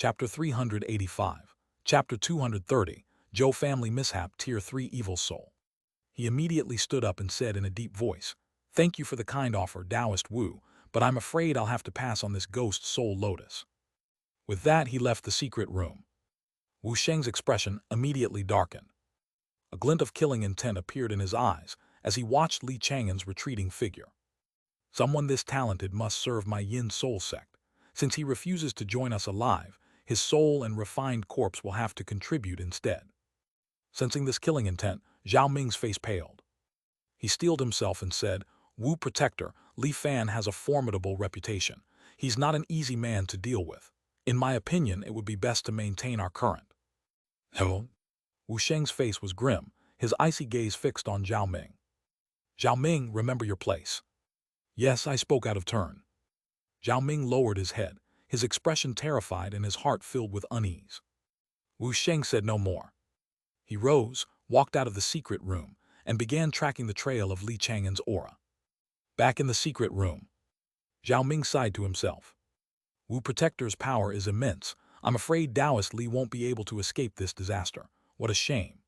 Chapter 385. Chapter 230. Zhou Family Mishap Tier 3 Evil Soul. He immediately stood up and said in a deep voice, "Thank you for the kind offer, Taoist Wu, but I'm afraid I'll have to pass on this ghost soul lotus." With that, he left the secret room. Wu Sheng's expression immediately darkened. A glint of killing intent appeared in his eyes as he watched Li Chang'an's retreating figure. Someone this talented must serve my Yin soul sect. Since he refuses to join us alive, his soul and refined corpse will have to contribute instead. Sensing this killing intent, Zhao Ming's face paled. He steeled himself and said, "Wu Protector, Li Fan has a formidable reputation. He's not an easy man to deal with. In my opinion, it would be best to maintain our current." "No." Wu Sheng's face was grim, his icy gaze fixed on Zhao Ming. "Zhao Ming, remember your place." "Yes," I spoke out of turn. Zhao Ming lowered his head, his expression terrified and his heart filled with unease. Wu Sheng said no more. He rose, walked out of the secret room, and began tracking the trail of Li Chang'an's aura. Back in the secret room, Zhao Ming sighed to himself. Wu Protector's power is immense. I'm afraid Taoist Li won't be able to escape this disaster. What a shame.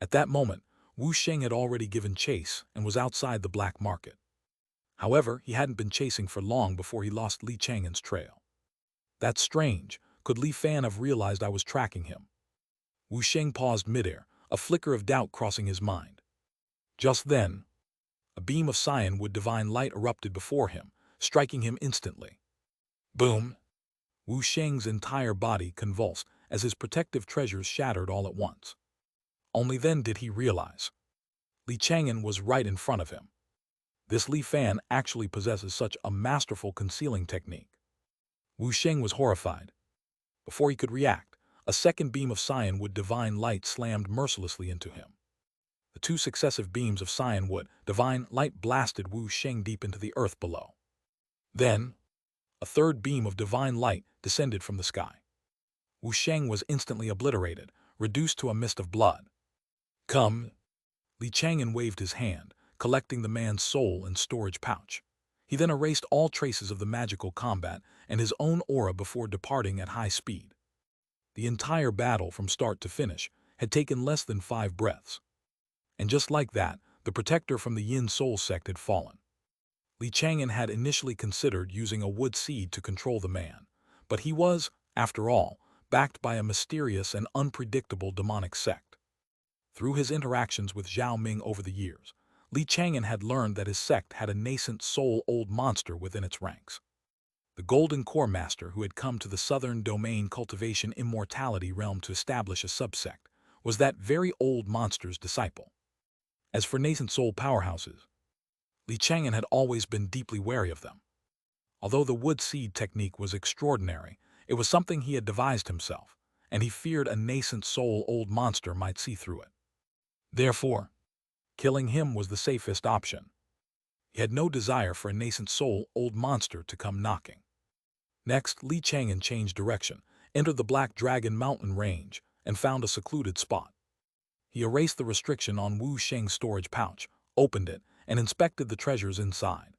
At that moment, Wu Sheng had already given chase and was outside the black market. However, he hadn't been chasing for long before he lost Li Chang'an's trail. That's strange. Could Li Fan have realized I was tracking him? Wu Sheng paused midair, a flicker of doubt crossing his mind. Just then, a beam of firewood divine light erupted before him, striking him instantly. Boom! Wu Sheng's entire body convulsed as his protective treasures shattered all at once. Only then did he realize. Li Chang'an was right in front of him. This Li Fan actually possesses such a masterful concealing technique. Wu Sheng was horrified. Before he could react, a second beam of firewood divine light slammed mercilessly into him. The two successive beams of firewood divine light blasted Wu Sheng deep into the earth below. Then, a third beam of divine light descended from the sky. Wu Sheng was instantly obliterated, reduced to a mist of blood. "Come!" Li Chang'an waved his hand, collecting the man's soul and storage pouch. He then erased all traces of the magical combat and his own aura before departing at high speed. The entire battle from start to finish had taken less than 5 breaths. And just like that, the protector from the Yin soul sect had fallen. Li Chang'an had initially considered using a wood seed to control the man, but he was, after all, backed by a mysterious and unpredictable demonic sect. Through his interactions with Zhao Ming over the years, Li Chang'an had learned that his sect had a nascent soul-old monster within its ranks. The Golden Core Master who had come to the southern domain Cultivation immortality realm to establish a subsect was that very old monster's disciple. As for nascent soul powerhouses, Li Chang'an had always been deeply wary of them. Although the wood seed technique was extraordinary, it was something he had devised himself, and he feared a nascent soul-old monster might see through it. Therefore, killing him was the safest option. He had no desire for a nascent soul-old monster to come knocking. Next, Li Chang'an changed direction, entered the Black Dragon Mountain range, and found a secluded spot. He erased the restriction on Wu Sheng's storage pouch, opened it, and inspected the treasures inside.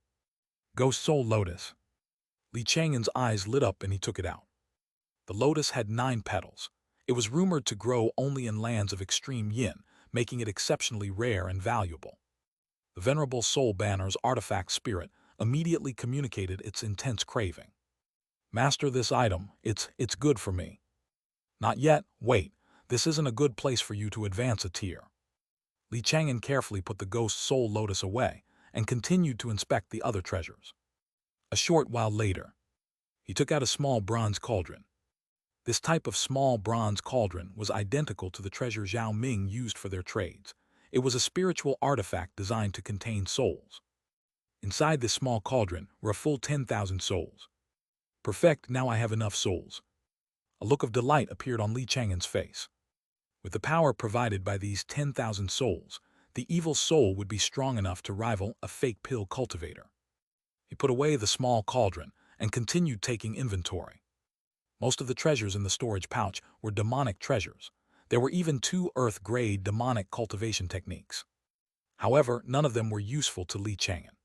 Ghost Soul Lotus. Li Chang'an's eyes lit up and he took it out. The lotus had 9 petals. It was rumored to grow only in lands of extreme yin, making it exceptionally rare and valuable. The Venerable Soul Banner's artifact spirit immediately communicated its intense craving. "Master this item, it's good for me." "Not yet, wait, this isn't a good place for you to advance a tier." Li Chang'an carefully put the Ghost Soul Lotus away and continued to inspect the other treasures. A short while later, he took out a small bronze cauldron. This type of small bronze cauldron was identical to the treasure Zhao Ming used for their trades. It was a spiritual artifact designed to contain souls. Inside this small cauldron were a full 10,000 souls. "Perfect, now I have enough souls." A look of delight appeared on Li Chang'an's face. With the power provided by these 10,000 souls, the evil soul would be strong enough to rival a fake pill cultivator. He put away the small cauldron and continued taking inventory. Most of the treasures in the storage pouch were demonic treasures. There were even 2 earth-grade demonic cultivation techniques. However, none of them were useful to Li Chang'an.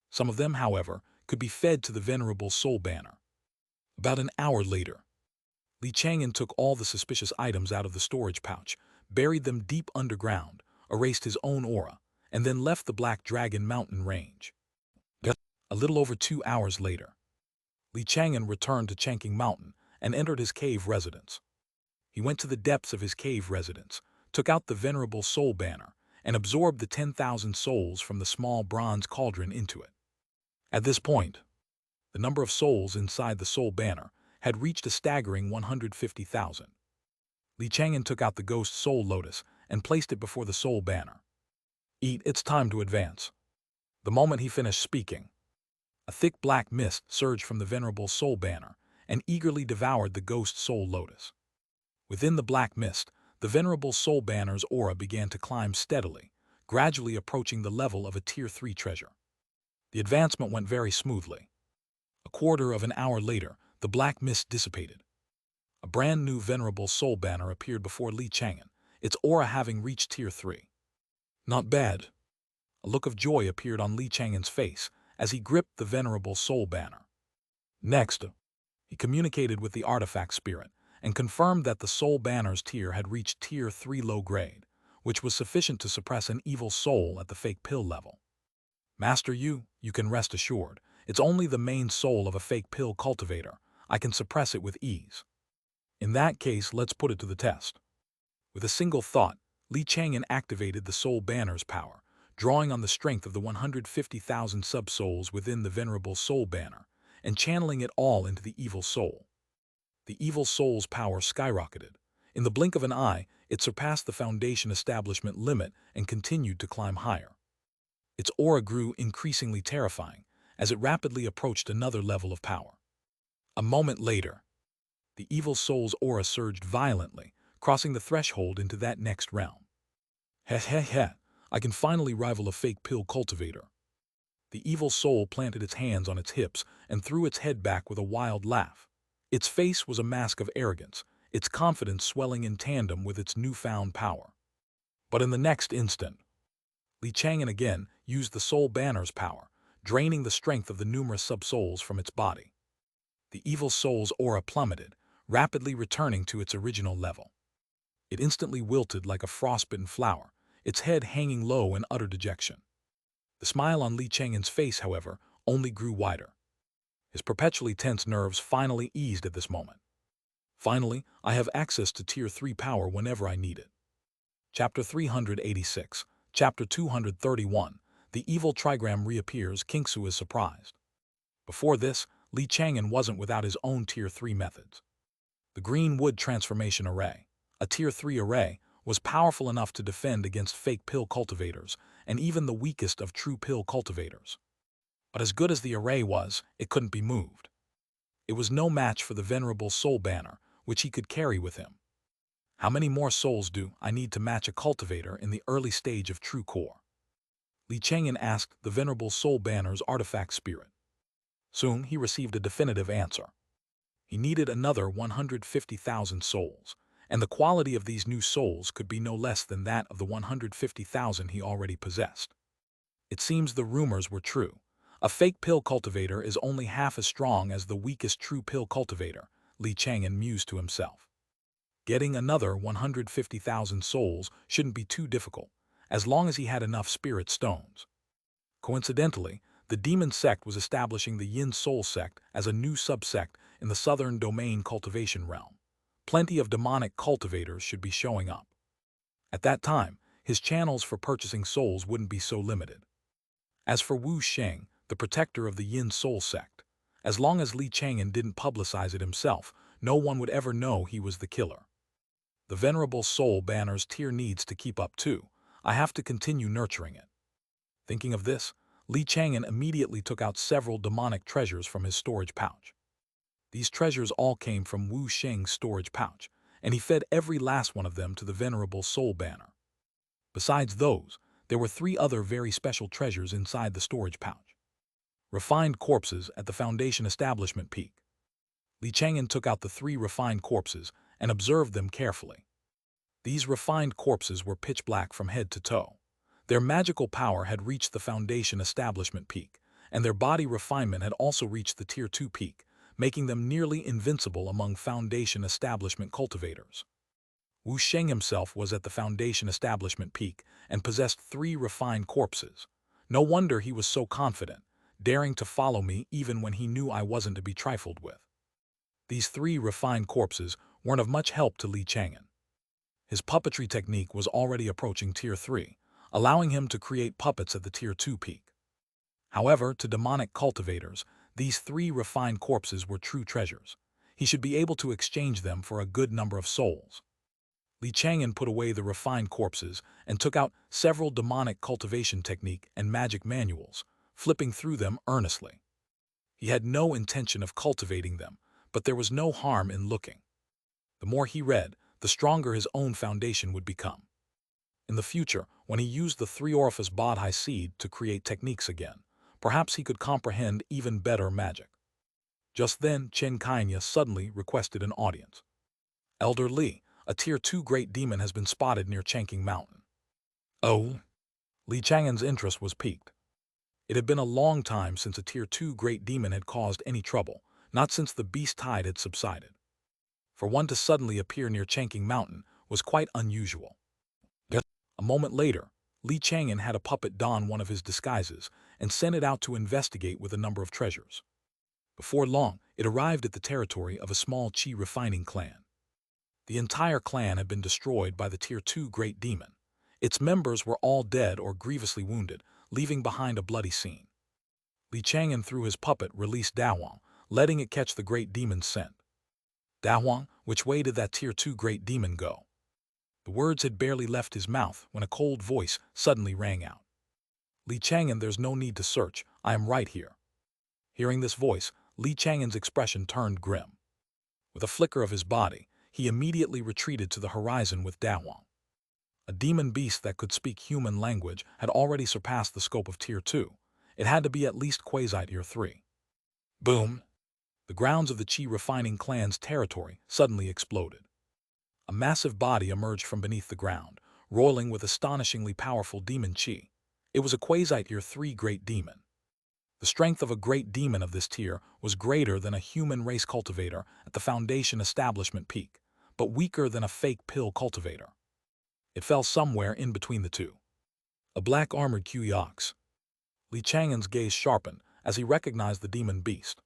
Some of them, however, could be fed to the Venerable Soul Banner. About an hour later, Li Chang'an took all the suspicious items out of the storage pouch, buried them deep underground, erased his own aura, and then left the Black Dragon mountain range. A little over 2 hours later, Li Chang'an returned to Chang'an Mountain and entered his cave residence. He went to the depths of his cave residence, took out the venerable soul banner, and absorbed the 10,000 souls from the small bronze cauldron into it. At this point, the number of souls inside the soul banner had reached a staggering 150,000. Li Chang'an took out the ghost soul lotus and placed it before the soul banner. "Eat, it's time to advance." The moment he finished speaking, a thick black mist surged from the venerable soul banner and eagerly devoured the ghost soul lotus. Within the black mist, the venerable soul banner's aura began to climb steadily, gradually approaching the level of a Tier 3 treasure. The advancement went very smoothly. A quarter of an hour later, the black mist dissipated. A brand new venerable soul banner appeared before Li Chang'an, its aura having reached Tier 3. "Not bad." A look of joy appeared on Li Chang'an's face as he gripped the venerable soul banner. Next, he communicated with the artifact spirit and confirmed that the soul banner's tier had reached Tier 3 low grade, which was sufficient to suppress an evil soul at the fake pill level. "Master, you can rest assured. It's only the main soul of a fake pill cultivator. I can suppress it with ease." "In that case, let's put it to the test." With a single thought, Li Chang'an activated the soul banner's power, drawing on the strength of the 150,000 sub-souls within the venerable soul banner, and channeling it all into the evil soul. The evil soul's power skyrocketed. In the blink of an eye, it surpassed the Foundation establishment limit and continued to climb higher. Its aura grew increasingly terrifying as it rapidly approached another level of power. A moment later, the evil soul's aura surged violently, crossing the threshold into that next realm. "Heh, I can finally rival a fake pill cultivator." The evil soul planted its hands on its hips and threw its head back with a wild laugh. Its face was a mask of arrogance, its confidence swelling in tandem with its newfound power. But in the next instant, Li Chang'an again used the soul banner's power, draining the strength of the numerous sub-souls from its body. The evil soul's aura plummeted, rapidly returning to its original level. It instantly wilted like a frostbitten flower, its head hanging low in utter dejection. The smile on Li Chang'an's face, however, only grew wider. His perpetually tense nerves finally eased at this moment. "Finally, I have access to Tier 3 power whenever I need it." Chapter 386, Chapter 231, the evil trigram reappears. Xianxia is surprised. Before this, Li Chang'an wasn't without his own Tier 3 methods. The green wood transformation array, a Tier 3 array, was powerful enough to defend against fake pill cultivators and even the weakest of true pill cultivators. But as good as the array was, it couldn't be moved. It was no match for the venerable soul banner, which he could carry with him. "How many more souls do I need to match a cultivator in the early stage of true core?" Li Chang'an asked the venerable soul banner's artifact spirit. Soon he received a definitive answer. He needed another 150,000 souls, and the quality of these new souls could be no less than that of the 150,000 he already possessed. It seems the rumors were true. A fake pill cultivator is only half as strong as the weakest true pill cultivator, Li Chang'an mused to himself. Getting another 150,000 souls shouldn't be too difficult, as long as he had enough spirit stones. Coincidentally, the demon sect was establishing the Yin Soul sect as a new subsect in the southern domain cultivation realm. Plenty of demonic cultivators should be showing up. At that time, his channels for purchasing souls wouldn't be so limited. As for Wu Sheng, the protector of the Yin Soul sect, as long as Li Chang'an didn't publicize it himself, no one would ever know he was the killer. The venerable soul banner's tier needs to keep up too. I have to continue nurturing it. Thinking of this, Li Chang'an immediately took out several demonic treasures from his storage pouch. These treasures all came from Wu Sheng's storage pouch, and he fed every last one of them to the venerable soul banner. Besides those, there were 3 other very special treasures inside the storage pouch. Refined corpses at the Foundation establishment peak. Li Chang'an took out the 3 refined corpses and observed them carefully. These refined corpses were pitch black from head to toe. Their magical power had reached the Foundation establishment peak, and their body refinement had also reached the Tier 2 peak, making them nearly invincible among Foundation establishment cultivators. Wu Sheng himself was at the Foundation establishment peak and possessed 3 refined corpses. No wonder he was so confident, daring to follow me even when he knew I wasn't to be trifled with. These 3 refined corpses weren't of much help to Li Chang'an. His puppetry technique was already approaching Tier 3, allowing him to create puppets at the Tier 2 peak. However, to demonic cultivators, these 3 refined corpses were true treasures. He should be able to exchange them for a good number of souls. Li Chang'an put away the refined corpses and took out several demonic cultivation technique and magic manuals, flipping through them earnestly. He had no intention of cultivating them, but there was no harm in looking. The more he read, the stronger his own foundation would become. In the future, when he used the 3-orifice Bodhi seed to create techniques again, perhaps he could comprehend even better magic. Just then, Xianxia suddenly requested an audience. Elder Li, a Tier 2 great demon has been spotted near Chang'an Mountain. Oh? Li Chang'an's interest was piqued. It had been a long time since a Tier 2 great demon had caused any trouble, not since the beast tide had subsided. For one to suddenly appear near Chang'an Mountain was quite unusual. A moment later, Li Chang'an had a puppet don one of his disguises and sent it out to investigate with a number of treasures. Before long, it arrived at the territory of a small Qi refining clan. The entire clan had been destroyed by the Tier 2 great demon. Its members were all dead or grievously wounded, leaving behind a bloody scene. Li Chang'an through his puppet released Dahuang, letting it catch the great demon's scent. Dahuang, which way did that Tier 2 great demon go? The words had barely left his mouth when a cold voice suddenly rang out. Li Chang'an, there's no need to search, I am right here. Hearing this voice, Li Chang'an's expression turned grim. With a flicker of his body, he immediately retreated to the horizon with Dahuang. A demon beast that could speak human language had already surpassed the scope of Tier 2. It had to be at least Quasi-Tier 3. Boom! The grounds of the Qi refining clan's territory suddenly exploded. A massive body emerged from beneath the ground, roiling with astonishingly powerful demon Qi. It was a Quasi-Tier 3 great demon. The strength of a great demon of this tier was greater than a human race cultivator at the Foundation establishment peak, but weaker than a fake pill cultivator. It fell somewhere in between the two. A black-armored Qi ox. Li Chang'an's gaze sharpened as he recognized the demon beast.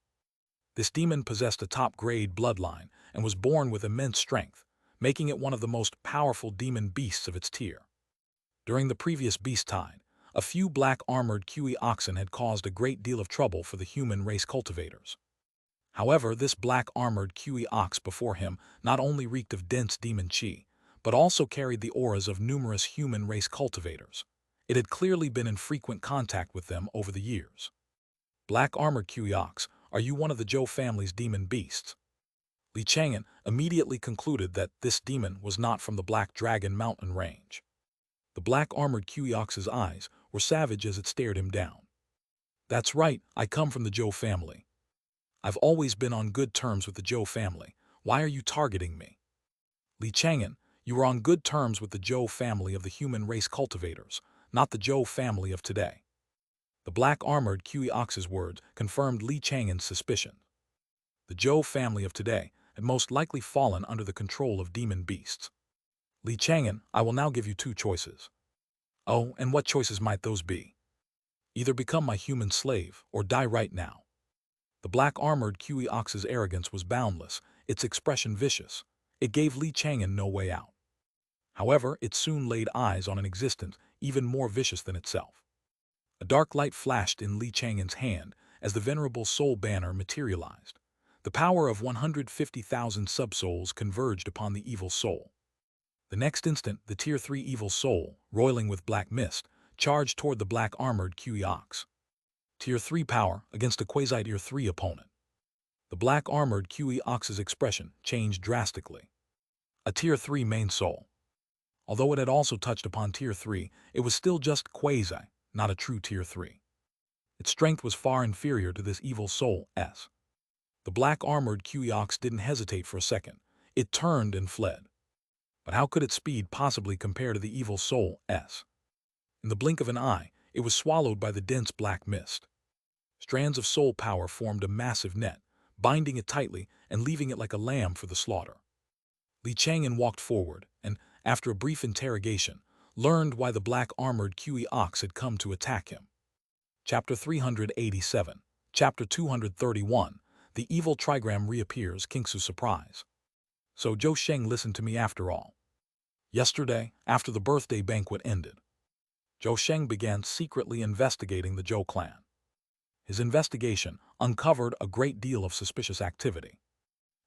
This demon possessed a top-grade bloodline and was born with immense strength, making it one of the most powerful demon beasts of its tier. During the previous beast tide, a few black-armored Qi oxen had caused a great deal of trouble for the human race cultivators. However, this black-armored Qi ox before him not only reeked of dense demon Qi, but also carried the auras of numerous human race cultivators. It had clearly been in frequent contact with them over the years. Black-armored Qi ox, are you one of the Zhou family's demon beasts? Li Chang'an immediately concluded that this demon was not from the Black Dragon mountain range. The black-armored Qi ox's eyes were savage as it stared him down. That's right, I come from the Zhou family. I've always been on good terms with the Zhou family. Why are you targeting me? Li Chang'an, you are on good terms with the Zhou family of the human race cultivators, not the Zhou family of today. The black-armored Qi ox's words confirmed Li Chang'an's suspicion. The Zhou family of today had most likely fallen under the control of demon beasts. Li Chang'an, I will now give you 2 choices. Oh, and what choices might those be? Either become my human slave or die right now. The black-armored Qi ox's arrogance was boundless, its expression vicious. It gave Li Chang'an no way out. However, it soon laid eyes on an existence even more vicious than itself. A dark light flashed in Li Chang'an's hand as the venerable soul banner materialized. The power of 150,000 subsouls converged upon the evil soul. The next instant, the Tier 3 evil soul, roiling with black mist, charged toward the black-armored Qi ox. Tier 3 power against a Quasi-Tier 3 opponent. The black-armored Qi ox's expression changed drastically. A Tier 3 main soul. Although it had also touched upon Tier 3, it was still just Quasi, not a true Tier 3. Its strength was far inferior to this evil soul's. The black-armored Qi ox didn't hesitate for a second. It turned and fled. But how could its speed possibly compare to the evil soul's? In the blink of an eye, it was swallowed by the dense black mist. Strands of soul power formed a massive net, binding it tightly and leaving it like a lamb for the slaughter. Chang'an walked forward and, after a brief interrogation, learned why the black-armored QE ox had come to attack him. Chapter 387. Chapter 231. The evil trigram reappears, Kingsu's surprise. So Zhou Sheng listened to me after all. Yesterday, after the birthday banquet ended, Zhou Sheng began secretly investigating the Zhou clan. His investigation uncovered a great deal of suspicious activity.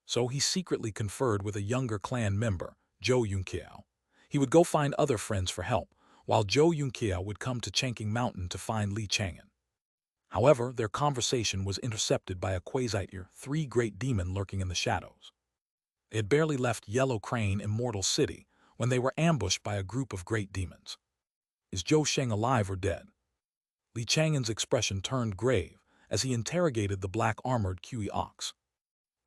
So he secretly conferred with a younger clan member, Zhou Yunqiao. He would go find other friends for help, while Zhou Yunqiao would come to Chang'an Mountain to find Li Chang'an. However, their conversation was intercepted by a quasi-tier 3 great demon lurking in the shadows. They had barely left Yellow Crane Immortal City when they were ambushed by a group of great demons. Is Zhou Sheng alive or dead? Li Chang'an's expression turned grave as he interrogated the black-armored QE ox.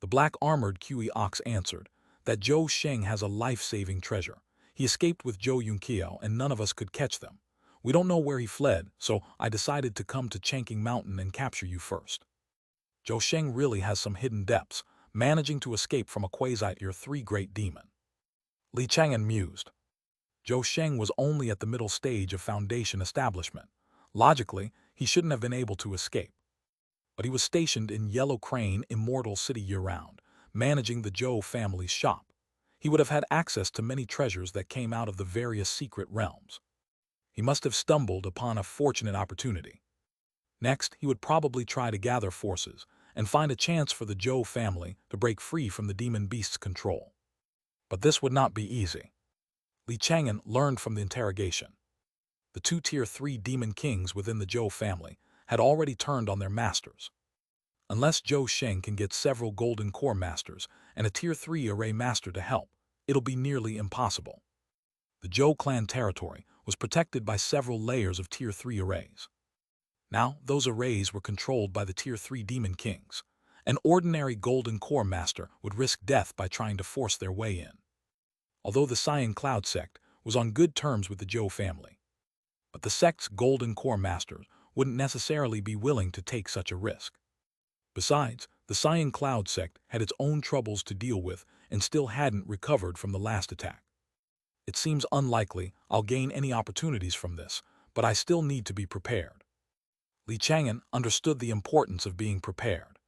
The black-armored QE ox answered that Zhou Sheng has a life-saving treasure. He escaped with Zhou Yunqiao and none of us could catch them. We don't know where he fled, so I decided to come to Chang'an Mountain and capture you first. Zhou Sheng really has some hidden depths, managing to escape from a quasi-tier 3 great demon. Li Chang'an mused. Zhou Sheng was only at the middle stage of foundation establishment. Logically, he shouldn't have been able to escape. But he was stationed in Yellow Crane Immortal City year-round, managing the Zhou family's shop. He would have had access to many treasures that came out of the various secret realms. He must have stumbled upon a fortunate opportunity. Next, he would probably try to gather forces and find a chance for the Zhou family to break free from the demon beast's control. But this would not be easy. Li Chang'an learned from the interrogation. The 2 Tier 3 demon kings within the Zhou family had already turned on their masters. Unless Zhou Sheng can get several golden core masters and a Tier 3 array master to help, it'll be nearly impossible. The Zhou clan territory was protected by several layers of Tier 3 arrays. Now, those arrays were controlled by the Tier 3 demon kings. An ordinary golden core master would risk death by trying to force their way in. Although the Cyan Cloud sect was on good terms with the Zhou family, but the sect's golden core masters wouldn't necessarily be willing to take such a risk. Besides, the Cyan Cloud sect had its own troubles to deal with and still hadn't recovered from the last attack. It seems unlikely I'll gain any opportunities from this, but I still need to be prepared. Li Chang'an understood the importance of being prepared.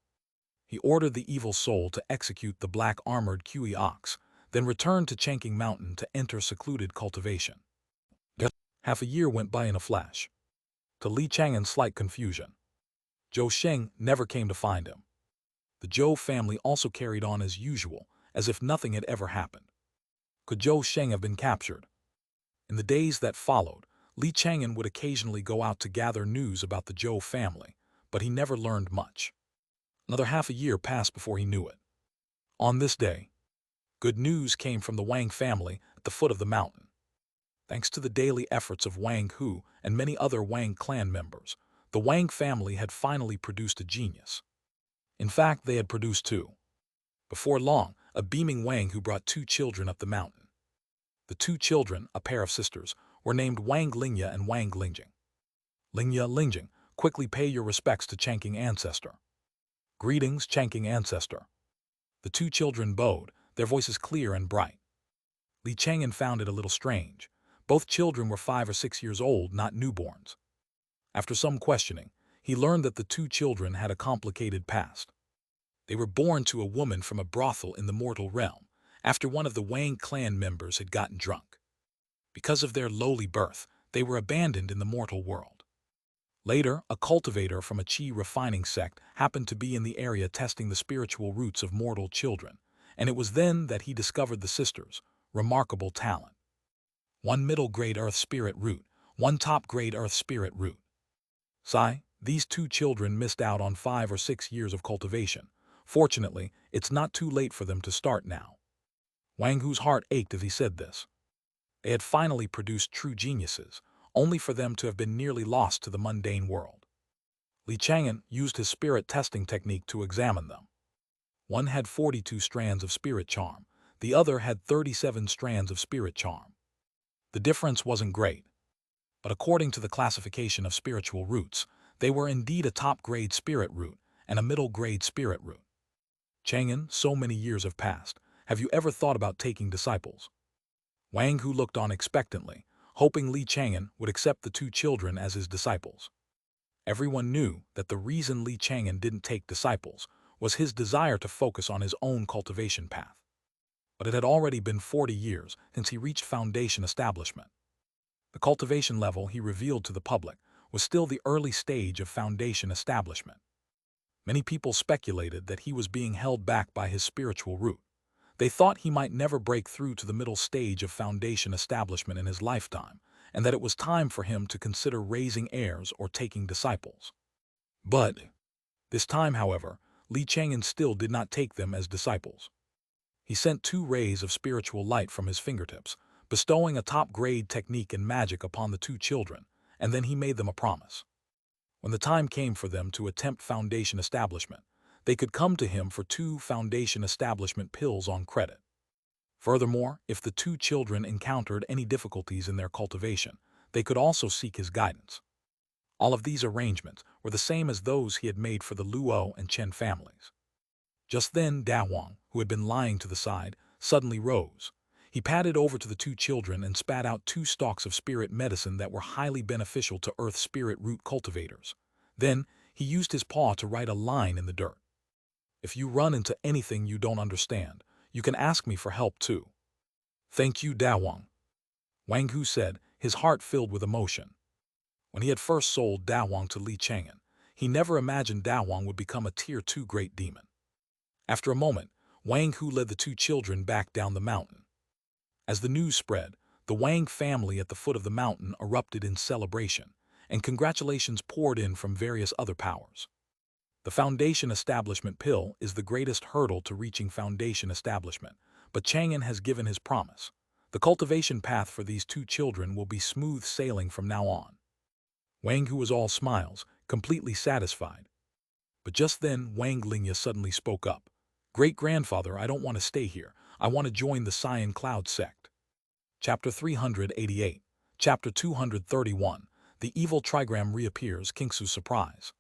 He ordered the evil soul to execute the black-armored QE ox, then returned to Chang'an Mountain to enter secluded cultivation. Half a year went by in a flash. To Li Chang'an's slight confusion, Zhou Sheng never came to find him. The Zhou family also carried on as usual, as if nothing had ever happened. Could Zhou Sheng have been captured? In the days that followed, Li Chang'an would occasionally go out to gather news about the Zhou family, but he never learned much. Another half a year passed before he knew it. On this day, good news came from the Wang family at the foot of the mountain. Thanks to the daily efforts of Wang Hu and many other Wang clan members, the Wang family had finally produced a genius. In fact, they had produced 2. Before long, a beaming Wang Hu brought 2 children up the mountain. The 2 children, a pair of sisters, were named Wang Lingya and Wang Lingjing. Lingya, Lingjing, quickly pay your respects to Chang'an ancestor. Greetings, Chang'an ancestor. The 2 children bowed, their voices clear and bright. Li Chang'an found it a little strange. Both children were 5 or 6 years old, not newborns. After some questioning, he learned that the 2 children had a complicated past. They were born to a woman from a brothel in the mortal realm, after one of the Wang clan members had gotten drunk. Because of their lowly birth, they were abandoned in the mortal world. Later, a cultivator from a Qi refining sect happened to be in the area testing the spiritual roots of mortal children, and it was then that he discovered the sisters' remarkable talent. 1 middle-grade earth spirit root, 1 top-grade earth spirit root. These 2 children missed out on 5 or 6 years of cultivation. Fortunately, it's not too late for them to start now. Wang Hu's heart ached as he said this. They had finally produced true geniuses, only for them to have been nearly lost to the mundane world. Li Chang'an used his spirit testing technique to examine them. One had 42 strands of spirit charm, the other had 37 strands of spirit charm. The difference wasn't great, but according to the classification of spiritual roots, they were indeed a top-grade spirit root and a middle-grade spirit root. Chang'an, so many years have passed. Have you ever thought about taking disciples? Wang Hu looked on expectantly, hoping Li Chang'an would accept the two children as his disciples. Everyone knew that the reason Li Chang'an didn't take disciples was his desire to focus on his own cultivation path. But it had already been 40 years since he reached foundation establishment. The cultivation level he revealed to the public was still the early stage of foundation establishment. Many people speculated that he was being held back by his spiritual root. They thought he might never break through to the middle stage of foundation establishment in his lifetime, and that it was time for him to consider raising heirs or taking disciples. But this time, however, Li Chang'an still did not take them as disciples. He sent 2 rays of spiritual light from his fingertips, bestowing a top-grade technique in magic upon the 2 children, and then he made them a promise. When the time came for them to attempt foundation establishment, they could come to him for 2 foundation establishment pills on credit. Furthermore, if the 2 children encountered any difficulties in their cultivation, they could also seek his guidance. All of these arrangements were the same as those he had made for the Luo and Chen families. Just then, Dawang, who had been lying to the side, suddenly rose. He padded over to the 2 children and spat out 2 stalks of spirit medicine that were highly beneficial to earth spirit root cultivators. Then, he used his paw to write a line in the dirt. If you run into anything you don't understand, you can ask me for help too. Thank you, Dawang. Wang Hu said, his heart filled with emotion. When he had first sold Dawang to Li Chang'an, he never imagined Dawang would become a Tier 2 great demon. After a moment, Wang Hu led the 2 children back down the mountain. As the news spread, the Wang family at the foot of the mountain erupted in celebration, and congratulations poured in from various other powers. The foundation establishment pill is the greatest hurdle to reaching foundation establishment, but Chang'an has given his promise. The cultivation path for these 2 children will be smooth sailing from now on. Wang Hu was all smiles, completely satisfied. But just then Wang Lingya suddenly spoke up. Great-grandfather, I don't want to stay here. I want to join the Cyan Cloud sect. Chapter 388. Chapter 231. The evil trigram reappears, Kingsu's surprise.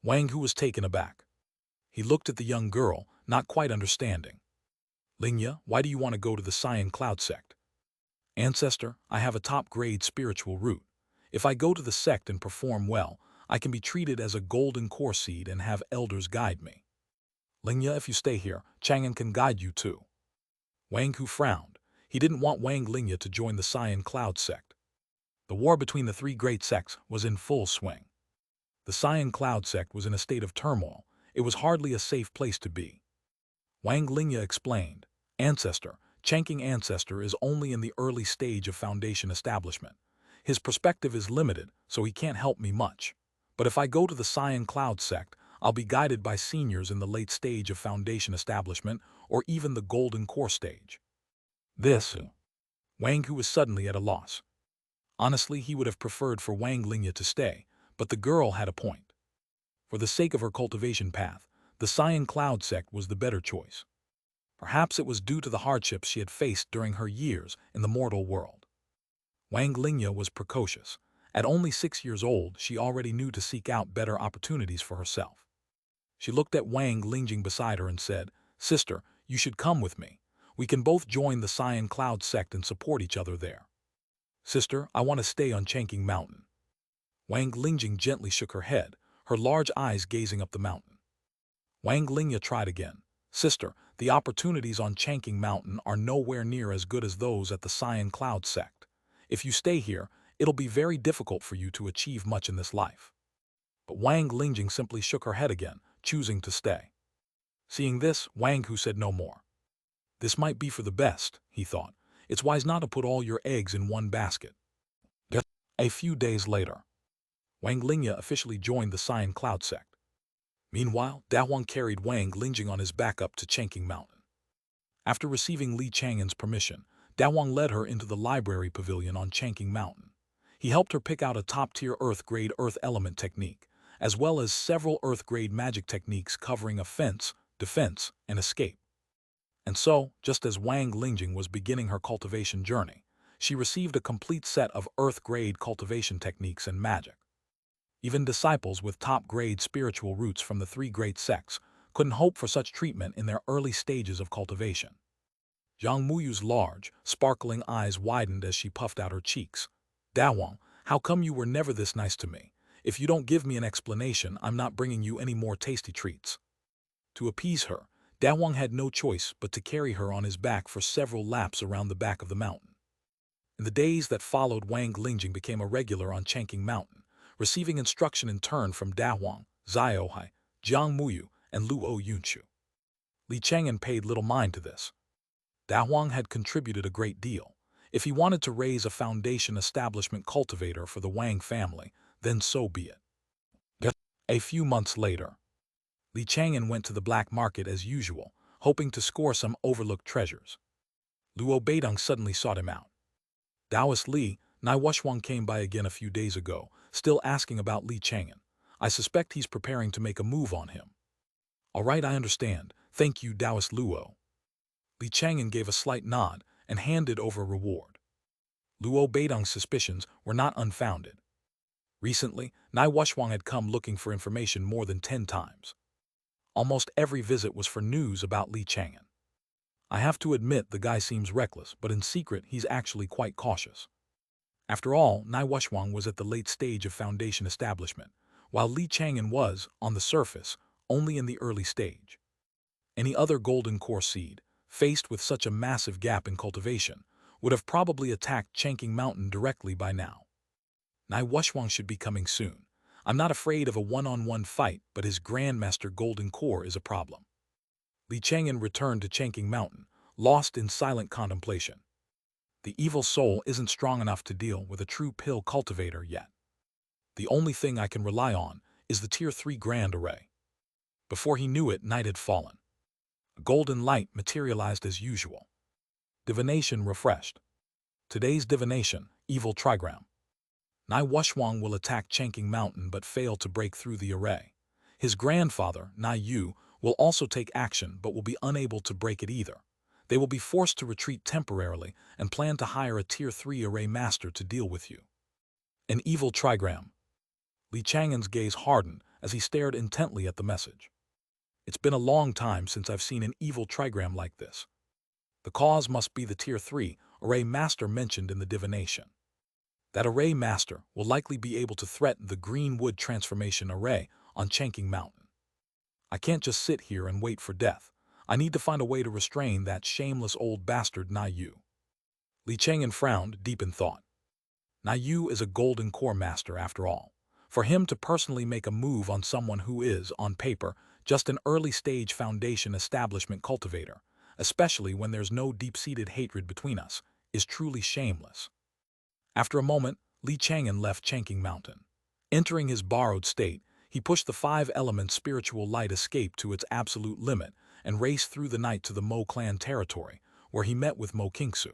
Wang Hu was taken aback. He looked at the young girl, not quite understanding. Lingya, why do you want to go to the Cyan Cloud sect? Ancestor, I have a top-grade spiritual root. If I go to the sect and perform well, I can be treated as a golden core seed and have elders guide me. Lingya, if you stay here, Chang'an can guide you too. Wang Hu frowned. He didn't want Wang Lingya to join the Cyan Cloud sect. The war between the 3 great sects was in full swing. The Cyan Cloud sect was in a state of turmoil. It was hardly a safe place to be. Wang Lingya explained, Ancestor, Chang'an Ancestor is only in the early stage of foundation establishment. His perspective is limited, so he can't help me much. But if I go to the Cyan Cloud sect, I'll be guided by seniors in the late stage of foundation establishment or even the golden core stage. Wang Hu was suddenly at a loss. Honestly, he would have preferred for Wang Lingya to stay, but the girl had a point. For the sake of her cultivation path, the Cyan Cloud sect was the better choice. Perhaps it was due to the hardships she had faced during her years in the mortal world. Wang Lingya was precocious. At only 6 years old, she already knew to seek out better opportunities for herself. She looked at Wang Lingjing beside her and said, Sister, you should come with me. We can both join the Cyan Cloud sect and support each other there. Sister, I want to stay on Chang'an Mountain. Wang Lingjing gently shook her head, her large eyes gazing up the mountain. Wang Lingya tried again. Sister, the opportunities on Chang'an Mountain are nowhere near as good as those at the Cyan Cloud sect. If you stay here, it'll be very difficult for you to achieve much in this life. But Wang Lingjing simply shook her head again, choosing to stay. Seeing this, Wang Hu said no more. This might be for the best, he thought. It's wise not to put all your eggs in one basket. A few days later, Wang Lingya officially joined the Cyan Cloud sect. Meanwhile, Dawang carried Wang Lingjing on his back up to Chang'an Mountain. After receiving Li Chang'an's permission, Dawang led her into the library pavilion on Chang'an Mountain. He helped her pick out a top-tier Earth-grade Earth element technique, as well as several Earth-grade magic techniques covering offense, defense, and escape. And so, just as Wang Lingjing was beginning her cultivation journey, she received a complete set of Earth-grade cultivation techniques and magic. Even disciples with top-grade spiritual roots from the 3 great sects couldn't hope for such treatment in their early stages of cultivation. Zhang Muyu's large, sparkling eyes widened as she puffed out her cheeks. Dawang, how come you were never this nice to me? If you don't give me an explanation, I'm not bringing you any more tasty treats. To appease her, Dawang had no choice but to carry her on his back for several laps around the back of the mountain. In the days that followed, Wang Lingjing became a regular on Chang'an Mountain, receiving instruction in turn from Dawang, Ziohai, Zhang Muyu, and Luo Yunchu. Li Chang'an paid little mind to this. Dawang had contributed a great deal. If he wanted to raise a foundation establishment cultivator for the Wang family, then so be it. A few months later, Li Chang'an went to the black market as usual, hoping to score some overlooked treasures. Luo Beidong suddenly sought him out. Taoist Li, Nai Wushwang came by again a few days ago, still asking about Li Chang'an. I suspect he's preparing to make a move on him. All right, I understand. Thank you, Taoist Luo. Li Chang'an gave a slight nod and handed over a reward. Luo Beidong's suspicions were not unfounded. Recently, Nai Wushwang had come looking for information more than 10 times. Almost every visit was for news about Li Chang'an. I have to admit the guy seems reckless, but in secret he's actually quite cautious. After all, Nai Wushwang was at the late stage of foundation establishment, while Li Chang'an was, on the surface, only in the early stage. Any other golden core seed, faced with such a massive gap in cultivation, would have probably attacked Chang'an Mountain directly by now. Nai Wushwang should be coming soon. I'm not afraid of a one-on-one fight, but his Grandmaster Golden Core is a problem. Li Chang'an returned to Chang'an Mountain, lost in silent contemplation. The evil soul isn't strong enough to deal with a true pill cultivator yet. The only thing I can rely on is the Tier 3 Grand Array. Before he knew it, night had fallen. A golden light materialized as usual. Divination refreshed. Today's divination, evil trigram. Nai Wushwang will attack Chang'an Mountain but fail to break through the array. His grandfather, Nai Yu, will also take action but will be unable to break it either. They will be forced to retreat temporarily and plan to hire a Tier 3 array master to deal with you. An evil trigram. Li Chang'an's gaze hardened as he stared intently at the message. It's been a long time since I've seen an evil trigram like this. The cause must be the Tier 3 array master mentioned in the divination. That array master will likely be able to threaten the green wood transformation array on Chang'an Mountain. I can't just sit here and wait for death. I need to find a way to restrain that shameless old bastard Nai Yu. Li Chang'an frowned, deep in thought. Nai Yu is a golden core master after all. For him to personally make a move on someone who is, on paper, just an early-stage foundation establishment cultivator, especially when there's no deep-seated hatred between us, is truly shameless. After a moment, Li Chang'an left Chang'an Mountain. Entering his borrowed state, he pushed the 5-element spiritual light escape to its absolute limit and raced through the night to the Mo clan territory, where he met with Mo Kingsu.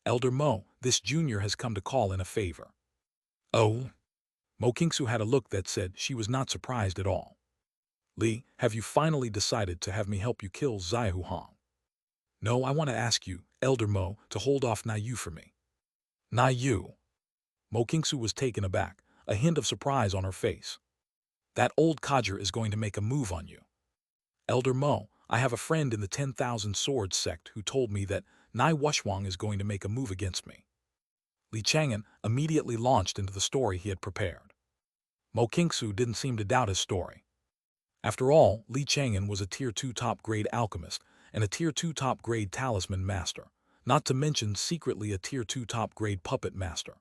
Elder Mo, this junior has come to call in a favor. Oh? Mo Kingsu had a look that said she was not surprised at all. Li, have you finally decided to have me help you kill Zaihu Hong? No, I want to ask you, Elder Mo, to hold off Nai Yu for me. Nai Yu? Mo Kingsu was taken aback, a hint of surprise on her face. That old codger is going to make a move on you. Elder Mo, I have a friend in the 10,000 Swords sect who told me that Nai Wushwang is going to make a move against me. Li Chang'an immediately launched into the story he had prepared. Mo Kingsu didn't seem to doubt his story. After all, Li Chang'an was a Tier 2 top-grade alchemist and a Tier 2 top-grade talisman master, not to mention secretly a Tier 2 top-grade puppet master.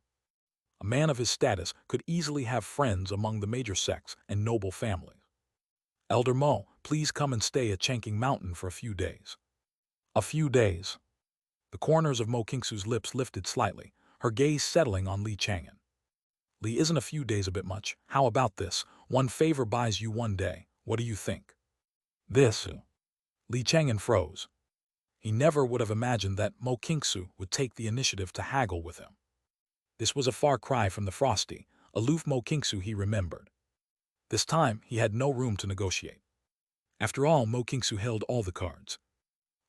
A man of his status could easily have friends among the major sects and noble families. Elder Mo, please come and stay at Chang'an Mountain for a few days. A few days. The corners of Mo Kingsu's lips lifted slightly, her gaze settling on Li Chang'an. Li, isn't a few days a bit much? How about this? One favor buys you 1 day. What do you think? This. Li Chang'an froze. He never would have imagined that Mo Kingsu would take the initiative to haggle with him. This was a far cry from the frosty, aloof Mo Kingsu he remembered. This time, he had no room to negotiate. After all, Mo Kingsu held all the cards.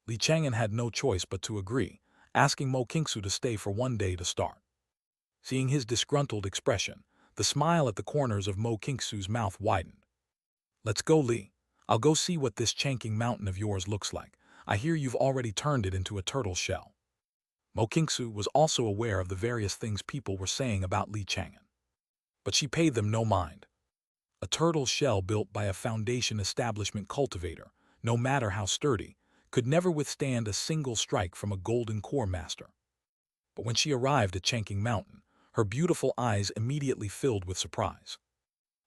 Li Chang'an had no choice but to agree, asking Mo Kingsu to stay for 1 day to start. Seeing his disgruntled expression, the smile at the corners of Mo Kingsu's mouth widened. Let's go, Li. I'll go see what this Chang'an mountain of yours looks like. I hear you've already turned it into a turtle shell. Mo Qingsu was also aware of the various things people were saying about Li Chang'an, but she paid them no mind. A turtle shell built by a foundation establishment cultivator, no matter how sturdy, could never withstand a single strike from a golden core master. But when she arrived at Chang'an Mountain, her beautiful eyes immediately filled with surprise.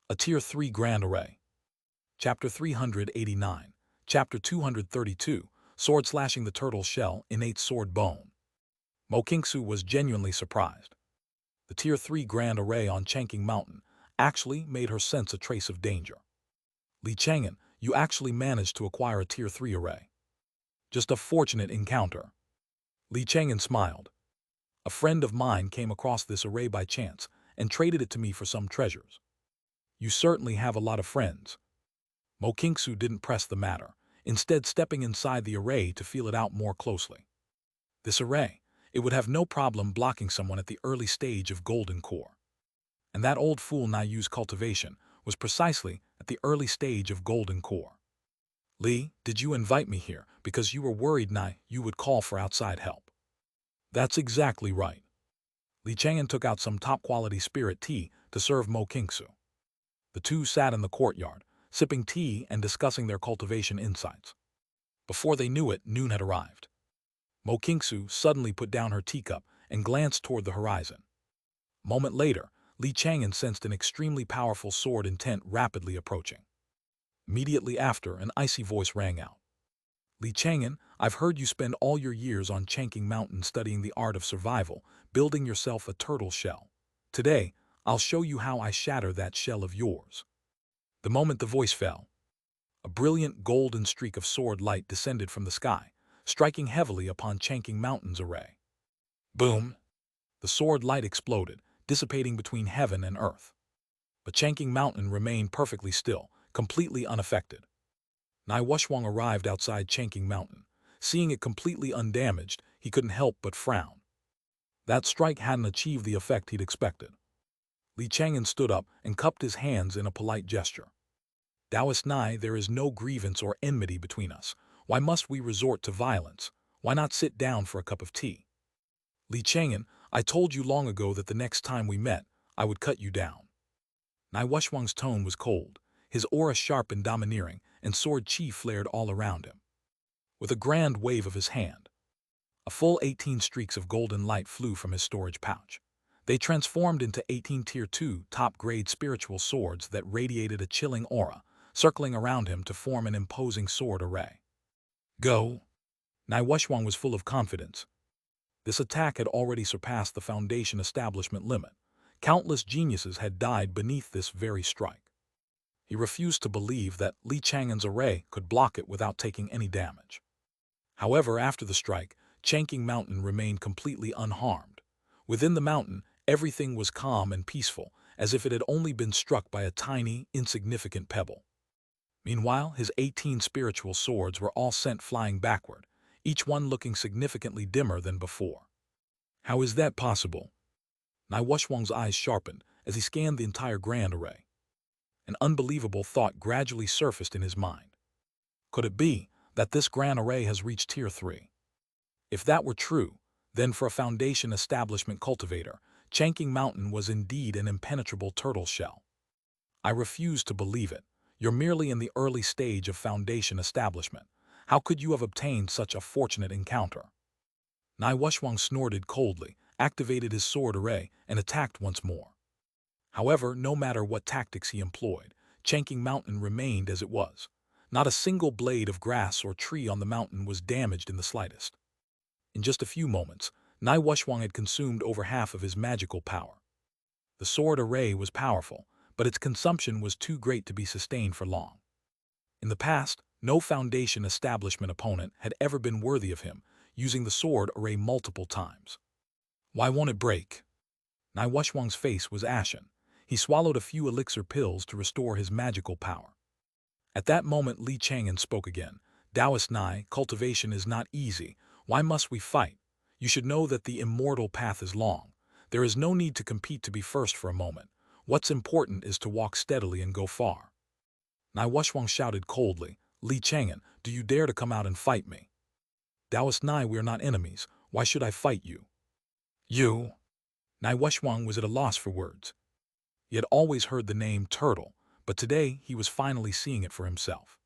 A Tier 3 Grand Array. Chapter 389. Chapter 232. Sword slashing the turtle shell, innate sword bone. Mo Qingsu was genuinely surprised. The Tier 3 Grand Array on Chang'an Mountain actually made her sense a trace of danger. Li Chang'an, you actually managed to acquire a Tier 3 array. Just a fortunate encounter. Li Chang'an smiled. A friend of mine came across this array by chance and traded it to me for some treasures. You certainly have a lot of friends. Mo Qingsu didn't press the matter, instead stepping inside the array to feel it out more closely. This array, it would have no problem blocking someone at the early stage of golden core. And that old fool Niu's cultivation was precisely at the early stage of golden core. Li, did you invite me here because you were worried you would call for outside help? That's exactly right. Li Chang'an took out some top-quality spirit tea to serve Mo Qingsu. The two sat in the courtyard, sipping tea and discussing their cultivation insights. Before they knew it, noon had arrived. Mo Qingsu suddenly put down her teacup and glanced toward the horizon. A moment later, Li Chang'an sensed an extremely powerful sword intent rapidly approaching. Immediately after, an icy voice rang out. Li Chang'an, I've heard you spend all your years on Chang'an Mountain studying the art of survival, building yourself a turtle shell. Today, I'll show you how I shatter that shell of yours. The moment the voice fell, a brilliant golden streak of sword light descended from the sky, striking heavily upon Chang'an Mountain's array. Boom! The sword light exploded, dissipating between heaven and earth. But Chang'an Mountain remained perfectly still, completely unaffected. Wushwang arrived outside Chang'an Mountain. Seeing it completely undamaged, he couldn't help but frown. That strike hadn't achieved the effect he'd expected. Li Chang'an stood up and cupped his hands in a polite gesture. Taoist Nai, there is no grievance or enmity between us. Why must we resort to violence? Why not sit down for a cup of tea? Li Chang'an, I told you long ago that the next time we met, I would cut you down. Wushwang's tone was cold, his aura sharp and domineering, and sword chi flared all around him. With a grand wave of his hand, a full 18 streaks of golden light flew from his storage pouch. They transformed into 18 Tier 2 top-grade spiritual swords that radiated a chilling aura, circling around him to form an imposing sword array. Go! Wushwang was full of confidence. This attack had already surpassed the Foundation establishment limit. Countless geniuses had died beneath this very strike. He refused to believe that Li Chang'an's array could block it without taking any damage. However, after the strike, Chang'an Mountain remained completely unharmed. Within the mountain, everything was calm and peaceful, as if it had only been struck by a tiny, insignificant pebble. Meanwhile, his 18 spiritual swords were all sent flying backward, each one looking significantly dimmer than before. How is that possible? Wushwang's eyes sharpened as he scanned the entire grand array. An unbelievable thought gradually surfaced in his mind. Could it be that this grand array has reached Tier 3? If that were true, then for a Foundation establishment cultivator, Chang'an Mountain was indeed an impenetrable turtle shell. I refuse to believe it. You're merely in the early stage of Foundation establishment. How could you have obtained such a fortunate encounter? Wushwang snorted coldly, activated his sword array, and attacked once more. However, no matter what tactics he employed, Chang'an Mountain remained as it was. Not a single blade of grass or tree on the mountain was damaged in the slightest. In just a few moments, Wushwang had consumed over half of his magical power. The sword array was powerful, but its consumption was too great to be sustained for long. In the past, no Foundation establishment opponent had ever been worthy of him, using the sword array multiple times. Why won't it break? Wushwang's face was ashen. He swallowed a few elixir pills to restore his magical power. At that moment, Li Chang'an spoke again. Taoist Nai, cultivation is not easy. Why must we fight? You should know that the immortal path is long. There is no need to compete to be first for a moment. What's important is to walk steadily and go far. Wushwang shouted coldly, "Li Chang'an, do you dare to come out and fight me? Taoist Nai, we are not enemies. Why should I fight you?" "You?" Wushwang was at a loss for words. He had always heard the name Turtle, but today he was finally seeing it for himself.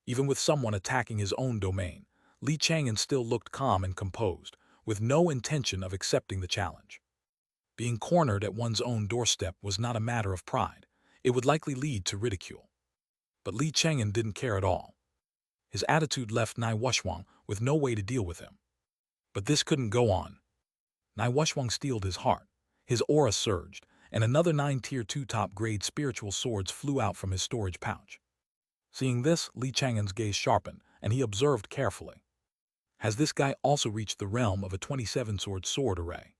Even with someone attacking his own domain, Li Chang'an still looked calm and composed, with no intention of accepting the challenge. Being cornered at one's own doorstep was not a matter of pride. It would likely lead to ridicule. But Li Chang'an didn't care at all. His attitude left Wushwang with no way to deal with him. But this couldn't go on. Wushwang steeled his heart. His aura surged, and another 9 Tier 2 top-grade spiritual swords flew out from his storage pouch. Seeing this, Li Chang'an's gaze sharpened, and he observed carefully. Has this guy also reached the realm of a 27-sword sword array?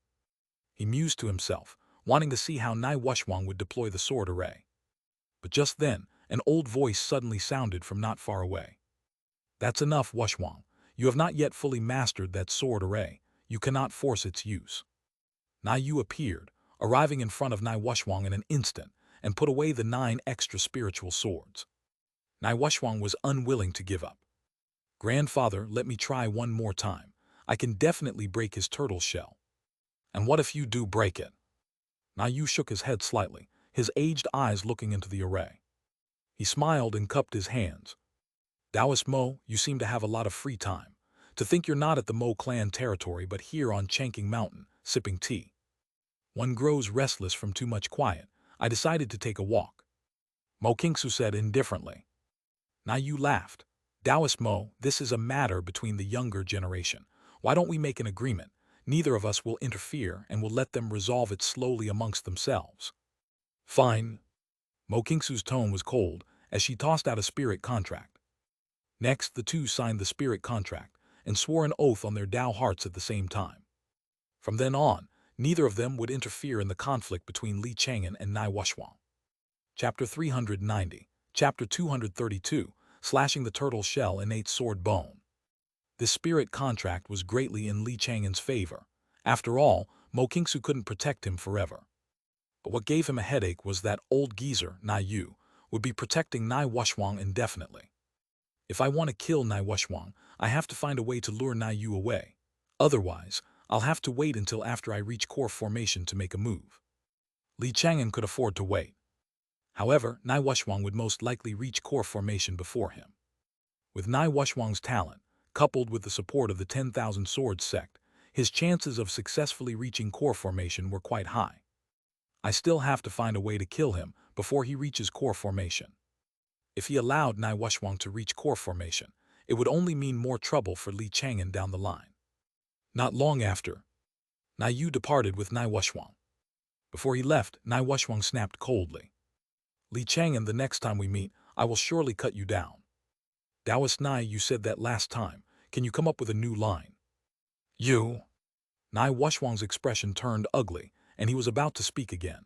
He mused to himself, wanting to see how Wushwang would deploy the sword array. But just then, an old voice suddenly sounded from not far away. "That's enough, Wushwang. You have not yet fully mastered that sword array. You cannot force its use." Yu appeared, arriving in front of Wushwang in an instant, and put away the 9 extra spiritual swords. Wushwang was unwilling to give up. "Grandfather, let me try one more time. I can definitely break his turtle shell." "And what if you do break it?" Yu shook his head slightly, his aged eyes looking into the array. He smiled and cupped his hands. "Taoist Mo, you seem to have a lot of free time. To think you're not at the Mo clan territory but here on Chang'an Mountain, sipping tea. One grows restless from too much quiet. I decided to take a walk." Mo Kingsu said indifferently. Yu laughed. "Taoist Mo, this is a matter between the younger generation. Why don't we make an agreement? Neither of us will interfere and will let them resolve it slowly amongst themselves." "Fine." Mo Kingsu's tone was cold as she tossed out a spirit contract. Next, the two signed the spirit contract and swore an oath on their Tao hearts at the same time. From then on, neither of them would interfere in the conflict between Li Chang'an and Wushwang. Chapter 390, Chapter 232, Slashing the Turtle Shell Innate Sword Bone. This spirit contract was greatly in Li Chang'an's favor. After all, Mo Kingsu couldn't protect him forever. But what gave him a headache was that old geezer, Yu, would be protecting Wushwang indefinitely. If I want to kill Wushwang, I have to find a way to lure Yu away. Otherwise, I'll have to wait until after I reach core formation to make a move. Li Chang'an could afford to wait. However, Wushwang would most likely reach core formation before him. With Wushwang's talent, coupled with the support of the 10,000 Swords sect, his chances of successfully reaching core formation were quite high. I still have to find a way to kill him before he reaches core formation. If he allowed Wushwang to reach core formation, it would only mean more trouble for Li Chang'an down the line. Not long after, Yu departed with Wushwang. Before he left, Wushwang snapped coldly. "Li Chang'an, the next time we meet, I will surely cut you down. Taoist Nai, you said that last time. Can you come up with a new line?" "You?" Wushwang's expression turned ugly, and he was about to speak again.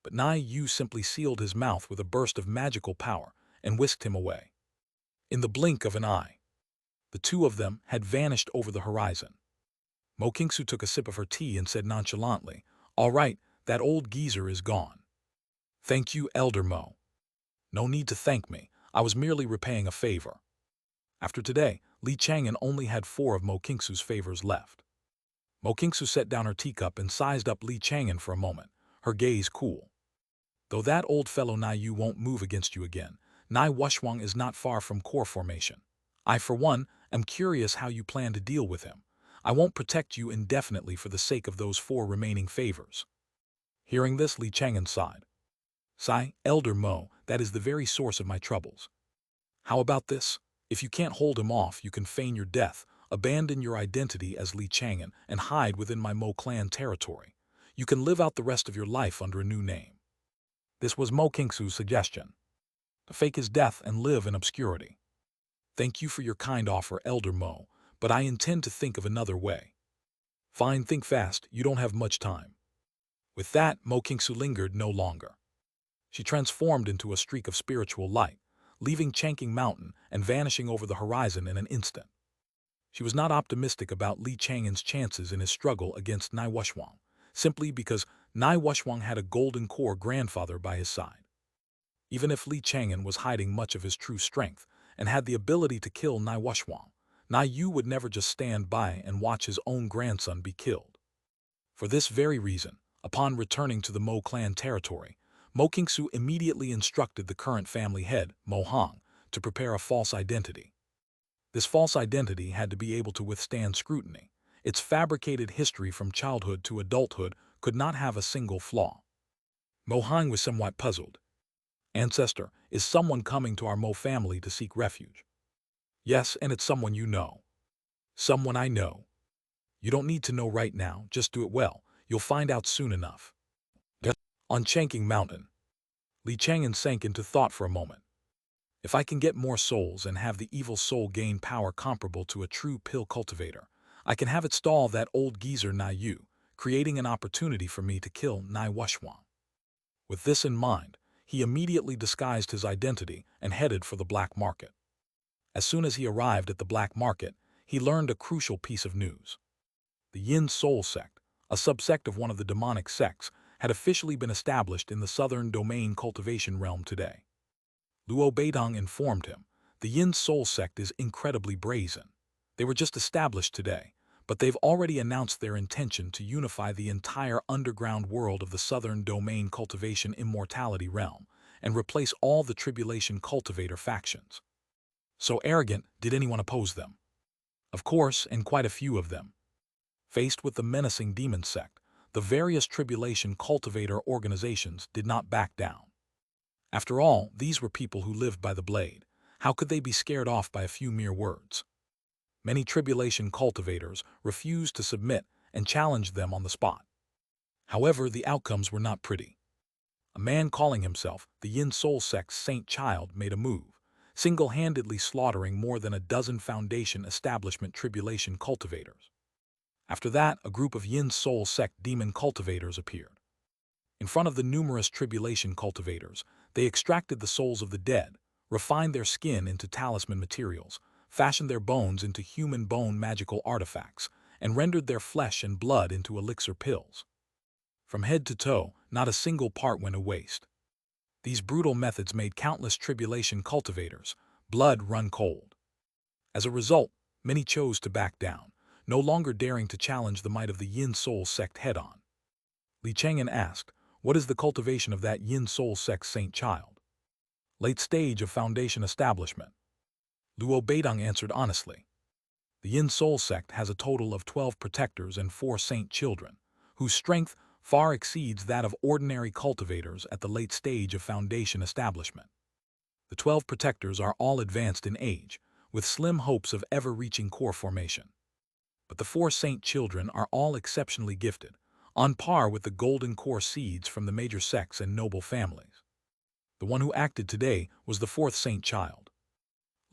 But Yu simply sealed his mouth with a burst of magical power and whisked him away. In the blink of an eye, the two of them had vanished over the horizon. Mo Kingsu took a sip of her tea and said nonchalantly, "All right, that old geezer is gone." "Thank you, Elder Mo." "No need to thank me. I was merely repaying a favor." After today, Li Chang'an only had 4 of Mo Kingsu's favors left. Mo Kingsu set down her teacup and sized up Li Chang'an for a moment, her gaze cool. "Though that old fellow Yu won't move against you again, Wushwang is not far from core formation. I, for one, am curious how you plan to deal with him. I won't protect you indefinitely for the sake of those 4 remaining favors." Hearing this, Li Chang'an sighed. "Sigh, Elder Mo, that is the very source of my troubles. How about this? If you can't hold him off, you can feign your death, abandon your identity as Li Chang'an, and hide within my Mo clan territory. You can live out the rest of your life under a new name." This was Mo Kingsu's suggestion. To fake his death and live in obscurity. "Thank you for your kind offer, Elder Mo, but I intend to think of another way." "Fine, think fast, you don't have much time." With that, Mo Kingsu lingered no longer. She transformed into a streak of spiritual light, leaving Chang'an Mountain and vanishing over the horizon in an instant. She was not optimistic about Li Chang'an's chances in his struggle against Wushwang, simply because Wushwang had a golden core grandfather by his side. Even if Li Chang'an was hiding much of his true strength and had the ability to kill Nai Wushwang, Nai Yu would never just stand by and watch his own grandson be killed. For this very reason, upon returning to the Mo clan territory, Mo Qingsu immediately instructed the current family head, Mo Hong, to prepare a false identity. This false identity had to be able to withstand scrutiny. Its fabricated history from childhood to adulthood could not have a single flaw. Mo Hong was somewhat puzzled. Ancestor, is someone coming to our Mo family to seek refuge? Yes, and it's someone you know. Someone I know. You don't need to know right now, just do it well. You'll find out soon enough. On Chang'an Mountain, Li Chang'an sank into thought for a moment. If I can get more souls and have the evil soul gain power comparable to a true pill cultivator, I can have it stall that old geezer Nai Yu, creating an opportunity for me to kill Nai Wushwang. With this in mind, he immediately disguised his identity and headed for the black market. As soon as he arrived at the black market, he learned a crucial piece of news. The Yin Soul sect, a subsect of one of the demonic sects, had officially been established in the southern domain cultivation realm today. Luo Beidong informed him, the Yin Soul sect is incredibly brazen. They were just established today, but they've already announced their intention to unify the entire underground world of the southern domain cultivation immortality realm and replace all the tribulation cultivator factions. So arrogant, did anyone oppose them? Of course, and quite a few of them. Faced with the menacing demon sect, the various tribulation cultivator organizations did not back down. After all, these were people who lived by the blade. How could they be scared off by a few mere words? Many tribulation cultivators refused to submit and challenged them on the spot. However, the outcomes were not pretty. A man calling himself the Yin Soul sect's Saint Child made a move, single-handedly slaughtering more than a dozen Foundation establishment tribulation cultivators. After that, a group of Yin Soul sect demon cultivators appeared. In front of the numerous tribulation cultivators, they extracted the souls of the dead, refined their skin into talisman materials, fashioned their bones into human bone magical artifacts, and rendered their flesh and blood into elixir pills. From head to toe, not a single part went to waste. These brutal methods made countless tribulation cultivators' blood run cold. As a result, many chose to back down, no longer daring to challenge the might of the Yin Soul sect head-on. Li Chang'an asked, what is the cultivation of that Yin Soul sect's Saint Child? Late stage of Foundation establishment. Luo Beidong answered honestly. The Yin Soul sect has a total of 12 protectors and 4 saint children, whose strength far exceeds that of ordinary cultivators at the late stage of Foundation establishment. The 12 protectors are all advanced in age, with slim hopes of ever reaching core formation. But the 4 saint children are all exceptionally gifted, on par with the golden core seeds from the major sects and noble families. The one who acted today was the 4th saint child.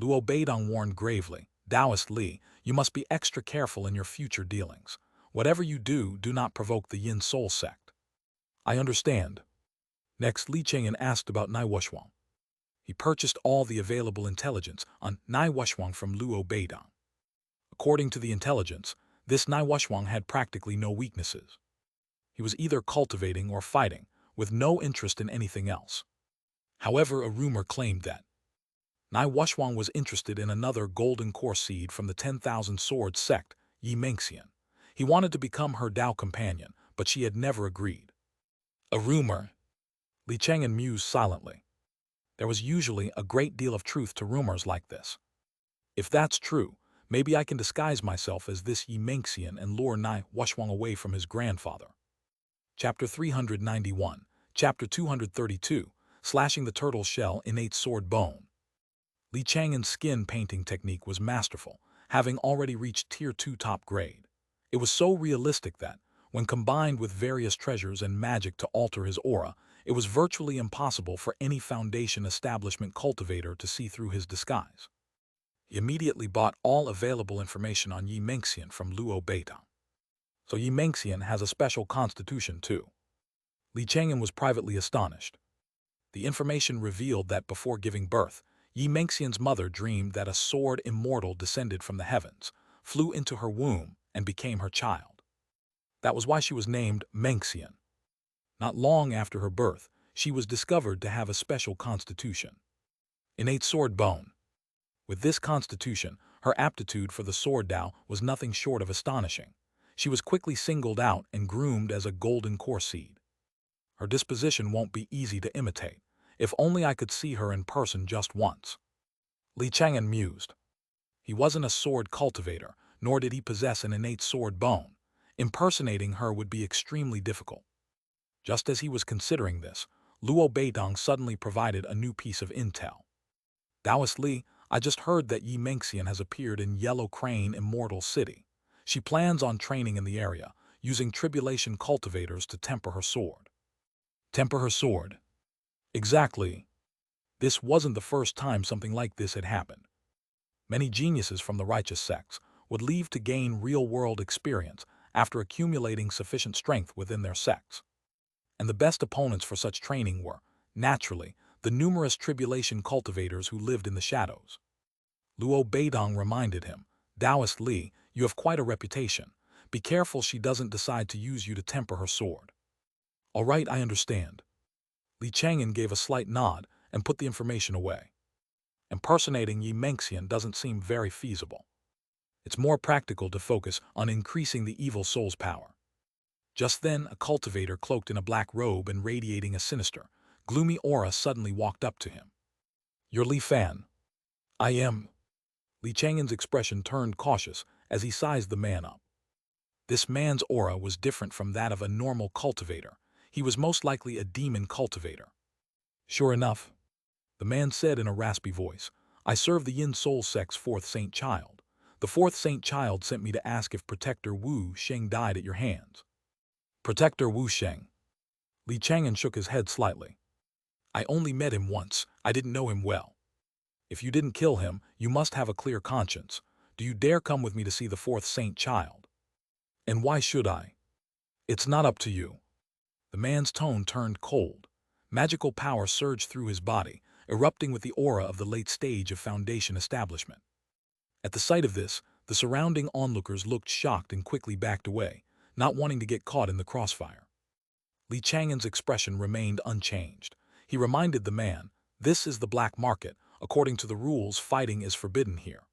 Luo Beidong warned gravely, Taoist Li, you must be extra careful in your future dealings. Whatever you do, do not provoke the Yin Soul sect. I understand. Next, Li Chang'an asked about Nai Wushwang. He purchased all the available intelligence on Nai Wushwang from Luo Beidong. According to the intelligence, this Nai Wushwang had practically no weaknesses. He was either cultivating or fighting, with no interest in anything else. However, a rumor claimed that Nai Wushwang was interested in another golden core seed from the 10,000 Swords sect, Xianxia. He wanted to become her Tao companion, but she had never agreed. A rumor. Li Chang'an mused silently. There was usually a great deal of truth to rumors like this. If that's true, maybe I can disguise myself as this Xianxia and lure Nai Wushwang away from his grandfather. Chapter 391, Chapter 232, Slashing the Turtle Shell Innate Sword Bone. Li Chang'an's skin painting technique was masterful, having already reached Tier 2 top grade. It was so realistic that, when combined with various treasures and magic to alter his aura, it was virtually impossible for any Foundation establishment cultivator to see through his disguise. He immediately bought all available information on Xianxia from Luo Beidong. So Xianxia has a special constitution too. Li Chang'an was privately astonished. The information revealed that before giving birth, Xianxia's mother dreamed that a sword immortal descended from the heavens, flew into her womb, and became her child. That was why she was named Mengxian. Not long after her birth, she was discovered to have a special constitution. Innate sword bone. With this constitution, her aptitude for the sword Tao was nothing short of astonishing. She was quickly singled out and groomed as a golden core seed. Her disposition won't be easy to imitate. If only I could see her in person just once. Li Chang'an mused. He wasn't a sword cultivator, nor did he possess an innate sword bone. Impersonating her would be extremely difficult. Just as he was considering this, Luo Beidong suddenly provided a new piece of intel. Taoist Li, I just heard that Xianxia has appeared in Yellow Crane Immortal City. She plans on training in the area, using tribulation cultivators to temper her sword. Temper her sword? Exactly. This wasn't the first time something like this had happened. Many geniuses from the righteous sects would leave to gain real-world experience after accumulating sufficient strength within their sects. And the best opponents for such training were, naturally, the numerous tribulation cultivators who lived in the shadows. Luo Beidong reminded him, Taoist Li, you have quite a reputation. Be careful she doesn't decide to use you to temper her sword. All right, I understand. Li Chang'an gave a slight nod and put the information away. Impersonating Xianxia doesn't seem very feasible. It's more practical to focus on increasing the evil soul's power. Just then, a cultivator cloaked in a black robe and radiating a sinister, gloomy aura suddenly walked up to him. You're Li Fan. I am. Li Chang'an's expression turned cautious as he sized the man up. This man's aura was different from that of a normal cultivator. He was most likely a demon cultivator. Sure enough, the man said in a raspy voice, I serve the Yin Soul Sect's fourth saint child. The fourth saint child sent me to ask if Protector Wu Sheng died at your hands. Protector Wu Sheng. Li Chang'an shook his head slightly. I only met him once. I didn't know him well. If you didn't kill him, you must have a clear conscience. Do you dare come with me to see the fourth saint child? And why should I? It's not up to you. The man's tone turned cold. Magical power surged through his body, erupting with the aura of the late stage of Foundation establishment. At the sight of this, the surrounding onlookers looked shocked and quickly backed away, not wanting to get caught in the crossfire. Li Chang'an's expression remained unchanged. He reminded the man, this is the black market. According to the rules, fighting is forbidden here.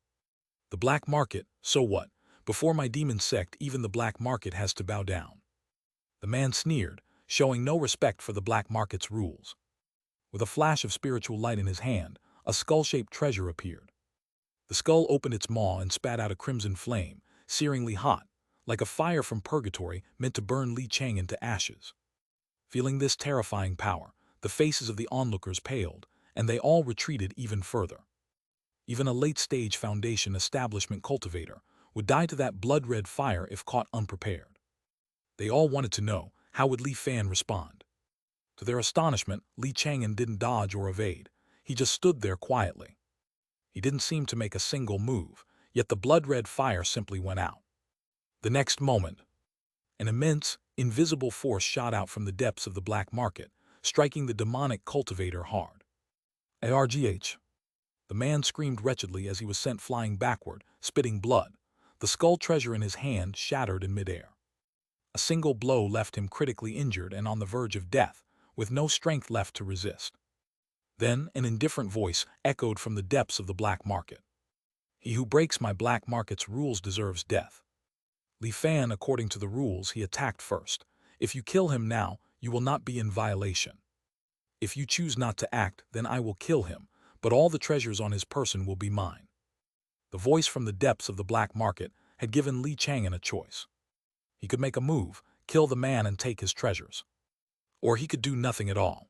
The black market, so what? Before my demon sect, even the black market has to bow down. The man sneered, showing no respect for the black market's rules. With a flash of spiritual light in his hand, a skull-shaped treasure appeared. The skull opened its maw and spat out a crimson flame, searingly hot, like a fire from purgatory meant to burn Li Chang'an to ashes. Feeling this terrifying power, the faces of the onlookers paled, and they all retreated even further. Even a late-stage Foundation establishment cultivator would die to that blood-red fire if caught unprepared. They all wanted to know, how would Li Fan respond? To their astonishment, Li Chang'an didn't dodge or evade. He just stood there quietly. He didn't seem to make a single move, yet the blood-red fire simply went out. The next moment, an immense, invisible force shot out from the depths of the black market, striking the demonic cultivator hard. Argh! The man screamed wretchedly as he was sent flying backward, spitting blood. The skull treasure in his hand shattered in midair. A single blow left him critically injured and on the verge of death, with no strength left to resist. Then an indifferent voice echoed from the depths of the black market. He who breaks my black market's rules deserves death. Li Fan, according to the rules, he attacked first. If you kill him now, you will not be in violation. If you choose not to act, then I will kill him, but all the treasures on his person will be mine. The voice from the depths of the black market had given Li Chang'an a choice. He could make a move, kill the man and take his treasures. Or he could do nothing at all.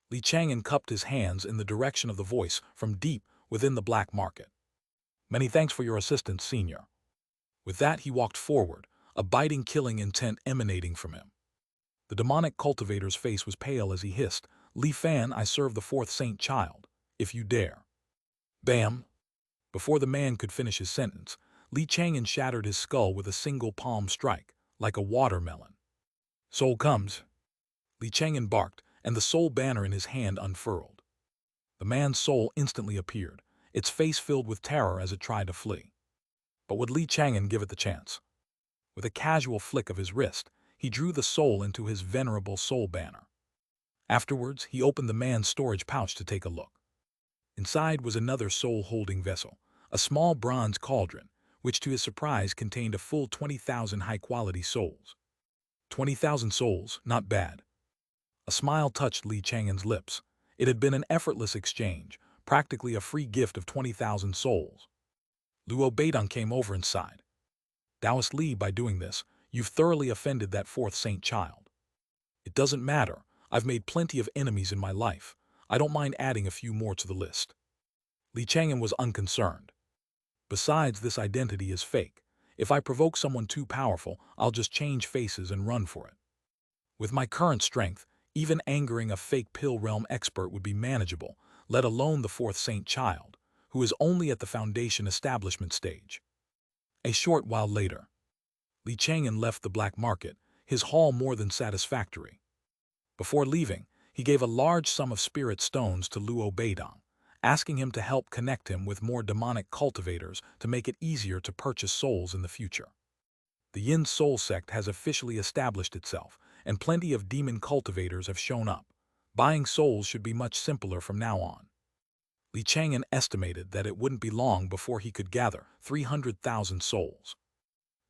Li Chang'an cupped his hands in the direction of the voice from deep within the black market. Many thanks for your assistance, Senior. With that he walked forward, a biting killing intent emanating from him. The demonic cultivator's face was pale as he hissed, Li Fan, I serve the fourth saint child, if you dare. Bam! Before the man could finish his sentence, Li Chang'an shattered his skull with a single palm strike, like a watermelon. Soul comes! Li Chang'an barked, and the soul banner in his hand unfurled. The man's soul instantly appeared, its face filled with terror as it tried to flee. But would Li Chang'an give it the chance? With a casual flick of his wrist, he drew the soul into his venerable soul banner. Afterwards, he opened the man's storage pouch to take a look. Inside was another soul-holding vessel, a small bronze cauldron, which to his surprise contained a full 20,000 high-quality souls. 20,000 souls, not bad. A smile touched Li Chang'an's lips. It had been an effortless exchange, practically a free gift of 20,000 souls. Luo Beidong came over and sighed. Taoist Li, by doing this, you've thoroughly offended that fourth saint child. It doesn't matter. I've made plenty of enemies in my life. I don't mind adding a few more to the list. Li Chang'an was unconcerned. Besides, this identity is fake. If I provoke someone too powerful, I'll just change faces and run for it. With my current strength, even angering a fake pill realm expert would be manageable, let alone the fourth saint child, who is only at the foundation establishment stage. A short while later, Li Chang'an left the black market, his haul more than satisfactory. Before leaving, he gave a large sum of spirit stones to Luo Beidong, asking him to help connect him with more demonic cultivators to make it easier to purchase souls in the future. The Yin Soul sect has officially established itself, and plenty of demon cultivators have shown up. Buying souls should be much simpler from now on. Li Chang'an estimated that it wouldn't be long before he could gather 300,000 souls.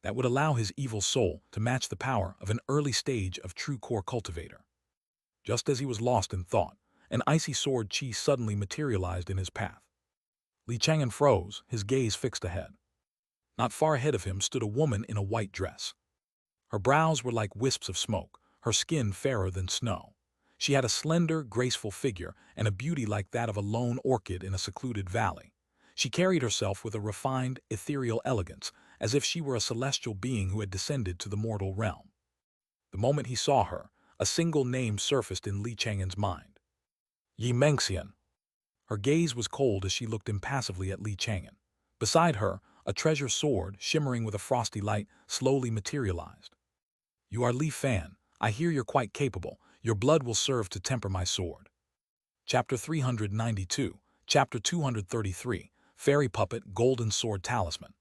That would allow his evil soul to match the power of an early stage of true core cultivator. Just as he was lost in thought, an icy sword chi suddenly materialized in his path. Li Chang'an froze, his gaze fixed ahead. Not far ahead of him stood a woman in a white dress. Her brows were like wisps of smoke, her skin fairer than snow. She had a slender, graceful figure and a beauty like that of a lone orchid in a secluded valley. She carried herself with a refined, ethereal elegance, as if she were a celestial being who had descended to the mortal realm. The moment he saw her, a single name surfaced in Li Chang'an's mind. Xianxia. Her gaze was cold as she looked impassively at Li Chang'an. Beside her, a treasure sword, shimmering with a frosty light, slowly materialized. You are Li Fan. I hear you're quite capable. Your blood will serve to temper my sword. Chapter 392, Chapter 233, Fairy Puppet, Golden Sword Talisman.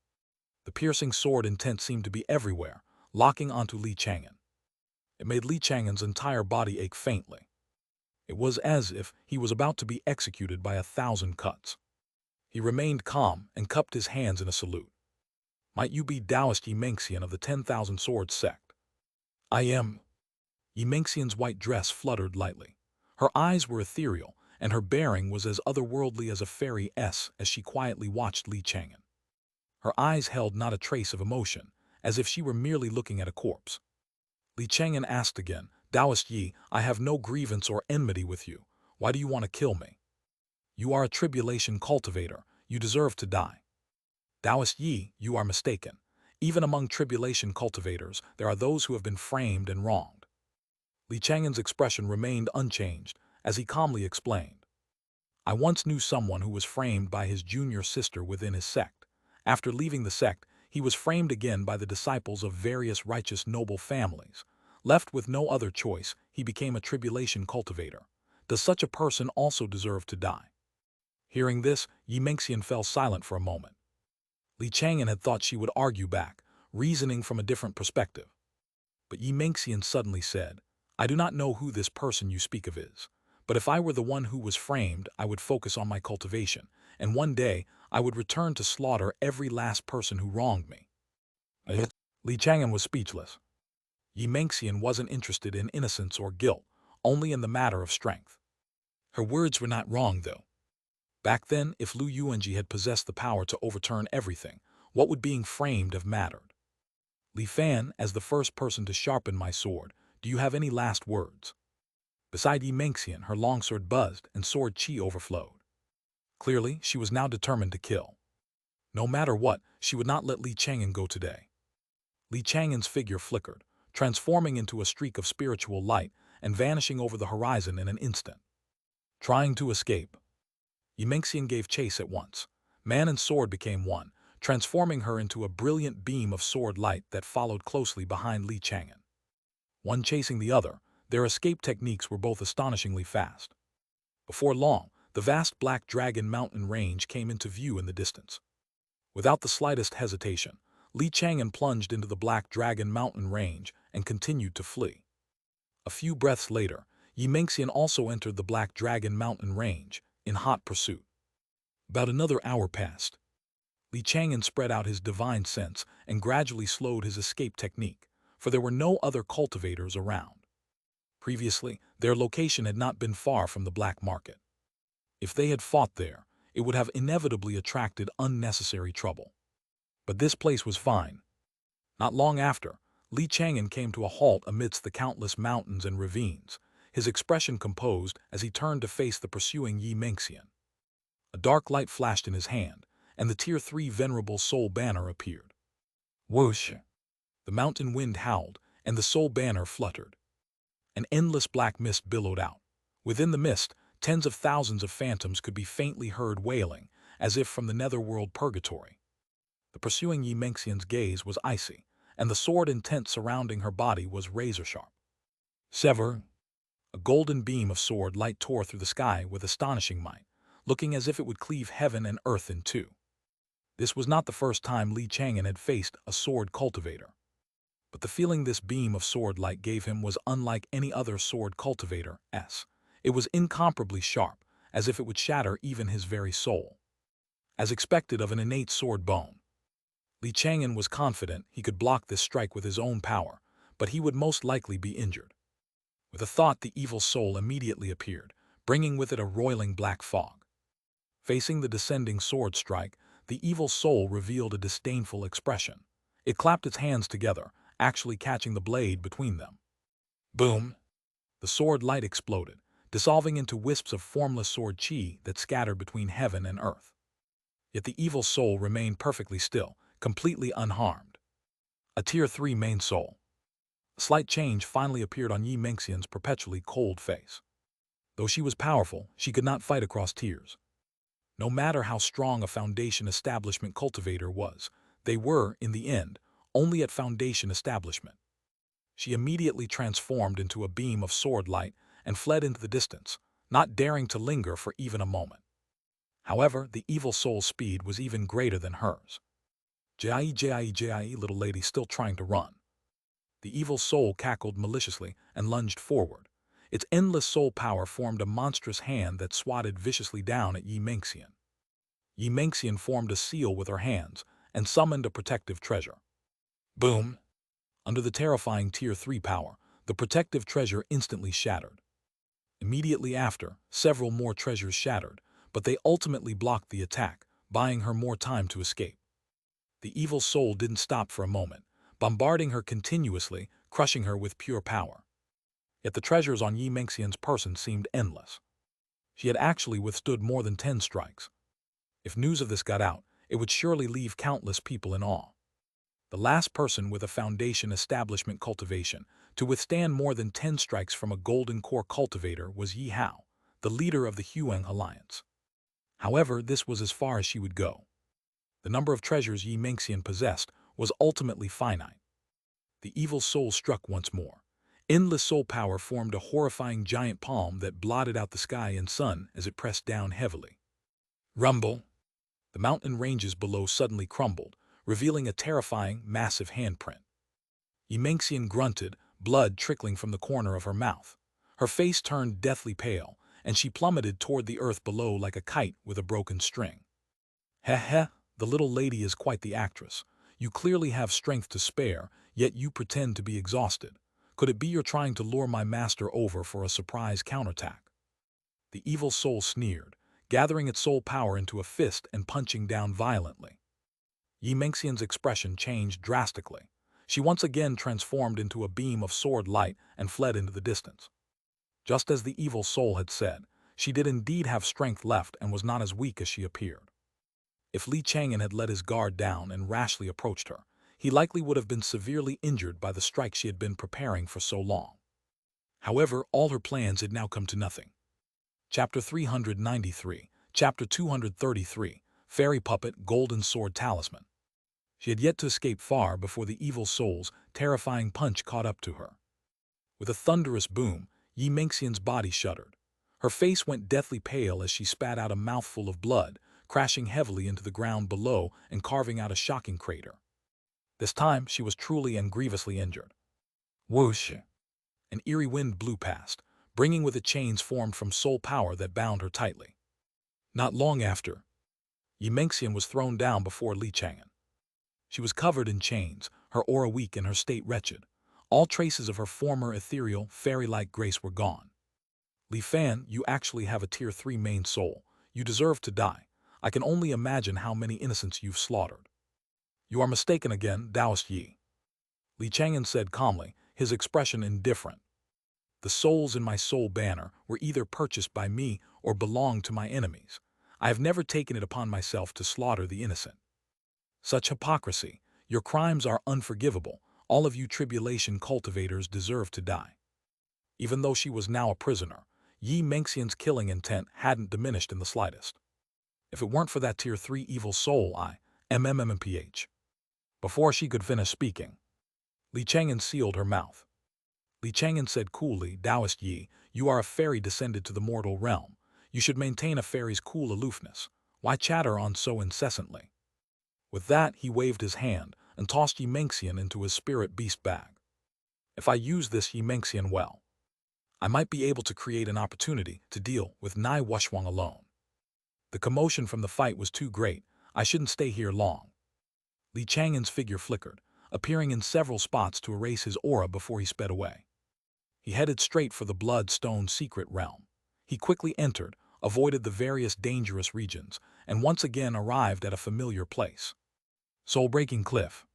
The piercing sword intent seemed to be everywhere, locking onto Li Chang'an. It made Li Chang'an's entire body ache faintly. It was as if he was about to be executed by 1,000 cuts. He remained calm and cupped his hands in a salute. Might you be Taoist Xianxian of the 10,000 Swords sect? I am. Xianxian's white dress fluttered lightly. Her eyes were ethereal, and her bearing was as otherworldly as a fairy as she quietly watched Li Chang'an. Her eyes held not a trace of emotion, as if she were merely looking at a corpse. Li Chang'an asked again, Taoist Yi, I have no grievance or enmity with you. Why do you want to kill me? You are a tribulation cultivator. You deserve to die. Taoist Yi, you are mistaken. Even among tribulation cultivators, there are those who have been framed and wronged. Li Chang'an's expression remained unchanged, as he calmly explained. I once knew someone who was framed by his junior sister within his sect. After leaving the sect, he was framed again by the disciples of various righteous noble families. Left with no other choice, he became a tribulation cultivator. Does such a person also deserve to die? Hearing this, Xianxian fell silent for a moment. Li Chang'an had thought she would argue back, reasoning from a different perspective. But Xianxian suddenly said, I do not know who this person you speak of is, but if I were the one who was framed, I would focus on my cultivation, and one day I would return to slaughter every last person who wronged me. Li Chang'an was speechless. Xianxian wasn't interested in innocence or guilt, only in the matter of strength. Her words were not wrong, though. Back then, if Lu Yuanji had possessed the power to overturn everything, what would being framed have mattered? Li Fan, as the first person to sharpen my sword, do you have any last words? Beside Xianxian, her longsword buzzed and sword chi overflowed. Clearly, she was now determined to kill. No matter what, she would not let Li Chang'an go today. Li Chang'an's figure flickered, transforming into a streak of spiritual light and vanishing over the horizon in an instant. Trying to escape. Xianxian gave chase at once. Man and sword became one, transforming her into a brilliant beam of sword light that followed closely behind Li Chang'an. One chasing the other, their escape techniques were both astonishingly fast. Before long, the vast Black Dragon mountain range came into view in the distance. Without the slightest hesitation, Li Chang'an plunged into the Black Dragon mountain range and continued to flee. A few breaths later, Xianxia also entered the Black Dragon Mountain range, in hot pursuit. About another hour passed. Chang'an spread out his divine sense and gradually slowed his escape technique, for there were no other cultivators around. Previously, their location had not been far from the black market. If they had fought there, it would have inevitably attracted unnecessary trouble. But this place was fine. Not long after, Chang'an came to a halt amidst the countless mountains and ravines, his expression composed as he turned to face the pursuing Xianxia. A dark light flashed in his hand, and the Tier 3 Venerable Soul Banner appeared. Whoosh! The mountain wind howled, and the Soul Banner fluttered. An endless black mist billowed out. Within the mist, tens of thousands of phantoms could be faintly heard wailing, as if from the netherworld purgatory. The pursuing Xianxia's gaze was icy, and the sword intent surrounding her body was razor-sharp. Sever! A golden beam of sword light tore through the sky with astonishing might, looking as if it would cleave heaven and earth in two. This was not the first time Chang'an had faced a sword cultivator. But the feeling this beam of sword light gave him was unlike any other sword cultivator's. It was incomparably sharp, as if it would shatter even his very soul. As expected of an innate sword bone, Chang'an was confident he could block this strike with his own power, but he would most likely be injured. With a thought, the evil soul immediately appeared, bringing with it a roiling black fog. Facing the descending sword strike, the evil soul revealed a disdainful expression. It clapped its hands together, actually catching the blade between them. Boom! The sword light exploded, dissolving into wisps of formless sword chi that scattered between heaven and earth. Yet the evil soul remained perfectly still, completely unharmed. A Tier 3 main soul. A slight change finally appeared on Xianxia's perpetually cold face. Though she was powerful, she could not fight across tiers. No matter how strong a Foundation Establishment cultivator was, they were, in the end, only at Foundation Establishment. She immediately transformed into a beam of sword light and fled into the distance, not daring to linger for even a moment. However, the evil soul's speed was even greater than hers. Jai, little lady still trying to run. The evil soul cackled maliciously and lunged forward. Its endless soul power formed a monstrous hand that swatted viciously down at Xianxia. Xianxia formed a seal with her hands and summoned a protective treasure. Boom! Under the terrifying Tier 3 power, the protective treasure instantly shattered. Immediately after, several more treasures shattered, but they ultimately blocked the attack, buying her more time to escape. The evil soul didn't stop for a moment, bombarding her continuously, crushing her with pure power. Yet the treasures on Xianxia's person seemed endless. She had actually withstood more than 10 strikes. If news of this got out, it would surely leave countless people in awe. The last person with a Foundation Establishment cultivation to withstand more than 10 strikes from a Golden Core cultivator was Yi Hao, the leader of the Huang Alliance. However, this was as far as she would go. The number of treasures Xianxia possessed was ultimately finite. The evil soul struck once more. Endless soul power formed a horrifying giant palm that blotted out the sky and sun as it pressed down heavily. Rumble! The mountain ranges below suddenly crumbled, revealing a terrifying, massive handprint. Xianxia grunted, blood trickling from the corner of her mouth. Her face turned deathly pale, and she plummeted toward the earth below like a kite with a broken string. Heh, the little lady is quite the actress. You clearly have strength to spare, yet you pretend to be exhausted. Could it be you're trying to lure my master over for a surprise counterattack? The evil soul sneered, gathering its soul power into a fist and punching down violently. Xianxia's expression changed drastically. She once again transformed into a beam of sword light and fled into the distance. Just as the evil soul had said, she did indeed have strength left and was not as weak as she appeared. If Chang'an had let his guard down and rashly approached her, he likely would have been severely injured by the strike she had been preparing for so long. However, all her plans had now come to nothing. Chapter 393, Chapter 233, Fairy Puppet Golden Sword Talisman. She had yet to escape far before the evil soul's terrifying punch caught up to her. With a thunderous boom, Xianxia's body shuddered. Her face went deathly pale as she spat out a mouthful of blood, crashing heavily into the ground below and carving out a shocking crater. This time she was truly and grievously injured. Whoosh! An eerie wind blew past, bringing with it chains formed from soul power that bound her tightly. Not long after, Xianxia was thrown down before Chang'an. She was covered in chains, her aura weak and her state wretched. All traces of her former ethereal, fairy-like grace were gone. Fan, you actually have a Tier 3 main soul. You deserve to die. I can only imagine how many innocents you've slaughtered. You are mistaken again, Taoist Yi. Chang'an said calmly, his expression indifferent. The souls in my soul banner were either purchased by me or belonged to my enemies. I have never taken it upon myself to slaughter the innocent. Such hypocrisy. Your crimes are unforgivable. All of you tribulation cultivators deserve to die. Even though she was now a prisoner, Xianxia's killing intent hadn't diminished in the slightest. If it weren't for that Tier 3 evil soul, MMMPH. Before she could finish speaking, Chang'an sealed her mouth. Chang'an said coolly, Taoist Yi, you are a fairy descended to the mortal realm. You should maintain a fairy's cool aloofness. Why chatter on so incessantly? With that, he waved his hand and tossed Xianxia into his spirit beast bag. If I use this Xianxia well, I might be able to create an opportunity to deal with Nai Wushwang alone. The commotion from the fight was too great. I shouldn't stay here long. Chang'an's figure flickered, appearing in several spots to erase his aura before he sped away. He headed straight for the Bloodstone secret realm. He quickly entered, avoided the various dangerous regions, and once again arrived at a familiar place. Soul-breaking cliff.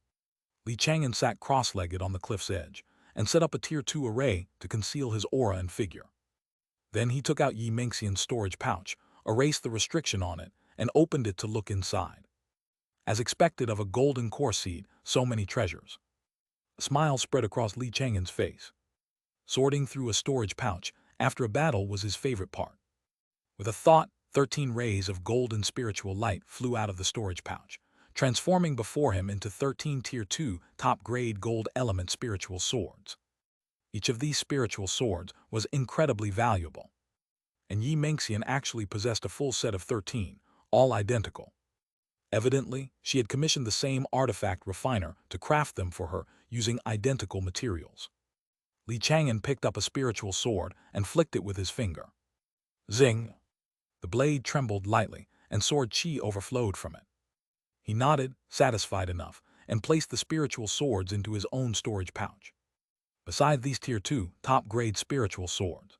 Chang'an sat cross-legged on the cliff's edge and set up a Tier 2 array to conceal his aura and figure. Then he took out Xianxia's storage pouch, erased the restriction on it, and opened it to look inside. As expected of a golden core seed, so many treasures. A smile spread across Chang'an's face. Sorting through a storage pouch after a battle was his favorite part. With a thought, 13 rays of golden spiritual light flew out of the storage pouch, transforming before him into 13 Tier 2 top-grade gold element spiritual swords. Each of these spiritual swords was incredibly valuable, and Xianxia actually possessed a full set of 13, all identical. Evidently, she had commissioned the same artifact refiner to craft them for her using identical materials. Chang'an picked up a spiritual sword and flicked it with his finger. Zing! The blade trembled lightly, and sword chi overflowed from it. He nodded, satisfied enough, and placed the spiritual swords into his own storage pouch. Beside these Tier 2 top-grade spiritual swords,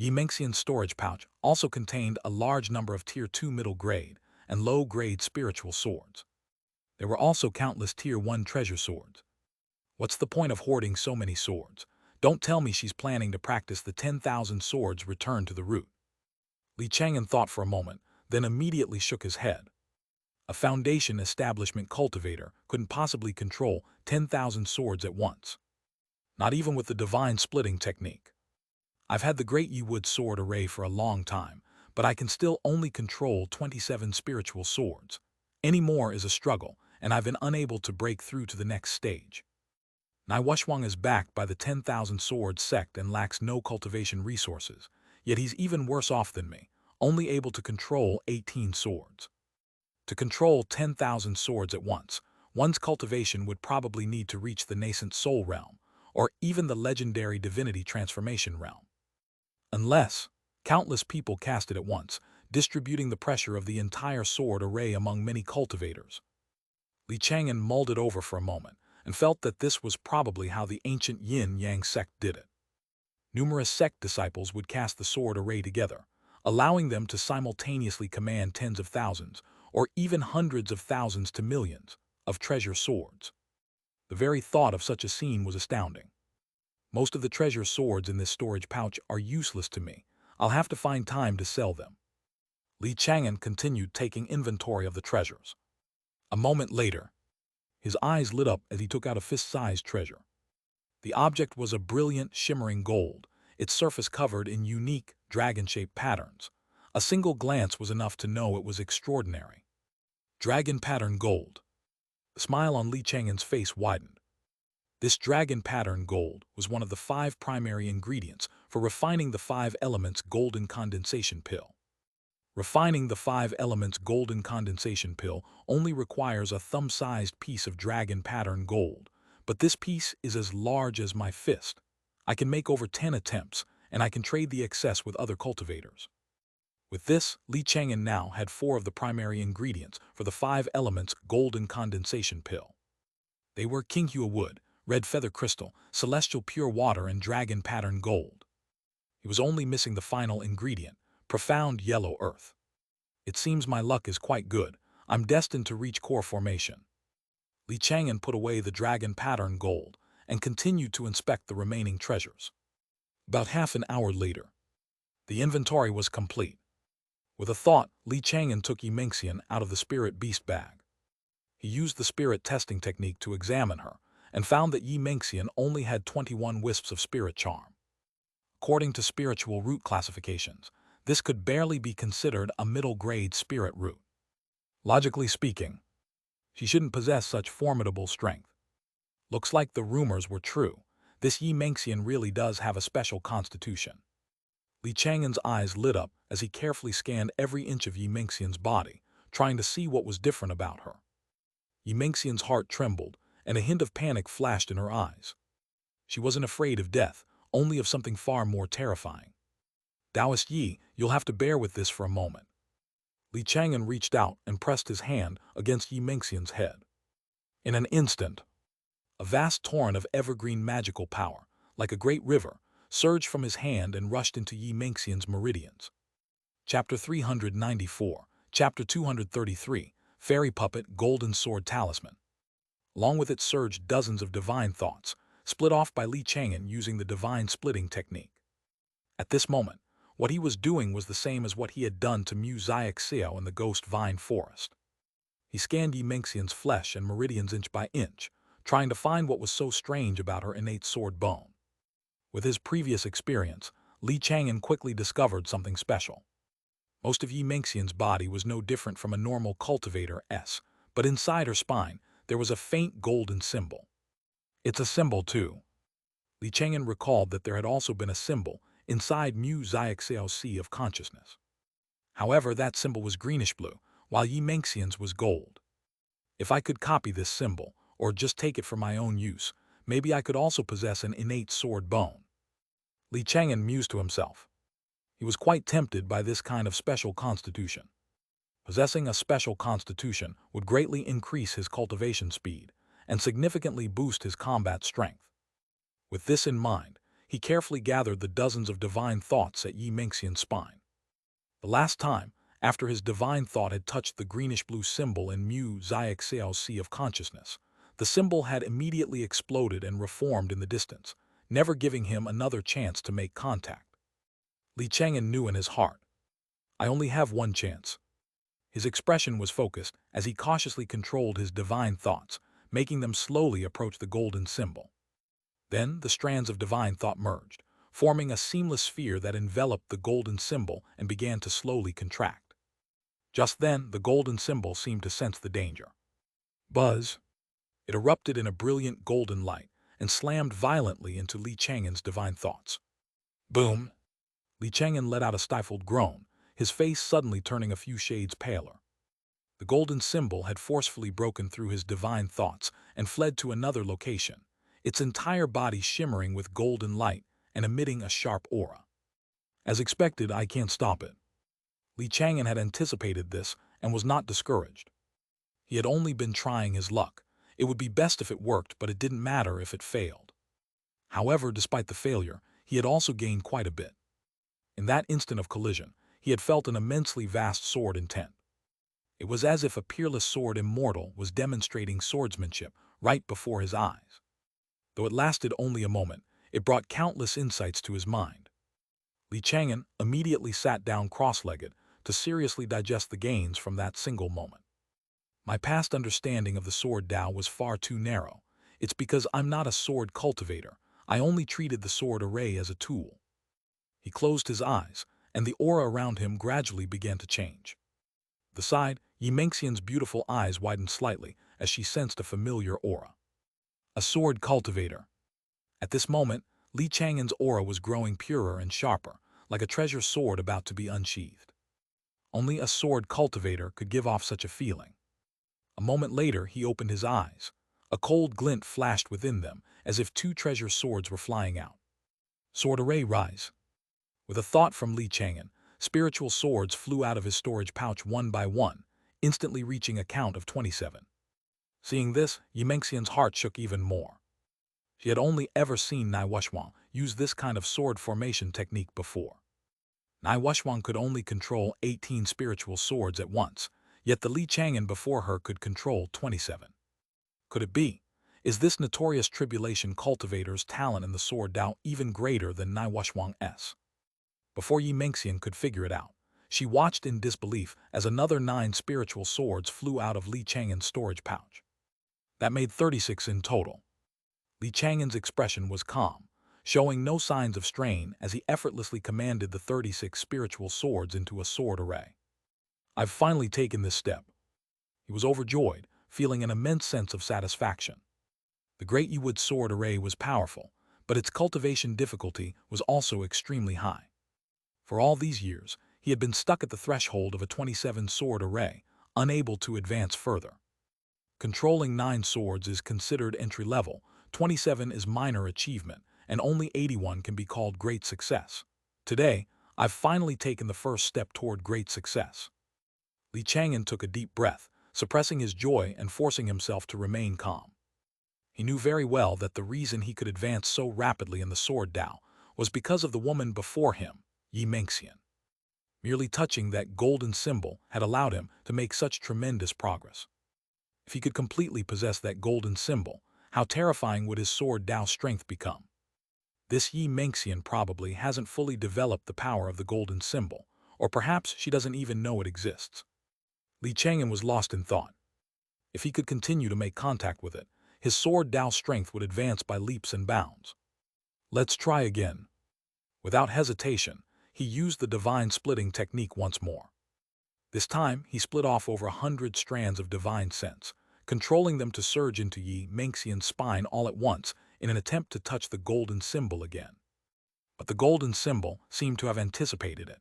Xianxia's storage pouch also contained a large number of Tier 2 middle-grade and low-grade spiritual swords. There were also countless Tier 1 treasure swords. What's the point of hoarding so many swords? Don't tell me she's planning to practice the 10,000 swords return to the root. Chang'an thought for a moment, then immediately shook his head. A Foundation establishment cultivator couldn't possibly control 10,000 swords at once. Not even with the divine splitting technique. I've had the Great Yi-Wood sword array for a long time, but I can still only control 27 spiritual swords. Any more is a struggle, and I've been unable to break through to the next stage. Nai Wushwang is backed by the 10,000 Swords sect and lacks no cultivation resources, yet he's even worse off than me, only able to control 18 swords. To control 10,000 swords at once, one's cultivation would probably need to reach the nascent soul realm, or even the legendary divinity transformation realm. Unless countless people cast it at once, distributing the pressure of the entire sword array among many cultivators. Chang'an mulled it over for a moment, and felt that this was probably how the ancient yin-yang sect did it. Numerous sect disciples would cast the sword array together, allowing them to simultaneously command tens of thousands, or even hundreds of thousands to millions, of treasure swords. The very thought of such a scene was astounding. Most of the treasure swords in this storage pouch are useless to me. I'll have to find time to sell them. Chang'an continued taking inventory of the treasures. A moment later, his eyes lit up as he took out a fist-sized treasure. The object was a brilliant, shimmering gold, its surface covered in unique, dragon-shaped patterns. A single glance was enough to know it was extraordinary. Dragon-pattern gold. The smile on Chang'an's face widened. This dragon-pattern gold was one of the 5 primary ingredients for refining the 5 elements golden condensation pill. Refining the 5 elements golden condensation pill only requires a thumb-sized piece of dragon pattern gold, but this piece is as large as my fist. I can make over 10 attempts, and I can trade the excess with other cultivators. With this, Chang'an now had 4 of the primary ingredients for the 5 elements golden condensation pill. They were Qinghua wood, red feather crystal, celestial pure water, and dragon pattern gold. He was only missing the final ingredient, profound yellow earth. It seems my luck is quite good. I'm destined to reach core formation. Chang'an put away the dragon pattern gold and continued to inspect the remaining treasures. About half an hour later, the inventory was complete. With a thought, Chang'an took Xianxia out of the spirit beast bag. He used the spirit testing technique to examine her and found that Xianxia only had 21 wisps of spirit charm. According to spiritual root classifications, this could barely be considered a middle-grade spirit root. Logically speaking, she shouldn't possess such formidable strength. Looks like the rumors were true. This Xianxia really does have a special constitution. Chang'an's eyes lit up as he carefully scanned every inch of Xianxia's body, trying to see what was different about her. Xianxia's heart trembled, and a hint of panic flashed in her eyes. She wasn't afraid of death, only of something far more terrifying. Taoist Yi, you'll have to bear with this for a moment. Chang'an reached out and pressed his hand against Xianxia's head. In an instant, a vast torrent of evergreen magical power, like a great river, surged from his hand and rushed into Xianxia's meridians. Chapter 394, Chapter 233, Fairy Puppet Golden Sword Talisman. Along with it surged dozens of divine thoughts, split off by Chang'an using the divine splitting technique. At this moment, what he was doing was the same as what he had done to Xianxia in the Ghost Vine Forest. He scanned Xianxia's flesh and meridians inch by inch, trying to find what was so strange about her innate sword bone. With his previous experience, Chang'an quickly discovered something special. Most of Xianxia's body was no different from a normal cultivator S, but inside her spine, there was a faint golden symbol. It's a symbol too. Chang'an recalled that there had also been a symbol inside Xianxia's sea of consciousness. However, that symbol was greenish-blue, while Xianxia's was gold. If I could copy this symbol, or just take it for my own use, maybe I could also possess an innate sword bone. Chang'an mused to himself. He was quite tempted by this kind of special constitution. Possessing a special constitution would greatly increase his cultivation speed and significantly boost his combat strength. With this in mind, he carefully gathered the dozens of divine thoughts at Xianxia's spine. The last time, after his divine thought had touched the greenish-blue symbol in Xianxia's sea of consciousness, the symbol had immediately exploded and reformed in the distance, never giving him another chance to make contact. Chang'an knew in his heart, I only have one chance. His expression was focused as he cautiously controlled his divine thoughts, making them slowly approach the golden symbol. Then the strands of divine thought merged, forming a seamless sphere that enveloped the golden symbol and began to slowly contract. Just then, the golden symbol seemed to sense the danger. Buzz! It erupted in a brilliant golden light and slammed violently into Chang'an's divine thoughts. Boom! Chang'an let out a stifled groan, his face suddenly turning a few shades paler. The golden symbol had forcefully broken through his divine thoughts and fled to another location, its entire body shimmering with golden light and emitting a sharp aura. As expected, I can't stop it. Chang'an had anticipated this and was not discouraged. He had only been trying his luck. It would be best if it worked, but it didn't matter if it failed. However, despite the failure, he had also gained quite a bit. In that instant of collision, he had felt an immensely vast sword intent. It was as if a peerless sword immortal was demonstrating swordsmanship right before his eyes. Though it lasted only a moment, it brought countless insights to his mind. Chang'an immediately sat down cross-legged to seriously digest the gains from that single moment. My past understanding of the sword Tao was far too narrow. It's because I'm not a sword cultivator. I only treated the sword array as a tool. He closed his eyes, and the aura around him gradually began to change. The side, Xianxia's beautiful eyes widened slightly as she sensed a familiar aura. A sword cultivator. At this moment, Chang'an's aura was growing purer and sharper, like a treasure sword about to be unsheathed. Only a sword cultivator could give off such a feeling. A moment later, he opened his eyes. A cold glint flashed within them, as if 2 treasure swords were flying out. Sword array rise. With a thought from Li Chang'an, spiritual swords flew out of his storage pouch one by one, instantly reaching a count of 27. Seeing this, Yimenxian's heart shook even more. She had only ever seen Nai Wuxuang use this kind of sword formation technique before. Nai Wuxuang could only control 18 spiritual swords at once, yet the Li Chang'an before her could control 27. Could it be? Is this notorious tribulation cultivator's talent in the sword Dao even greater than Nai Wuxuang's? Before Yimenxian could figure it out, she watched in disbelief as another 9 spiritual swords flew out of Li Chang'an's storage pouch. That made 36 in total. Li Chang'an's expression was calm, showing no signs of strain as he effortlessly commanded the 36 spiritual swords into a sword array. I've finally taken this step. He was overjoyed, feeling an immense sense of satisfaction. The Great Yiwood sword array was powerful, but its cultivation difficulty was also extremely high. For all these years, he had been stuck at the threshold of a 27-sword array, unable to advance further. Controlling 9 swords is considered entry-level, 27 is minor achievement, and only 81 can be called great success. Today, I've finally taken the first step toward great success. Li Chang'an took a deep breath, suppressing his joy and forcing himself to remain calm. He knew very well that the reason he could advance so rapidly in the sword Dao was because of the woman before him, Yimenxian. Merely touching that golden symbol had allowed him to make such tremendous progress. If he could completely possess that golden symbol, how terrifying would his sword Dao strength become? This Yimenxian probably hasn't fully developed the power of the golden symbol, or perhaps she doesn't even know it exists. Li Chang'an was lost in thought. If he could continue to make contact with it, his sword Dao strength would advance by leaps and bounds. Let's try again. Without hesitation, he used the divine splitting technique once more. This time, he split off over 100 strands of divine sense, controlling them to surge into Yimenxian's spine all at once in an attempt to touch the golden symbol again. But the golden symbol seemed to have anticipated it.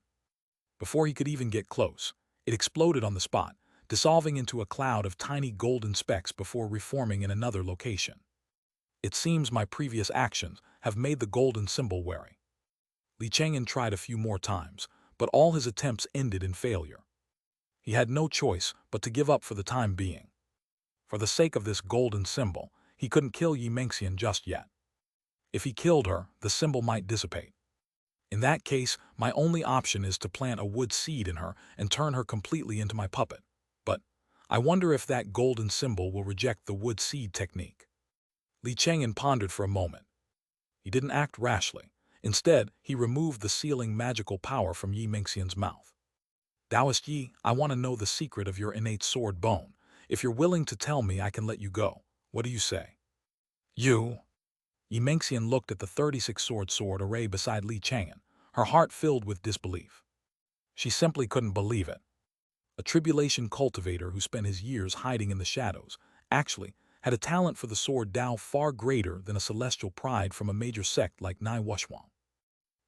Before he could even get close, it exploded on the spot, dissolving into a cloud of tiny golden specks before reforming in another location. It seems my previous actions have made the golden symbol wary. Li Chang'an tried a few more times, but all his attempts ended in failure. He had no choice but to give up for the time being. For the sake of this golden symbol, he couldn't kill Yimenxian just yet. If he killed her, the symbol might dissipate. In that case, my only option is to plant a wood seed in her and turn her completely into my puppet. But I wonder if that golden symbol will reject the wood seed technique. Li Chang'an pondered for a moment. He didn't act rashly. Instead, he removed the sealing magical power from Yimenxian's mouth. Taoist Yi, I want to know the secret of your innate sword bone. If you're willing to tell me, I can let you go. What do you say? You? Yimenxian looked at the 36-sword array beside Li Chang'an, her heart filled with disbelief. She simply couldn't believe it. A tribulation cultivator who spent his years hiding in the shadows actually had a talent for the sword Dao far greater than a celestial pride from a major sect like Nai Wuxuang.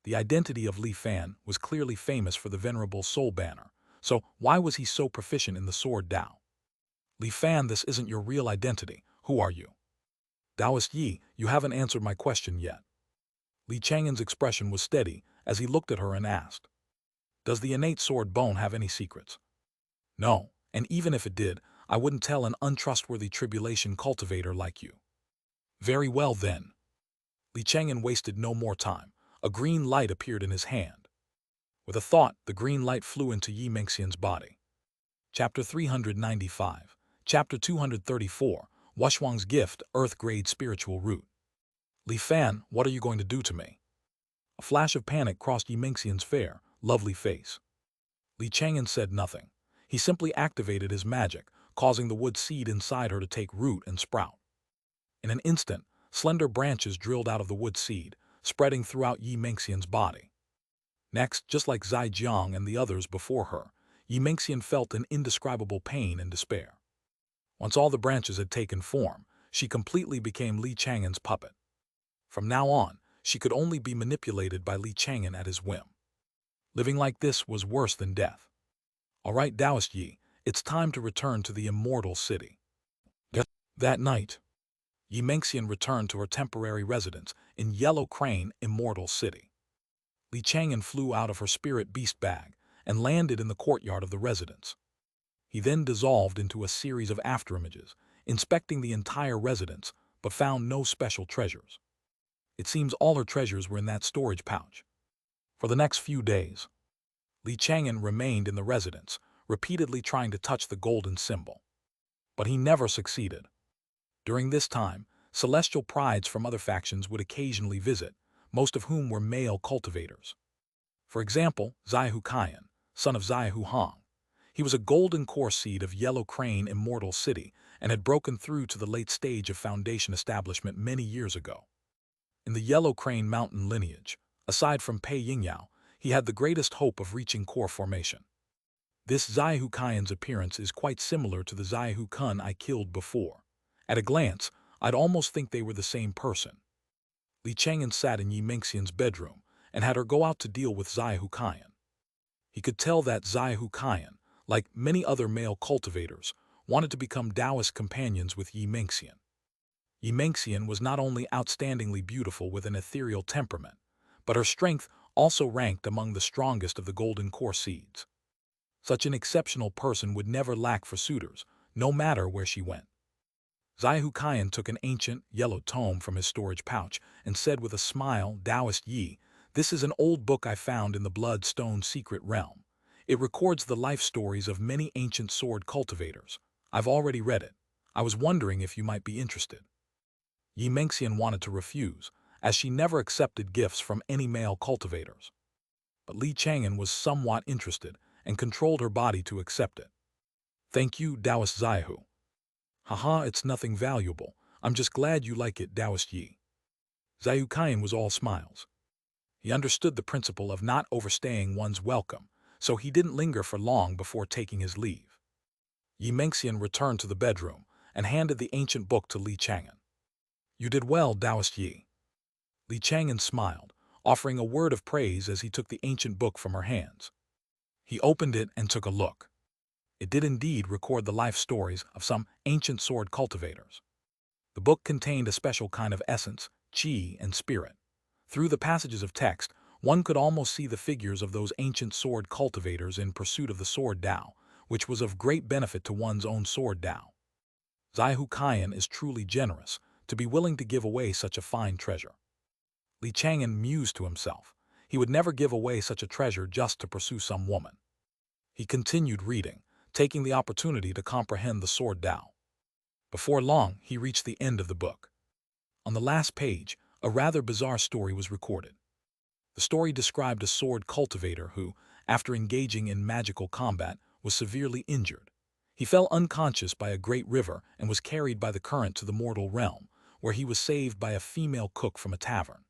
The identity of Li Fan was clearly famous for the venerable soul banner, so why was he so proficient in the sword Dao? Li Fan, this isn't your real identity. Who are you? Taoist Yi, you haven't answered my question yet. Li Chang'an's expression was steady as he looked at her and asked, does the innate sword bone have any secrets? No, and even if it did, I wouldn't tell an untrustworthy tribulation cultivator like you. Very well then. Li Chang'an wasted no more time. A green light appeared in his hand. With a thought, the green light flew into Yimenxian's body. Chapter 395, Chapter 234, Wuxuang's Gift, Earth-Grade Spiritual Root. Li Fan, what are you going to do to me? A flash of panic crossed Yimenxian's fair, lovely face. Li Chang'an said nothing. He simply activated his magic, causing the wood seed inside her to take root and sprout. In an instant, slender branches drilled out of the wood seed, spreading throughout Yimenxian's body. Next, just like Zaijiang and the others before her, Yimenxian felt an indescribable pain and despair. Once all the branches had taken form, she completely became Li Chang'an's puppet. From now on, she could only be manipulated by Li Chang'an at his whim. Living like this was worse than death. All right, Taoist Yi, it's time to return to the immortal city. That night, Yimenxian returned to her temporary residence in Yellow Crane, Immortal City. Li Chang'an flew out of her spirit beast bag and landed in the courtyard of the residence. He then dissolved into a series of afterimages, inspecting the entire residence, but found no special treasures. It seems all her treasures were in that storage pouch. For the next few days, Li Chang'an remained in the residence, repeatedly trying to touch the golden symbol. But he never succeeded. During this time, celestial prides from other factions would occasionally visit, most of whom were male cultivators. For example, Xiahu Kaiyan, son of Xiahu Hong. He was a golden core seed of Yellow Crane Immortal City and had broken through to the late stage of Foundation establishment many years ago. In the Yellow Crane Mountain lineage, aside from Pei Yingyao, he had the greatest hope of reaching core formation. This Xiahu Kaiyan's appearance is quite similar to the Xiahu Kun I killed before. At a glance, I'd almost think they were the same person. Li Chang'an sat in Yi Mengxian's bedroom and had her go out to deal with Xiahu Kaiyan. He could tell that Xiahu Kaiyan, like many other male cultivators, wanted to become Taoist companions with Yi Mengxian. Yi Mengxian was not only outstandingly beautiful with an ethereal temperament, but her strength also ranked among the strongest of the golden core seeds. Such an exceptional person would never lack for suitors, no matter where she went. Xiahu Kaiyan took an ancient, yellow tome from his storage pouch and said with a smile, "Taoist Yi, this is an old book I found in the Bloodstone Secret Realm. It records the life stories of many ancient sword cultivators. I've already read it. I was wondering if you might be interested." Yi Mengxian wanted to refuse, as she never accepted gifts from any male cultivators. But Li Chang'an was somewhat interested and controlled her body to accept it. "Thank you, Taoist Xiahu." "Haha, it's nothing valuable. I'm just glad you like it, Taoist Yi." Xiahu Kaiyan was all smiles. He understood the principle of not overstaying one's welcome, so he didn't linger for long before taking his leave. Yi Mengxian returned to the bedroom and handed the ancient book to Li Chang'an. "You did well, Taoist Yi." Li Chang'an smiled, offering a word of praise as he took the ancient book from her hands. He opened it and took a look. It did indeed record the life stories of some ancient sword cultivators. The book contained a special kind of essence, qi, and spirit. Through the passages of text, one could almost see the figures of those ancient sword cultivators in pursuit of the sword Tao, which was of great benefit to one's own sword Tao. Xiahu Kaiyan is truly generous to be willing to give away such a fine treasure. Li Chang'an mused to himself. He would never give away such a treasure just to pursue some woman. He continued reading, taking the opportunity to comprehend the sword Tao. Before long, he reached the end of the book. On the last page, a rather bizarre story was recorded. The story described a sword cultivator who, after engaging in magical combat, was severely injured. He fell unconscious by a great river and was carried by the current to the mortal realm, where he was saved by a female cook from a tavern.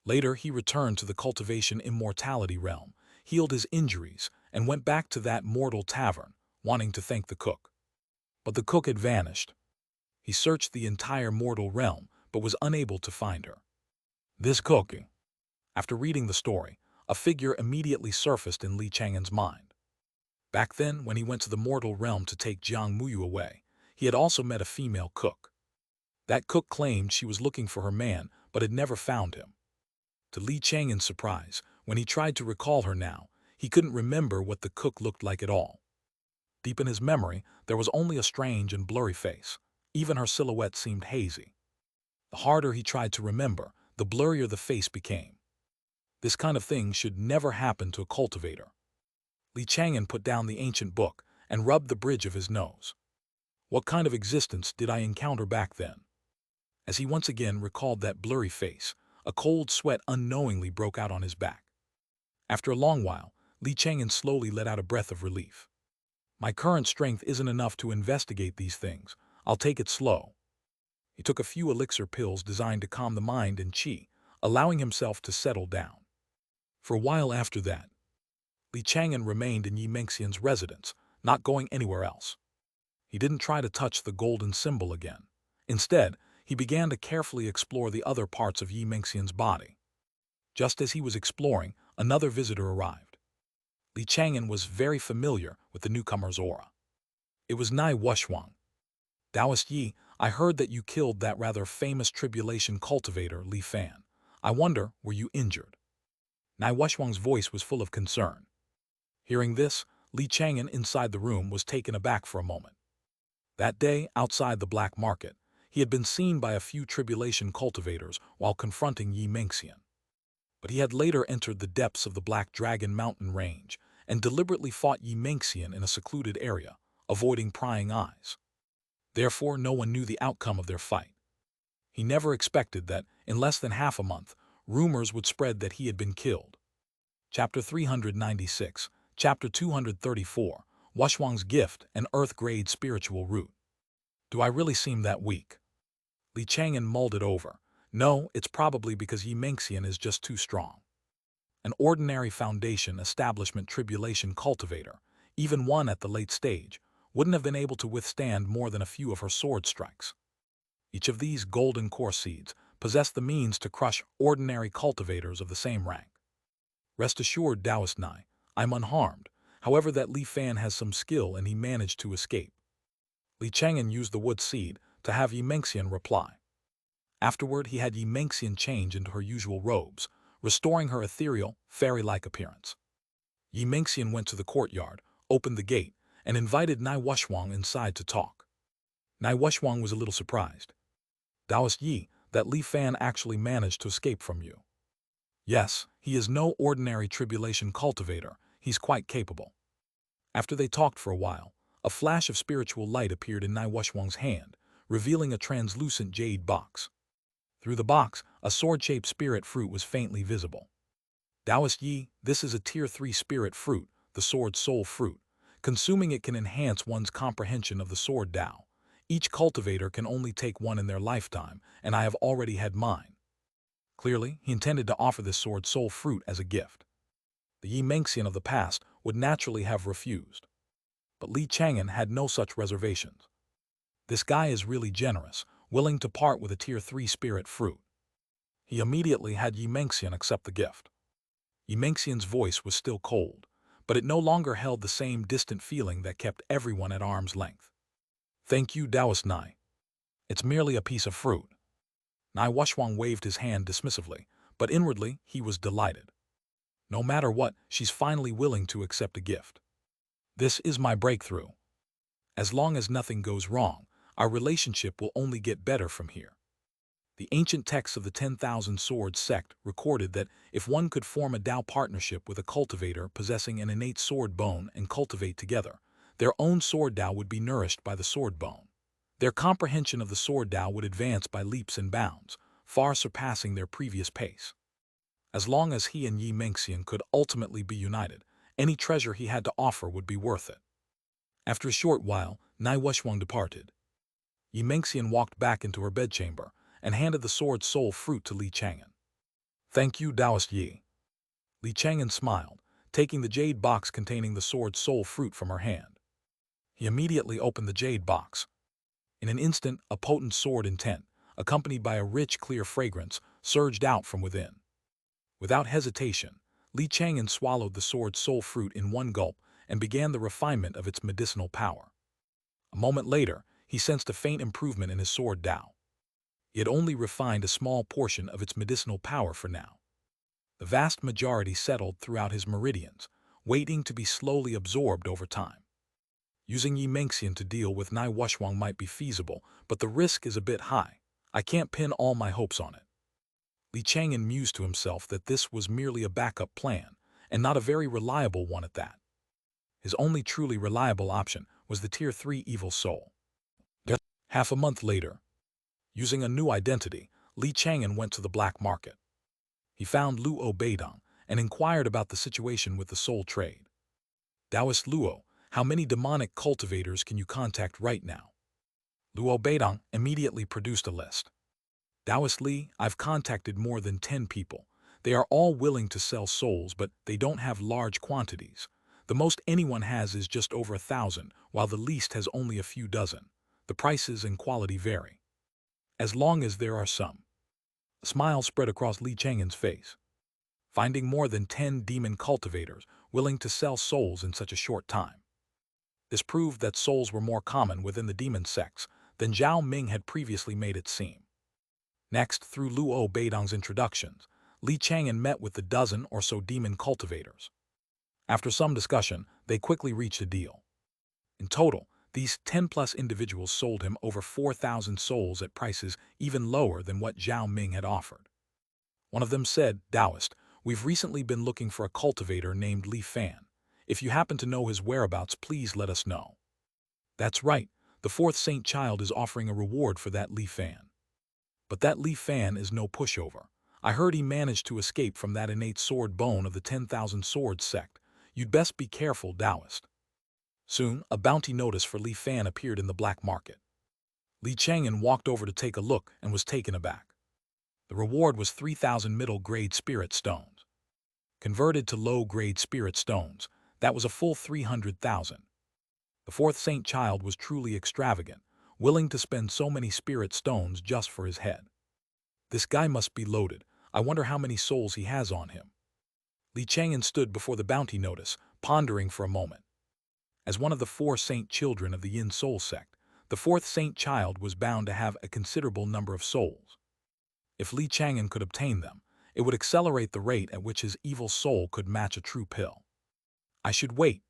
Later, he returned to the cultivation immortality realm, healed his injuries, and went back to that mortal tavern, wanting to thank the cook. But the cook had vanished. He searched the entire mortal realm, but was unable to find her. This cook. After reading the story, a figure immediately surfaced in Li Chang'an's mind. Back then, when he went to the mortal realm to take Jiang Muyu away, he had also met a female cook. That cook claimed she was looking for her man, but had never found him. To Li Chang'an's surprise, when he tried to recall her now, he couldn't remember what the cook looked like at all. Deep in his memory, there was only a strange and blurry face. Even her silhouette seemed hazy. The harder he tried to remember, the blurrier the face became. This kind of thing should never happen to a cultivator. Li Chang'an put down the ancient book and rubbed the bridge of his nose. What kind of existence did I encounter back then? As he once again recalled that blurry face, a cold sweat unknowingly broke out on his back. After a long while, Li Chang'an slowly let out a breath of relief. My current strength isn't enough to investigate these things. I'll take it slow. He took a few elixir pills designed to calm the mind and qi, allowing himself to settle down. For a while after that, Li Chang'an remained in Yi Mengxian's residence, not going anywhere else. He didn't try to touch the golden symbol again. Instead, he began to carefully explore the other parts of Yi Mengxian's body. Just as he was exploring, another visitor arrived. Li Chang'an was very familiar with the newcomer's aura. It was Nai Wuxuang. "Taoist Yi, I heard that you killed that rather famous tribulation cultivator, Li Fan. I wonder, were you injured?" Nai Wushwang's voice was full of concern. Hearing this, Li Chang'an inside the room was taken aback for a moment. That day, outside the black market, he had been seen by a few tribulation cultivators while confronting Yi Mengxian. But he had later entered the depths of the Black Dragon mountain range and deliberately fought Yi Mengxian in a secluded area, avoiding prying eyes. Therefore, no one knew the outcome of their fight. He never expected that, in less than half a month, rumors would spread that he had been killed. Chapter 396, Chapter 234, Wushwang's Gift and Earth-Grade Spiritual Root. Do I really seem that weak? Li Chang'an mulled it over. No, it's probably because Yi Mengxian is just too strong. An ordinary foundation establishment tribulation cultivator, even one at the late stage, wouldn't have been able to withstand more than a few of her sword strikes. Each of these golden core seeds possessed the means to crush ordinary cultivators of the same rank. Rest assured, Taoist Nai, I'm unharmed, however that Li Fan has some skill and he managed to escape. Li Chang'an used the wood seed to have Yi Mengxian reply. Afterward, he had Yi Mengxian change into her usual robes, restoring her ethereal, fairy-like appearance. Yi Mengxian went to the courtyard, opened the gate, and invited Nai Wushwang inside to talk. Nai Wushwang was a little surprised. Taoist Yi, that Li Fan actually managed to escape from you. Yes, he is no ordinary tribulation cultivator, he's quite capable. After they talked for a while, a flash of spiritual light appeared in Nai Wushwang's hand, revealing a translucent jade box. Through the box, a sword-shaped spirit fruit was faintly visible. Taoist Yi, this is a Tier 3 spirit fruit, the sword soul fruit. Consuming it can enhance one's comprehension of the sword Tao. Each cultivator can only take one in their lifetime, and I have already had mine. Clearly, he intended to offer this sword soul fruit as a gift. The Yi Mengxian of the past would naturally have refused. But Li Chang'an had no such reservations. This guy is really generous, willing to part with a Tier 3 spirit fruit. He immediately had Yi Mengxian accept the gift. Yi Mengxian's voice was still cold, but it no longer held the same distant feeling that kept everyone at arm's length. Thank you, Taoist Nai. It's merely a piece of fruit. Nai Wushwang waved his hand dismissively, but inwardly he was delighted. No matter what, she's finally willing to accept a gift. This is my breakthrough. As long as nothing goes wrong, our relationship will only get better from here. The ancient texts of the 10,000 Swords sect recorded that if one could form a Tao partnership with a cultivator possessing an innate sword bone and cultivate together, their own sword Tao would be nourished by the sword bone. Their comprehension of the sword Tao would advance by leaps and bounds, far surpassing their previous pace. As long as he and Yi Mengxian could ultimately be united, any treasure he had to offer would be worth it. After a short while, Nai Wushwang departed. Yi Mengxian walked back into her bedchamber and handed the sword soul fruit to Li Chang'an. Thank you, Taoist Yi. Li Chang'an smiled, taking the jade box containing the sword soul fruit from her hand. He immediately opened the jade box. In an instant, a potent sword intent, accompanied by a rich, clear fragrance, surged out from within. Without hesitation, Li Chang'an swallowed the sword soul fruit in one gulp and began the refinement of its medicinal power. A moment later, he sensed a faint improvement in his sword Tao. He had only refined a small portion of its medicinal power for now. The vast majority settled throughout his meridians, waiting to be slowly absorbed over time. Using Yi Mengxian to deal with Nai Wushwang might be feasible, but the risk is a bit high. I can't pin all my hopes on it. Li Chang'an mused to himself that this was merely a backup plan, and not a very reliable one at that. His only truly reliable option was the Tier 3 evil soul. Half a month later, using a new identity, Li Chang'an went to the black market. He found Luo Beidong and inquired about the situation with the soul trade. Taoist Luo, how many demonic cultivators can you contact right now? Luo Beidong immediately produced a list. Taoist Li, I've contacted more than 10 people. They are all willing to sell souls, but they don't have large quantities. The most anyone has is just over 1,000, while the least has only a few dozen. The prices and quality vary. As long as there are some. A smile spread across Li Chang'an's face. Finding more than 10 demon cultivators willing to sell souls in such a short time. This proved that souls were more common within the demon sects than Zhao Ming had previously made it seem. Next, through Luo Beidong's introductions, Li Chang'an met with the dozen or so demon cultivators. After some discussion, they quickly reached a deal. In total, these 10-plus individuals sold him over 4,000 souls at prices even lower than what Zhao Ming had offered. One of them said, "Taoist, we've recently been looking for a cultivator named Li Fan. If you happen to know his whereabouts, please let us know." "That's right, the fourth saint child is offering a reward for that Li Fan. But that Li Fan is no pushover. I heard he managed to escape from that innate sword bone of the 10,000 Swords sect. You'd best be careful, Taoist." Soon, a bounty notice for Li Fan appeared in the black market. Li Chang'an walked over to take a look and was taken aback. The reward was 3,000 middle-grade spirit stones. Converted to low-grade spirit stones, that was a full 300,000. The fourth saint child was truly extravagant, willing to spend so many spirit stones just for his head. This guy must be loaded. I wonder how many souls he has on him. Li Chang'an stood before the bounty notice, pondering for a moment. As one of the four saint children of the Yin Soul sect, the fourth saint child was bound to have a considerable number of souls. If Li Chang'an could obtain them, it would accelerate the rate at which his evil soul could match a true pill. I should wait.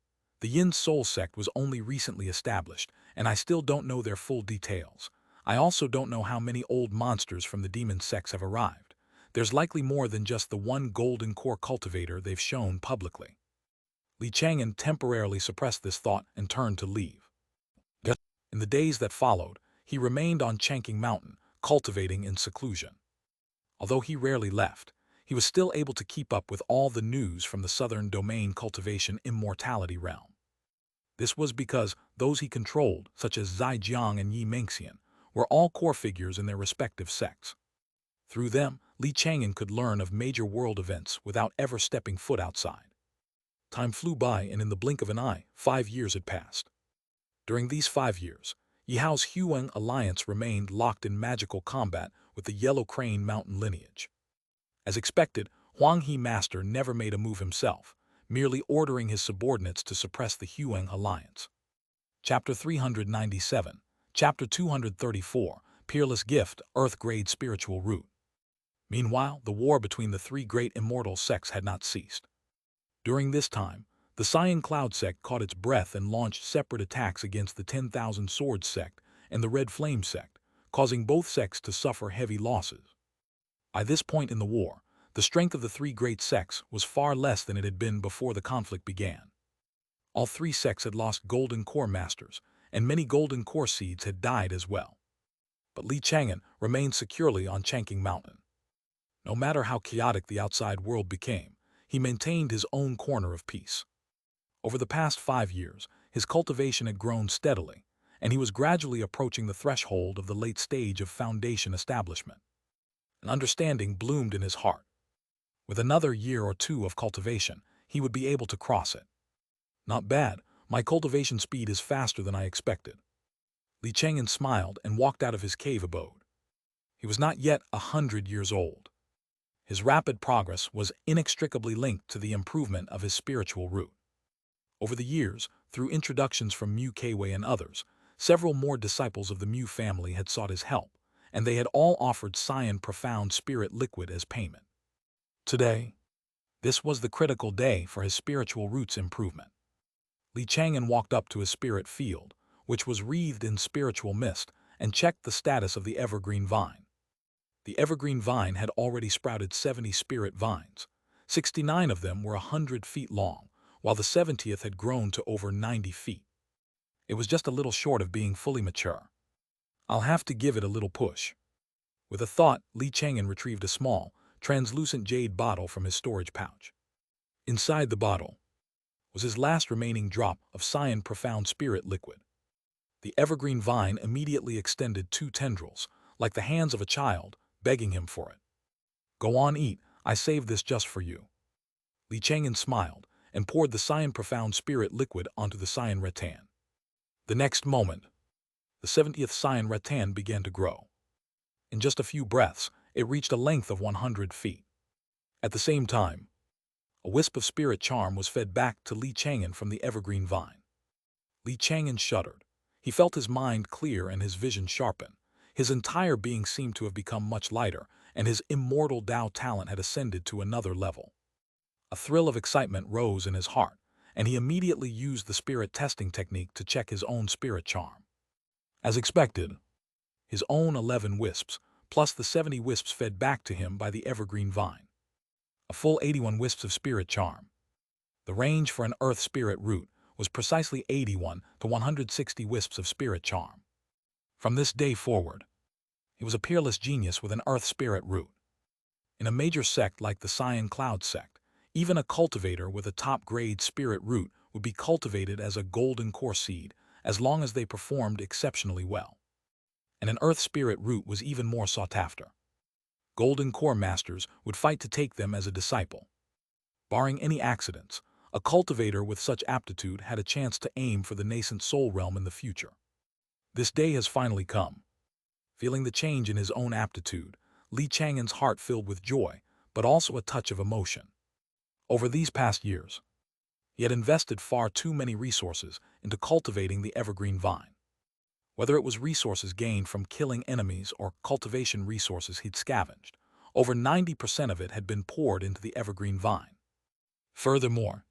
The Yin Soul sect was only recently established, and I still don't know their full details. I also don't know how many old monsters from the demon sects have arrived. There's likely more than just the one golden core cultivator they've shown publicly. Li Chang'an temporarily suppressed this thought and turned to leave. In the days that followed, he remained on Chang'an Mountain, cultivating in seclusion. Although he rarely left, he was still able to keep up with all the news from the southern domain cultivation immortality realm. This was because those he controlled, such as Zaijiang and Yi Mengxian, were all core figures in their respective sects. Through them, Li Chang'an could learn of major world events without ever stepping foot outside. Time flew by, and in the blink of an eye, 5 years had passed. During these 5 years, Yihao's Huang alliance remained locked in magical combat with the Yellow Crane mountain lineage. As expected, Huang He Master never made a move himself, merely ordering his subordinates to suppress the Huang alliance. Chapter 397, Chapter 234, Peerless Gift, Earth-Grade Spiritual Root. Meanwhile, the war between the three great immortal sects had not ceased. During this time, the Cyan Cloud sect caught its breath and launched separate attacks against the 10,000 Swords sect and the Red Flame sect, causing both sects to suffer heavy losses. By this point in the war, the strength of the three great sects was far less than it had been before the conflict began. All three sects had lost golden core masters, and many golden core seeds had died as well. But Li Chang'an remained securely on Chang'an Mountain. No matter how chaotic the outside world became, he maintained his own corner of peace. Over the past 5 years, his cultivation had grown steadily, and he was gradually approaching the threshold of the late stage of foundation establishment. An understanding bloomed in his heart. With another year or two of cultivation, he would be able to cross it. Not bad, my cultivation speed is faster than I expected. Li Chang'an smiled and walked out of his cave abode. He was not yet 100 years old. His rapid progress was inextricably linked to the improvement of his spiritual root. Over the years, through introductions from Mu Kwei and others, several more disciples of the Mu family had sought his help, and they had all offered Cyan Profound Spirit Liquid as payment. Today, this was the critical day for his spiritual root's improvement. Li Chang'an walked up to his spirit field, which was wreathed in spiritual mist, and checked the status of the evergreen vine. The evergreen vine had already sprouted 70 spirit vines. 69 of them were 100 feet long, while the 70th had grown to over 90 feet. It was just a little short of being fully mature. I'll have to give it a little push. With a thought, Li Chang'an retrieved a small, translucent jade bottle from his storage pouch. Inside the bottle was his last remaining drop of Cyan Profound Spirit Liquid. The evergreen vine immediately extended 2 tendrils, like the hands of a child, begging him for it. "Go on, eat, I saved this just for you." Li Chang'an smiled and poured the Cyan Profound Spirit Liquid onto the Cyan rattan. The next moment, the 70th Cyan rattan began to grow. In just a few breaths, it reached a length of 100 feet. At the same time, a wisp of spirit charm was fed back to Li Chang'an from the evergreen vine. Li Chang'an shuddered. He felt his mind clear and his vision sharpen. His entire being seemed to have become much lighter, and his immortal Tao talent had ascended to another level. A thrill of excitement rose in his heart, and he immediately used the spirit testing technique to check his own spirit charm. As expected, his own 11 wisps, plus the 70 wisps fed back to him by the evergreen vine. A full 81 wisps of spirit charm. The range for an earth spirit root was precisely 81 to 160 wisps of spirit charm. From this day forward, he was a peerless genius with an earth spirit root. In a major sect like the Cyan Cloud sect, even a cultivator with a top-grade spirit root would be cultivated as a golden core seed as long as they performed exceptionally well. And an earth spirit root was even more sought after. Golden core masters would fight to take them as a disciple. Barring any accidents, a cultivator with such aptitude had a chance to aim for the nascent soul realm in the future. This day has finally come. Feeling the change in his own aptitude, Li Chang'an's heart filled with joy, but also a touch of emotion. Over these past years, he had invested far too many resources into cultivating the evergreen vine. Whether it was resources gained from killing enemies or cultivation resources he'd scavenged, over 90% of it had been poured into the evergreen vine. Furthermore,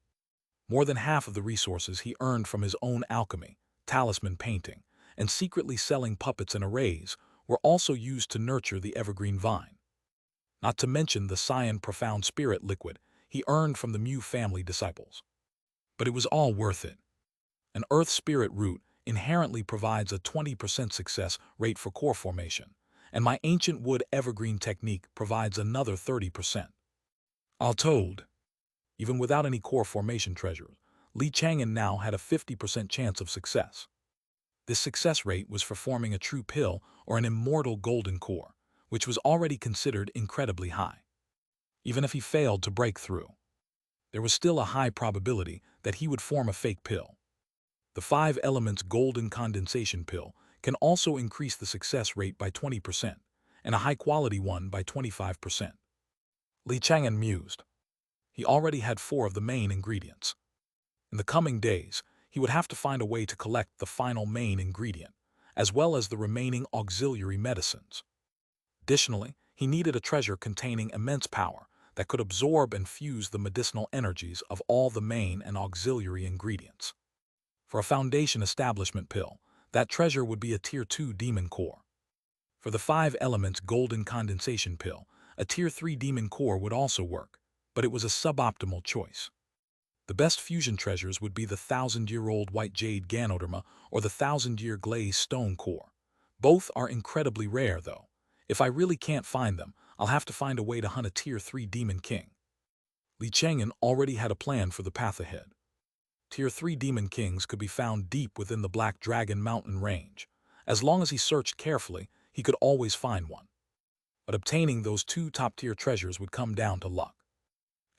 more than half of the resources he earned from his own alchemy, talisman painting, and secretly selling puppets and arrays were also used to nurture the evergreen vine. Not to mention the Cyan profound spirit liquid he earned from the Mu family disciples. But it was all worth it. An earth spirit root inherently provides a 20% success rate for core formation, and my ancient wood evergreen technique provides another 30%. All told, even without any core formation treasures, Li Chang'an now had a 50% chance of success. This success rate was for forming a true pill or an immortal golden core, which was already considered incredibly high. Even if he failed to break through, there was still a high probability that he would form a fake pill. The 5 elements golden condensation pill can also increase the success rate by 20%, and a high-quality one by 25%. Li Chang'an mused. He already had 4 of the main ingredients. In the coming days, he would have to find a way to collect the final main ingredient, as well as the remaining auxiliary medicines. Additionally, he needed a treasure containing immense power that could absorb and fuse the medicinal energies of all the main and auxiliary ingredients. For a foundation establishment pill, that treasure would be a Tier 2 demon core. For the 5 elements golden condensation pill, a Tier 3 demon core would also work, but it was a suboptimal choice. The best fusion treasures would be the 1,000-year-old white jade ganoderma or the 1,000-year glazed stone core. Both are incredibly rare, though. If I really can't find them, I'll have to find a way to hunt a Tier 3 demon king. Li Chang'an already had a plan for the path ahead. Tier 3 demon kings could be found deep within the Black Dragon Mountain range. As long as he searched carefully, he could always find one. But obtaining those 2 top-tier treasures would come down to luck.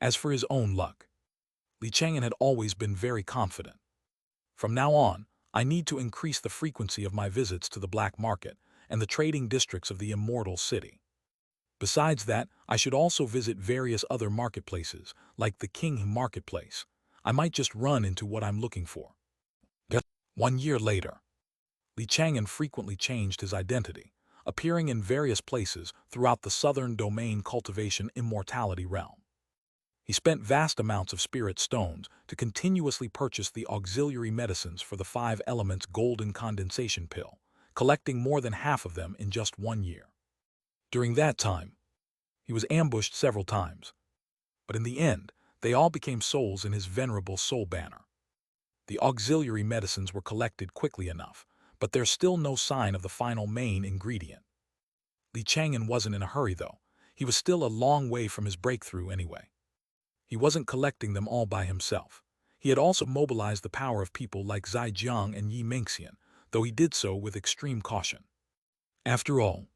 As for his own luck, Li Chang'an had always been very confident. From now on, I need to increase the frequency of my visits to the black market and the trading districts of the immortal city. Besides that, I should also visit various other marketplaces, like the King Marketplace. I might just run into what I'm looking for. 1 year later, Li Chang'an frequently changed his identity, appearing in various places throughout the southern domain cultivation immortality realm. He spent vast amounts of spirit stones to continuously purchase the auxiliary medicines for the 5 elements golden condensation pill, collecting more than half of them in just 1 year. During that time, he was ambushed several times, but in the end, they all became souls in his venerable soul banner. The auxiliary medicines were collected quickly enough, but there's still no sign of the final main ingredient. Li Chang'an wasn't in a hurry, though. He was still a long way from his breakthrough anyway. He wasn't collecting them all by himself. He had also mobilized the power of people like Zaijiang and Xianxia, though he did so with extreme caution. After all,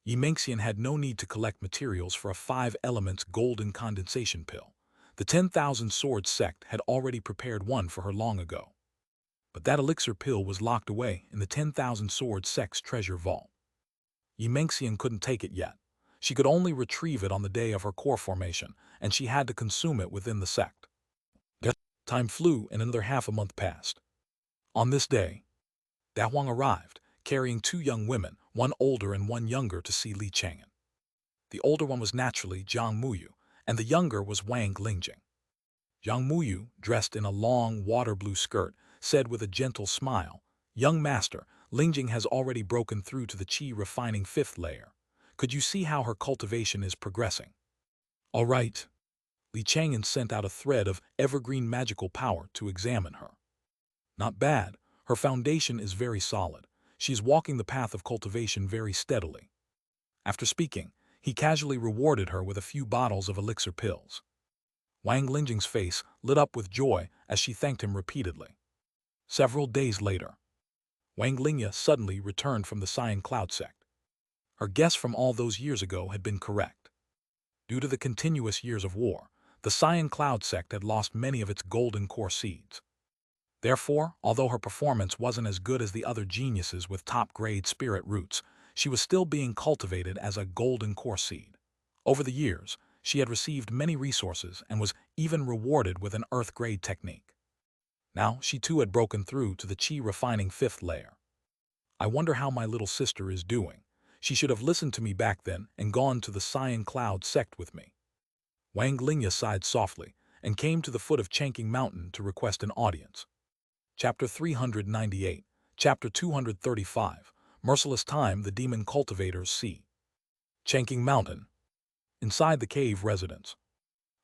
Xianxia had no need to collect materials for a 5 elements golden condensation pill. The 10,000 Swords sect had already prepared one for her long ago. But that elixir pill was locked away in the 10,000 Swords sect's treasure vault. Xianxia couldn't take it yet. She could only retrieve it on the day of her core formation, and she had to consume it within the sect. Time flew and another half a month passed. On this day, Da Huang arrived, carrying 2 young women, one older and one younger, to see Li Chang'an. The older one was naturally Jiang Muyu, and the younger was Wang Lingjing. Jiang Muyu, dressed in a long water-blue skirt, said with a gentle smile, "Young master, Lingjing has already broken through to the qi refining fifth layer. Could you see how her cultivation is progressing?" "All right." Li Chang'an sent out a thread of evergreen magical power to examine her. "Not bad. Her foundation is very solid. She is walking the path of cultivation very steadily." After speaking, he casually rewarded her with a few bottles of elixir pills. Wang Lingjing's face lit up with joy as she thanked him repeatedly. Several days later, Wang Lingya suddenly returned from the Cyan Cloud sect. Her guess from all those years ago had been correct. Due to the continuous years of war, the Cyan Cloud sect had lost many of its golden core seeds. Therefore, although her performance wasn't as good as the other geniuses with top-grade spirit roots, she was still being cultivated as a golden core seed. Over the years, she had received many resources and was even rewarded with an earth-grade technique. Now, she too had broken through to the qi refining fifth layer. I wonder how my little sister is doing. She should have listened to me back then and gone to the Cyan Cloud sect with me. Wang Lingya sighed softly and came to the foot of Chang'an Mountain to request an audience. Chapter 398, Chapter 235, Merciless Time the Demon Cultivators See. Chang'an Mountain. Inside the cave residence,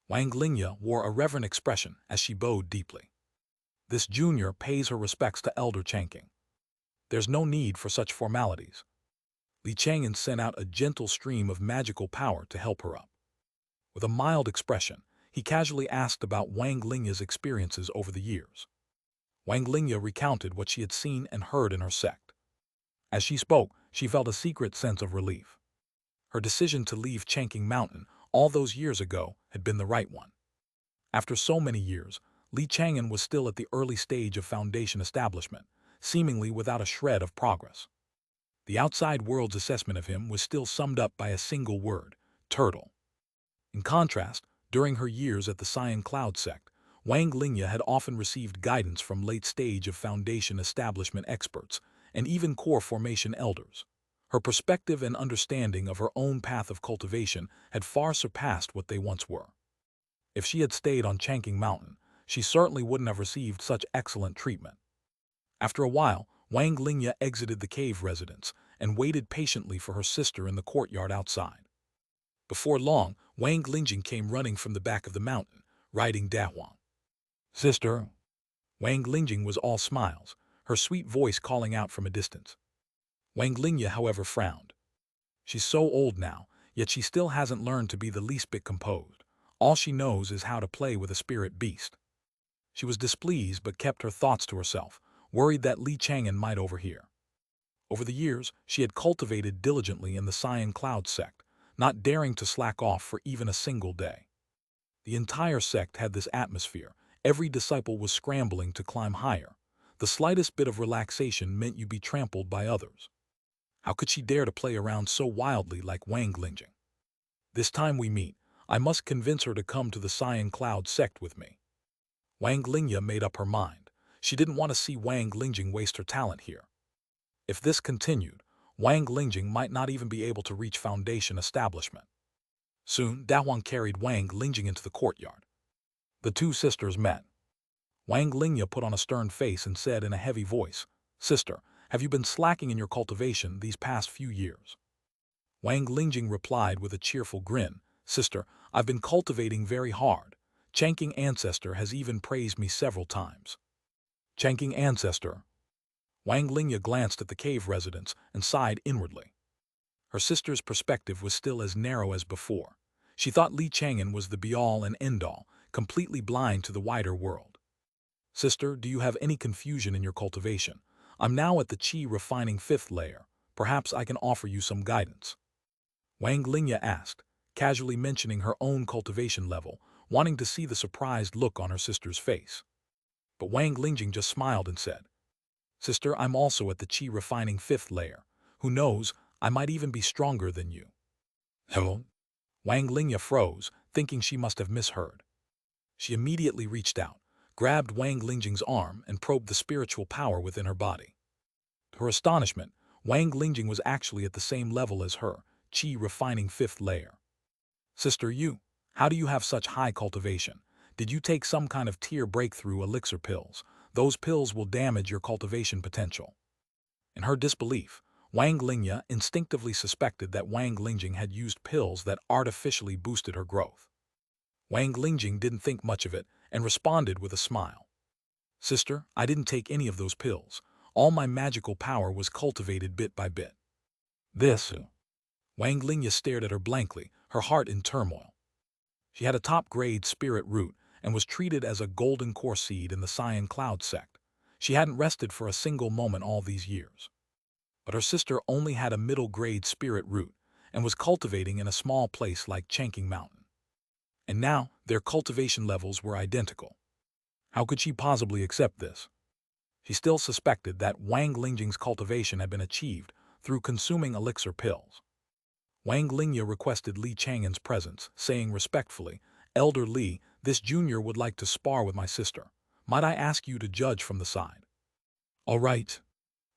Wang Lingya wore a reverent expression as she bowed deeply. This junior pays her respects to Elder Chang'an. There's no need for such formalities. Li Chang'an sent out a gentle stream of magical power to help her up. With a mild expression, he casually asked about Wang Lingya's experiences over the years. Wang Lingya recounted what she had seen and heard in her sect. As she spoke, she felt a secret sense of relief. Her decision to leave Chang'an Mountain all those years ago had been the right one. After so many years, Li Chang'an was still at the early stage of foundation establishment, seemingly without a shred of progress. The outside world's assessment of him was still summed up by a single word: turtle. In contrast, during her years at the Cyan Cloud sect, Wang Lingya had often received guidance from late-stage of foundation establishment experts and even core formation elders. Her perspective and understanding of her own path of cultivation had far surpassed what they once were. If she had stayed on Chang'an Mountain, she certainly wouldn't have received such excellent treatment. After a while, Wang Lingya exited the cave residence and waited patiently for her sister in the courtyard outside. Before long, Wang Lingjing came running from the back of the mountain, riding Dahuang. "Sister." Wang Lingjing was all smiles, her sweet voice calling out from a distance. Wang Lingya, however, frowned. She's so old now, yet she still hasn't learned to be the least bit composed. All she knows is how to play with a spirit beast. She was displeased but kept her thoughts to herself, worried that Li Chang'an might overhear. Over the years, she had cultivated diligently in the Cyan Cloud sect, not daring to slack off for even a single day. The entire sect had this atmosphere. Every disciple was scrambling to climb higher. The slightest bit of relaxation meant you'd be trampled by others. How could she dare to play around so wildly like Wang Lingjing? This time we meet, I must convince her to come to the Cyan Cloud sect with me. Wang Lingya made up her mind. She didn't want to see Wang Lingjing waste her talent here. If this continued, Wang Lingjing might not even be able to reach foundation establishment. Soon, Dahuang carried Wang Lingjing into the courtyard. The two sisters met. Wang Lingya put on a stern face and said in a heavy voice, "Sister, have you been slacking in your cultivation these past few years?" Wang Lingjing replied with a cheerful grin, "Sister, I've been cultivating very hard. Chang'an Ancestor has even praised me several times." Chang'an Ancestor? Wang Lingya glanced at the cave residence and sighed inwardly. Her sister's perspective was still as narrow as before. She thought Li Chang'an was the be-all and end-all, completely blind to the wider world. "Sister, do you have any confusion in your cultivation? I'm now at the qi refining fifth layer. Perhaps I can offer you some guidance." Wang Lingya asked, casually mentioning her own cultivation level, wanting to see the surprised look on her sister's face. But Wang Lingjing just smiled and said, "Sister, I'm also at the qi refining fifth layer. Who knows, I might even be stronger than you." Hello? Wang Lingya froze, thinking she must have misheard. She immediately reached out, grabbed Wang Lingjing's arm and probed the spiritual power within her body. To her astonishment, Wang Lingjing was actually at the same level as her, chi refining fifth layer. Sister, how do you have such high cultivation? Did you take some kind of tier breakthrough elixir pills? Those pills will damage your cultivation potential. In her disbelief, Wang Lingya instinctively suspected that Wang Lingjing had used pills that artificially boosted her growth. Wang Lingjing didn't think much of it and responded with a smile. Sister, I didn't take any of those pills. All my magical power was cultivated bit by bit. This. Wang Lingya stared at her blankly, her heart in turmoil. She had a top-grade spirit root and was treated as a golden core seed in the Cyan Cloud sect. She hadn't rested for a single moment all these years. But her sister only had a middle-grade spirit root and was cultivating in a small place like Chang'an Mountain. And now, their cultivation levels were identical. How could she possibly accept this? She still suspected that Wang Lingjing's cultivation had been achieved through consuming elixir pills. Wang Lingya requested Li Chang'an's presence, saying respectfully, Elder Li, this junior would like to spar with my sister. Might I ask you to judge from the side? All right.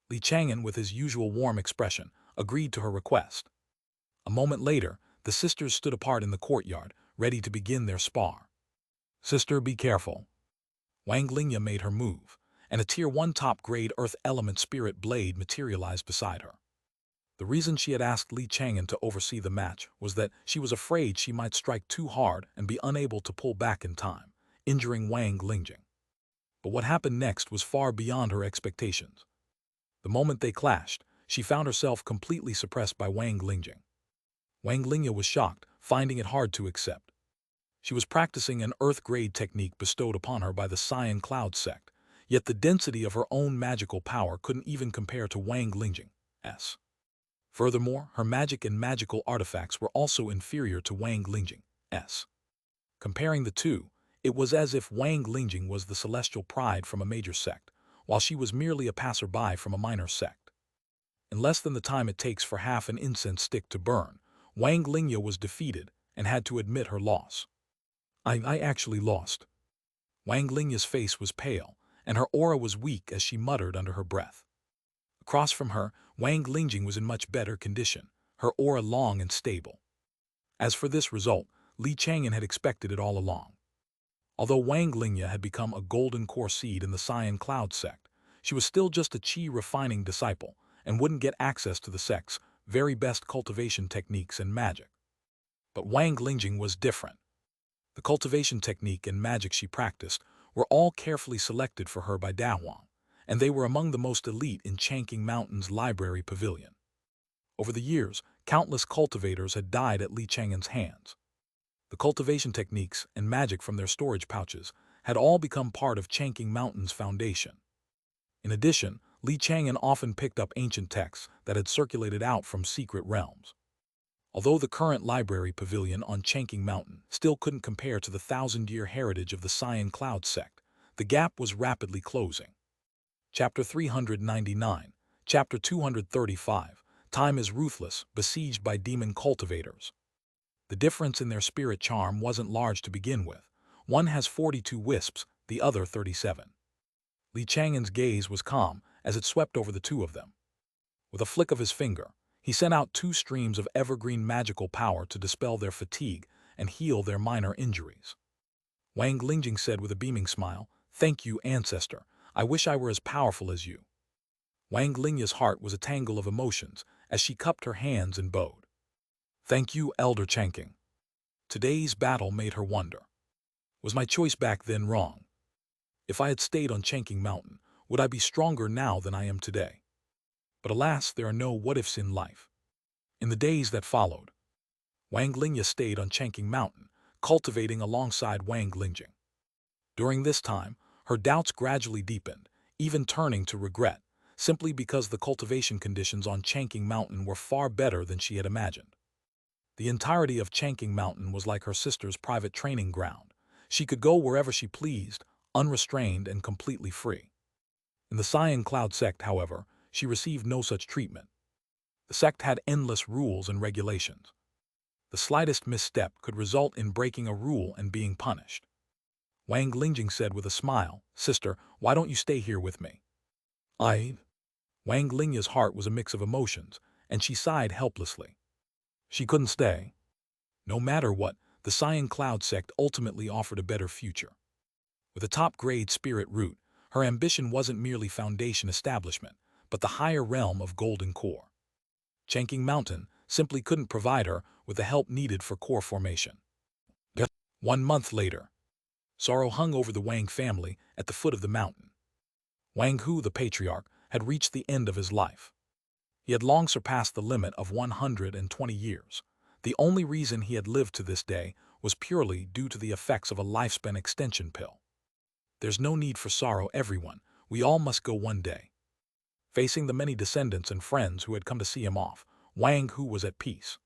Li Chang'an, with his usual warm expression, agreed to her request. A moment later, the sisters stood apart in the courtyard, ready to begin their spar. Sister, be careful. Wang Lingya made her move, and a Tier 1 top-grade Earth Element Spirit Blade materialized beside her. The reason she had asked Li Chang'an to oversee the match was that she was afraid she might strike too hard and be unable to pull back in time, injuring Wang Lingjing. But what happened next was far beyond her expectations. The moment they clashed, she found herself completely suppressed by Wang Lingjing. Wang Lingya was shocked, finding it hard to accept. She was practicing an earth-grade technique bestowed upon her by the Cyan Cloud sect, yet the density of her own magical power couldn't even compare to Wang Lingjing's. Furthermore, her magic and magical artifacts were also inferior to Wang Lingjing's. Comparing the two, it was as if Wang Lingjing was the celestial pride from a major sect, while she was merely a passerby from a minor sect. In less than the time it takes for half an incense stick to burn, Wang Lingya was defeated and had to admit her loss. I actually lost. Wang Lingya's face was pale, and her aura was weak as she muttered under her breath. Across from her, Wang Lingjing was in much better condition, her aura long and stable. As for this result, Li Chang'an had expected it all along. Although Wang Lingya had become a golden core seed in the Cyan Cloud sect, she was still just a chi-refining disciple and wouldn't get access to the sect's very best cultivation techniques and magic. But Wang Lingjing was different. The cultivation technique and magic she practiced were all carefully selected for her by Dahuang, and they were among the most elite in Chang'an Mountain's library pavilion. Over the years, countless cultivators had died at Li Chang'an's hands. The cultivation techniques and magic from their storage pouches had all become part of Chang'an Mountain's foundation. In addition, Li Chang'an often picked up ancient texts that had circulated out from secret realms. Although the current library pavilion on Chang'an Mountain still couldn't compare to the 1,000-year heritage of the Cyan Cloud sect, the gap was rapidly closing. Chapter 399, Chapter 235, Time is Ruthless, Besieged by Demon Cultivators. The difference in their spirit charm wasn't large to begin with. One has 42 wisps, the other 37. Li Chang'an's gaze was calm as it swept over the two of them. With a flick of his finger, he sent out 2 streams of evergreen magical power to dispel their fatigue and heal their minor injuries. Wang Lingjing said with a beaming smile, "Thank you, ancestor. I wish I were as powerful as you." Wang Lingya's heart was a tangle of emotions as she cupped her hands and bowed. "Thank you, Elder Chang'an." Today's battle made her wonder. Was my choice back then wrong? If I had stayed on Chang'an Mountain, would I be stronger now than I am today? But alas, there are no what-ifs in life. In the days that followed, Wang Lingya stayed on Chang'an Mountain, cultivating alongside Wang Lingjing. During this time, her doubts gradually deepened, even turning to regret, simply because the cultivation conditions on Chang'an Mountain were far better than she had imagined. The entirety of Chang'an Mountain was like her sister's private training ground. She could go wherever she pleased, unrestrained and completely free. In the Cyan Cloud sect, however, she received no such treatment. The sect had endless rules and regulations. The slightest misstep could result in breaking a rule and being punished. Wang Lingjing said with a smile, "Sister, why don't you stay here with me?" Wang Lingya's heart was a mix of emotions, and she sighed helplessly. She couldn't stay. No matter what, the Cyan Cloud sect ultimately offered a better future. With a top-grade spirit root, her ambition wasn't merely foundation establishment, but the higher realm of golden core. Chang'an Mountain simply couldn't provide her with the help needed for core formation. 1 month later, sorrow hung over the Wang family at the foot of the mountain. Wang Hu, the patriarch, had reached the end of his life. He had long surpassed the limit of 120 years. The only reason he had lived to this day was purely due to the effects of a lifespan extension pill. There's no need for sorrow, everyone. We all must go one day. Facing the many descendants and friends who had come to see him off, Wang Hu was at peace.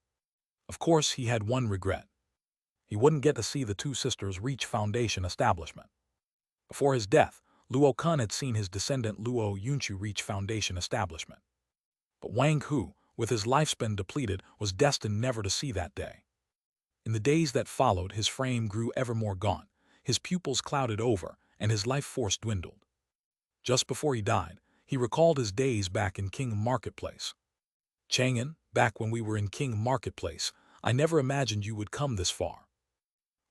Of course, he had one regret. He wouldn't get to see the two sisters reach foundation establishment. Before his death, Luo Kun had seen his descendant Luo Yunchu reach foundation establishment. But Wang Hu, with his lifespan depleted, was destined never to see that day. In the days that followed, his frame grew ever more gaunt, his pupils clouded over, and his life force dwindled. Just before he died, he recalled his days back in King Marketplace. Chang'an, back when we were in King Marketplace, I never imagined you would come this far.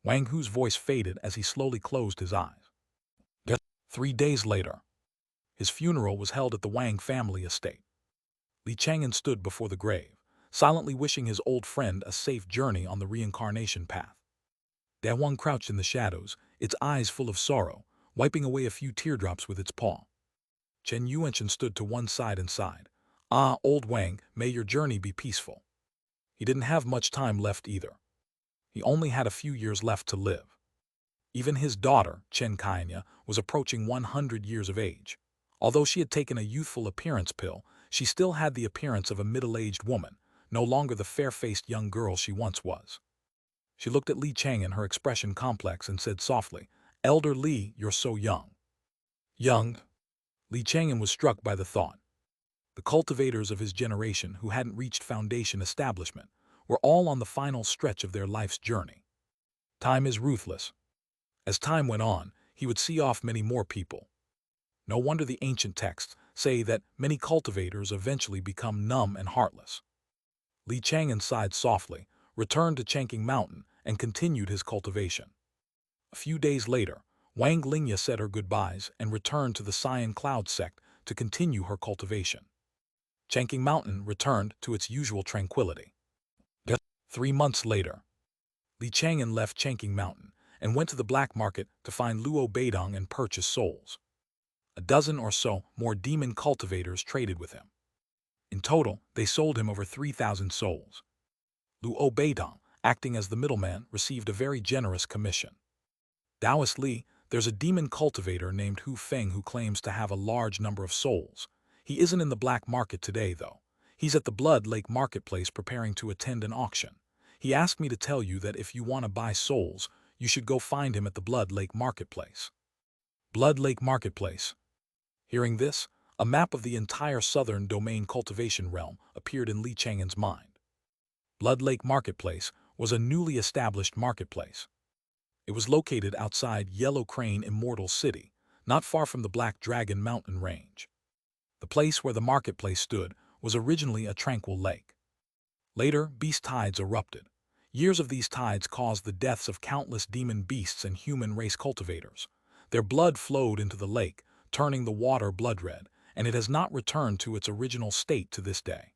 Wang Hu's voice faded as he slowly closed his eyes. 3 days later, his funeral was held at the Wang family estate. Li Chang'an stood before the grave, silently wishing his old friend a safe journey on the reincarnation path. Da Huang crouched in the shadows, its eyes full of sorrow, wiping away a few teardrops with its paw. Chen Yuanchen stood to one side and sighed. Ah, old Wang, may your journey be peaceful. He didn't have much time left either. He only had a few years left to live. Even his daughter, Xianxia, was approaching 100 years of age. Although she had taken a youthful appearance pill, she still had the appearance of a middle-aged woman, no longer the fair-faced young girl she once was. She looked at Li Chang'an, her expression complex, and said softly, "Elder Li, you're so young." Young? Li Chang'an was struck by the thought. The cultivators of his generation who hadn't reached foundation establishment were all on the final stretch of their life's journey. Time is ruthless. As time went on, he would see off many more people. No wonder the ancient texts say that many cultivators eventually become numb and heartless. Li Chang'an sighed softly, returned to Chang'an Mountain, and continued his cultivation. A few days later, Wang Lingya said her goodbyes and returned to the Cyan Cloud sect to continue her cultivation. Chang'an Mountain returned to its usual tranquility. 3 months later, Li Chang'an left Chang'an Mountain and went to the black market to find Luo Beidong and purchase souls. A dozen or so more demon cultivators traded with him. In total, they sold him over 3,000 souls. Luo Beidong, acting as the middleman, received a very generous commission. Taoist Li, there's a demon cultivator named Hu Feng who claims to have a large number of souls. He isn't in the black market today, though. He's at the Blood Lake Marketplace preparing to attend an auction. He asked me to tell you that if you want to buy souls, you should go find him at the Blood Lake Marketplace. Blood Lake Marketplace. Hearing this, a map of the entire southern domain cultivation realm appeared in Li Chang'an's mind. Blood Lake Marketplace was a newly established marketplace. It was located outside Yellow Crane Immortal City, not far from the Black Dragon Mountain Range. The place where the marketplace stood was originally a tranquil lake. Later, beast tides erupted. Years of these tides caused the deaths of countless demon beasts and human race cultivators. Their blood flowed into the lake, turning the water blood red, and it has not returned to its original state to this day.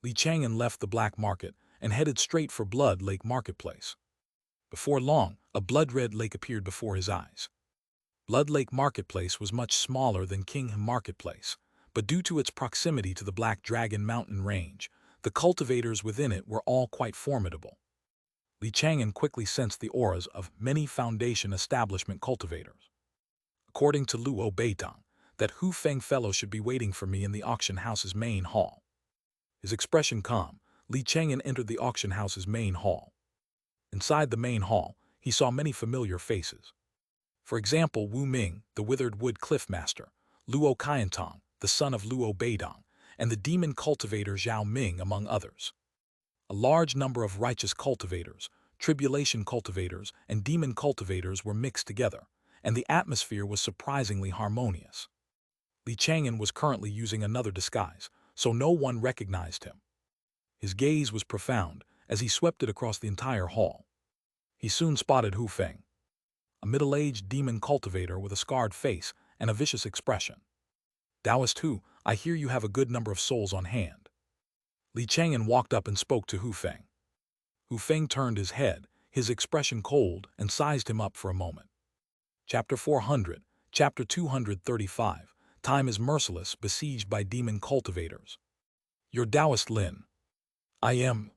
Li Chang'an left the black market and headed straight for Blood Lake Marketplace. Before long, a blood-red lake appeared before his eyes. Blood Lake Marketplace was much smaller than King Marketplace, but due to its proximity to the Black Dragon Mountain Range, the cultivators within it were all quite formidable. Li Chang'an quickly sensed the auras of many foundation establishment cultivators. According to Luo Beidong, that Hu Feng fellow should be waiting for me in the auction house's main hall. His expression calm, Li Chang'an entered the auction house's main hall. Inside the main hall, he saw many familiar faces. For example, Wu Ming, the Withered Wood Cliffmaster, Luo Qiantong, the son of Luo Beidong, and the demon cultivator Zhao Ming, among others. A large number of righteous cultivators, tribulation cultivators, and demon cultivators were mixed together, and the atmosphere was surprisingly harmonious. Li Chang'an was currently using another disguise, so no one recognized him. His gaze was profound, as he swept it across the entire hall. He soon spotted Hu Feng, a middle-aged demon cultivator with a scarred face and a vicious expression. "Taoist Hu, I hear you have a good number of souls on hand." Chang'an walked up and spoke to Hu Feng. Hu Feng turned his head, his expression cold, and sized him up for a moment. Chapter 400, Chapter 235, Time is merciless, besieged by demon cultivators. "You're Taoist Lin." "I am."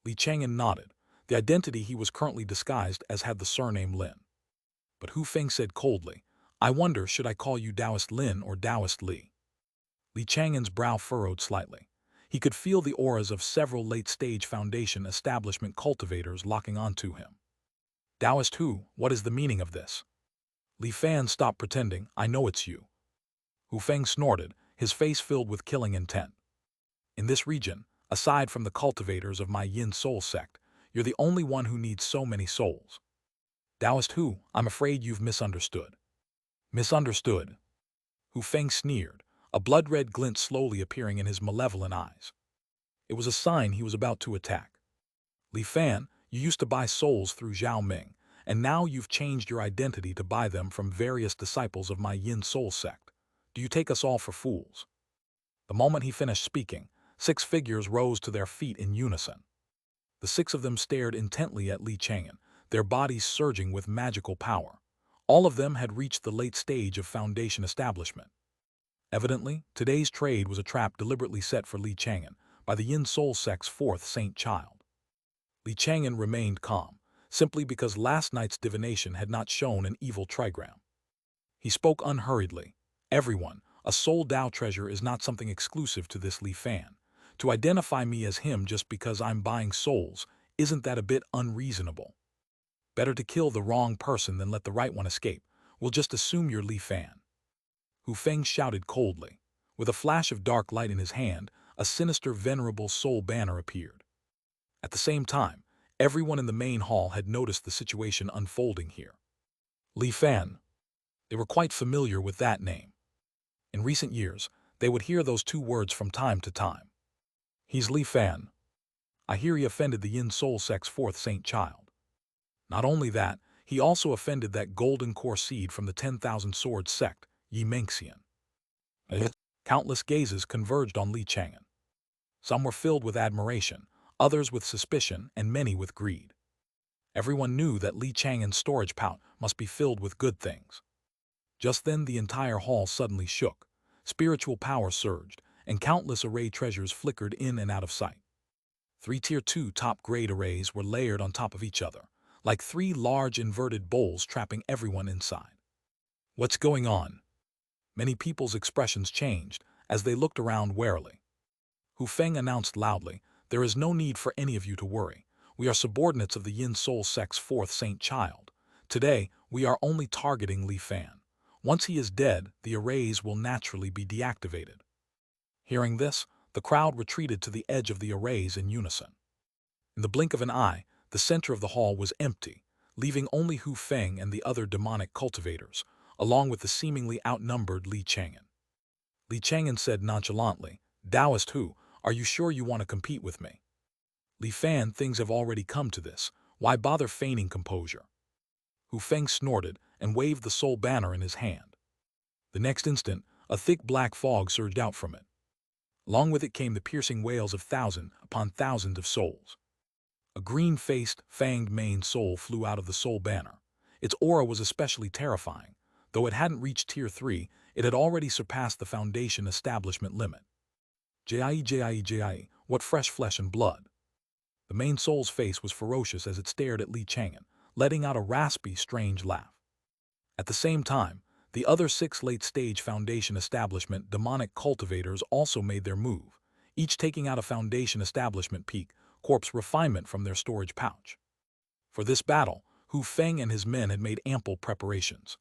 Chang'an nodded. The identity he was currently disguised as had the surname Lin. But Hu Feng said coldly, "I wonder, should I call you Taoist Lin or Taoist Li?" Chang'an's brow furrowed slightly. He could feel the auras of several late-stage Foundation establishment cultivators locking onto him. "Taoist Hu, what is the meaning of this?" Li Fan stopped pretending. "I know it's you." Hu Feng snorted, his face filled with killing intent. "In this region, aside from the cultivators of my Yin soul sect, you're the only one who needs so many souls." "Taoist Hu, I'm afraid you've misunderstood." "Misunderstood?" Hu Feng sneered, a blood-red glint slowly appearing in his malevolent eyes. It was a sign he was about to attack. "Li Fan, you used to buy souls through Zhao Ming, and now you've changed your identity to buy them from various disciples of my Yin soul sect. Do you take us all for fools?" The moment he finished speaking, 6 figures rose to their feet in unison. The 6 of them stared intently at Chang'an, their bodies surging with magical power. All of them had reached the late stage of Foundation establishment. Evidently, today's trade was a trap deliberately set for Chang'an by the Yin soul sect's 4th saint child. Chang'an remained calm, simply because last night's divination had not shown an evil trigram. He spoke unhurriedly. "Everyone, a soul Tao treasure is not something exclusive to this Li Fan. To identify me as him just because I'm buying souls, isn't that a bit unreasonable? Better to kill the wrong person than let the right one escape. We'll just assume you're Li Fan." Hu Feng shouted coldly. With a flash of dark light in his hand, a sinister venerable soul banner appeared. At the same time, everyone in the main hall had noticed the situation unfolding here. Li Fan. They were quite familiar with that name. In recent years, they would hear those 2 words from time to time. "He's Li Fan. I hear he offended the Yin soul sect's 4th saint child. Not only that, he also offended that golden core seed from the 10,000 sword sect, Xianxia." Countless gazes converged on Chang'an. Some were filled with admiration, others with suspicion, and many with greed. Everyone knew that Chang'an's storage pouch must be filled with good things. Just then the entire hall suddenly shook, spiritual power surged, and countless array treasures flickered in and out of sight. 3 Tier 2 top-grade arrays were layered on top of each other, like 3 large inverted bowls trapping everyone inside. "What's going on?" Many people's expressions changed as they looked around warily. Hu Feng announced loudly, "There is no need for any of you to worry. We are subordinates of the Yin soul sect's 4th saint child. Today, we are only targeting Li Fan. Once he is dead, the arrays will naturally be deactivated." Hearing this, the crowd retreated to the edge of the arrays in unison. In the blink of an eye, the center of the hall was empty, leaving only Hu Feng and the other demonic cultivators, along with the seemingly outnumbered Chang'an. Chang'an said nonchalantly, "Taoist Hu, are you sure you want to compete with me?" "Li Fan, things have already come to this. Why bother feigning composure?" Hu Feng snorted and waved the soul banner in his hand. The next instant, a thick black fog surged out from it. Along with it came the piercing wails of thousands upon thousands of souls. A green-faced, fanged-maned soul flew out of the soul banner. Its aura was especially terrifying. Though it hadn't reached Tier 3, it had already surpassed the Foundation establishment limit. Jade, what fresh flesh and blood. The main soul's face was ferocious as it stared at Chang'an, letting out a raspy, strange laugh. At the same time, the other 6 late-stage Foundation establishment demonic cultivators also made their move, each taking out a Foundation establishment peak, corpse refinement from their storage pouch. For this battle, Hu Feng and his men had made ample preparations.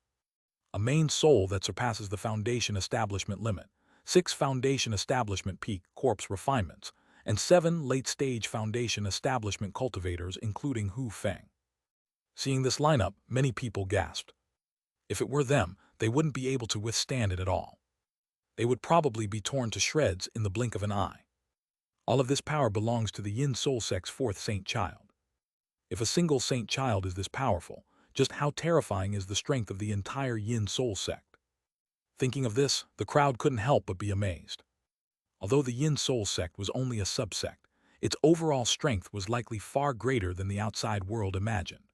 A main soul that surpasses the Foundation establishment limit, 6 Foundation establishment peak corpse refinements, and 7 late-stage Foundation establishment cultivators including Hu Feng. Seeing this lineup, many people gasped. If it were them, they wouldn't be able to withstand it at all. They would probably be torn to shreds in the blink of an eye. All of this power belongs to the Yin Soul Sect's fourth saint child. If a single saint child is this powerful, just how terrifying is the strength of the entire Yin Soul Sect? Thinking of this, the crowd couldn't help but be amazed. Although the Yin Soul Sect was only a subsect, its overall strength was likely far greater than the outside world imagined.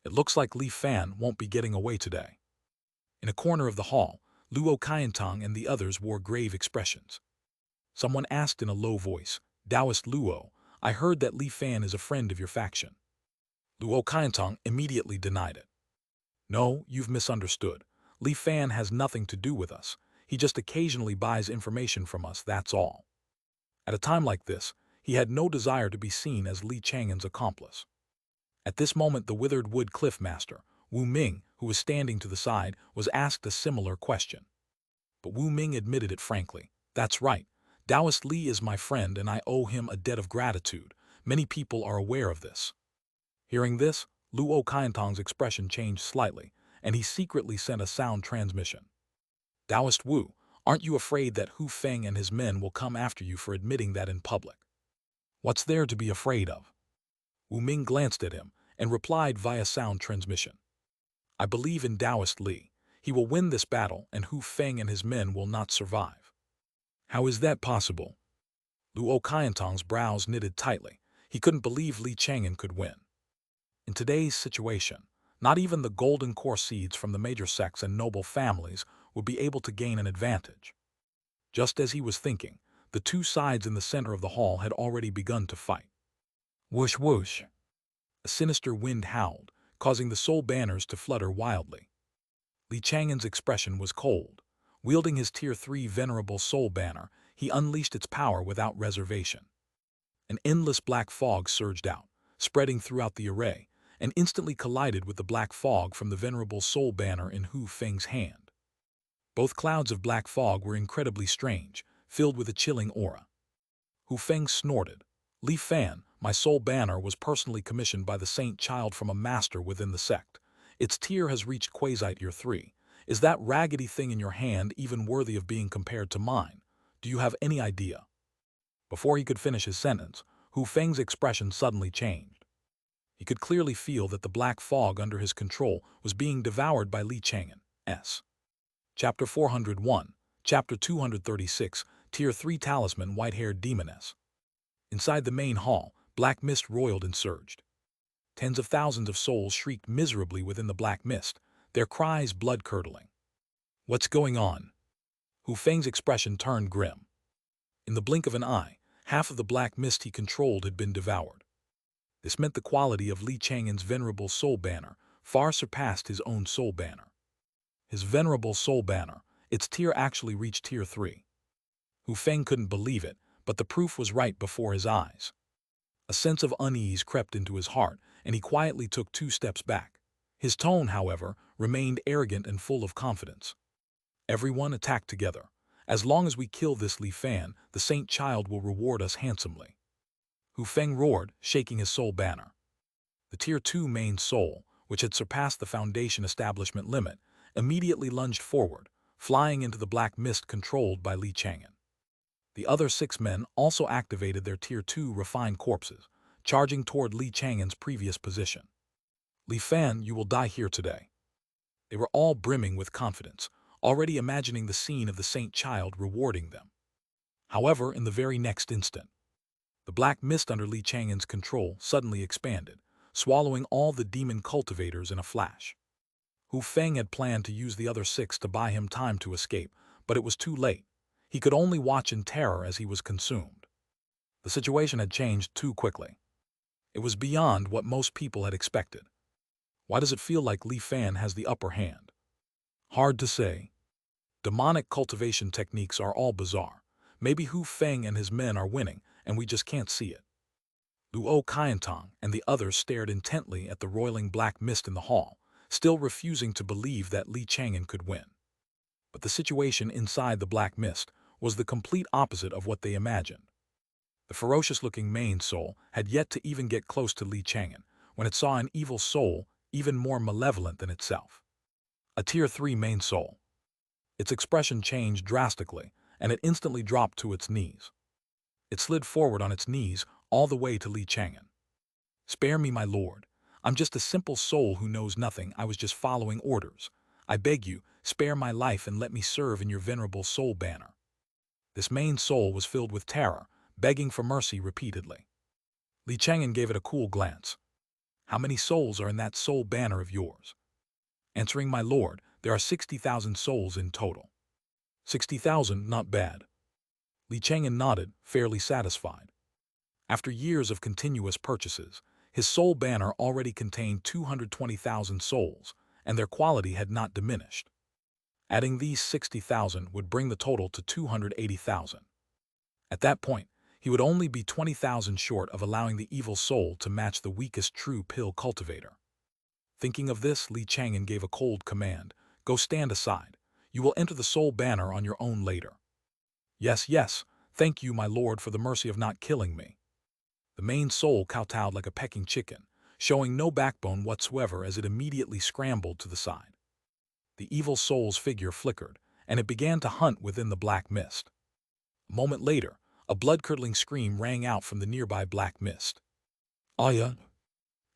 It looks like Li Fan won't be getting away today. In a corner of the hall, Luo Qiantang and the others wore grave expressions. Someone asked in a low voice, "Taoist Luo, I heard that Li Fan is a friend of your faction." Luo Qiantang immediately denied it. "No, you've misunderstood. Li Fan has nothing to do with us. He just occasionally buys information from us, that's all." At a time like this, he had no desire to be seen as Li Chang'an's accomplice. At this moment, the Withered Wood Cliff Master, Wu Ming, who was standing to the side, was asked a similar question. But Wu Ming admitted it frankly. "That's right. Taoist Li is my friend and I owe him a debt of gratitude. Many people are aware of this." Hearing this, Luo Qiantang's expression changed slightly, and he secretly sent a sound transmission. "Taoist Wu, aren't you afraid that Hu Feng and his men will come after you for admitting that in public?" "What's there to be afraid of?" Wu Ming glanced at him and replied via sound transmission. "I believe in Taoist Li. He will win this battle and Hu Feng and his men will not survive." "How is that possible?" Luo Qiantang's brows knitted tightly. He couldn't believe Li Chang'an could win. In today's situation, not even the golden core seeds from the major sects and noble families would be able to gain an advantage. Just as he was thinking, the two sides in the center of the hall had already begun to fight. Whoosh whoosh. A sinister wind howled, causing the soul banners to flutter wildly. Li Chang'an's expression was cold. Wielding his Tier 3 venerable soul banner, he unleashed its power without reservation. An endless black fog surged out, spreading throughout the array, and instantly collided with the black fog from the venerable soul banner in Hu Feng's hand. Both clouds of black fog were incredibly strange, filled with a chilling aura. Hu Feng snorted. "Li Fan, my soul banner was personally commissioned by the saint child from a master within the sect. Its tier has reached Quasi-Tier 3. Is that raggedy thing in your hand even worthy of being compared to mine? Do you have any idea?" Before he could finish his sentence, Hu Feng's expression suddenly changed. He could clearly feel that the black fog under his control was being devoured by Li Chang'an. Chapter 401, Chapter 236, Tier 3 Talisman White-Haired Demoness. Inside the main hall, black mist roiled and surged. Tens of thousands of souls shrieked miserably within the black mist, their cries blood-curdling. "What's going on?" Hu Feng's expression turned grim. In the blink of an eye, half of the black mist he controlled had been devoured. This meant the quality of Li Chang'an's venerable soul banner far surpassed his own soul banner. His venerable soul banner, its tier actually reached Tier 3. Hu Feng couldn't believe it, but the proof was right before his eyes. A sense of unease crept into his heart, and he quietly took 2 steps back. His tone, however, remained arrogant and full of confidence. "Everyone attack together. As long as we kill this Li Fan, the saint child will reward us handsomely." Hu Feng roared, shaking his soul banner. The Tier 2 main soul, which had surpassed the Foundation establishment limit, immediately lunged forward, flying into the black mist controlled by Li Chang'an. The other 6 men also activated their Tier 2 refined corpses, charging toward Li Chang'an's previous position. "Li Fan, you will die here today." They were all brimming with confidence, already imagining the scene of the saint child rewarding them. However, in the very next instant, the black mist under Li Chang'an's control suddenly expanded, swallowing all the demon cultivators in a flash. Hu Feng had planned to use the other 6 to buy him time to escape, but it was too late. He could only watch in terror as he was consumed. The situation had changed too quickly. It was beyond what most people had expected. Why does it feel like Li Fan has the upper hand? Hard to say. Demonic cultivation techniques are all bizarre. Maybe Hu Feng and his men are winning, and we just can't see it. Luo Qiantang and the others stared intently at the roiling black mist in the hall, still refusing to believe that Li Chang'an could win. But the situation inside the black mist was the complete opposite of what they imagined. The ferocious-looking main soul had yet to even get close to Li Chang'an when it saw an evil soul even more malevolent than itself. A Tier 3 main soul. Its expression changed drastically, and it instantly dropped to its knees. It slid forward on its knees all the way to Li Chang'an. "Spare me, my lord. I'm just a simple soul who knows nothing. I was just following orders. I beg you, spare my life and let me serve in your venerable soul banner." This main soul was filled with terror, begging for mercy repeatedly. Li Chang'an gave it a cool glance. "How many souls are in that soul banner of yours?" Answering, "My lord, there are 60,000 souls in total." 60,000, not bad. Li Chang'an nodded, fairly satisfied. After years of continuous purchases, his soul banner already contained 220,000 souls, and their quality had not diminished. Adding these 60,000 would bring the total to 280,000. At that point, he would only be 20,000 short of allowing the evil soul to match the weakest true pill cultivator. Thinking of this, Li Chang'an gave a cold command. "Go stand aside. You will enter the soul banner on your own later." "Yes, yes, thank you, my lord, for the mercy of not killing me." The main soul kowtowed like a pecking chicken, showing no backbone whatsoever as it immediately scrambled to the side. The evil soul's figure flickered, and it began to hunt within the black mist. A moment later, a blood-curdling scream rang out from the nearby black mist. "Aya!"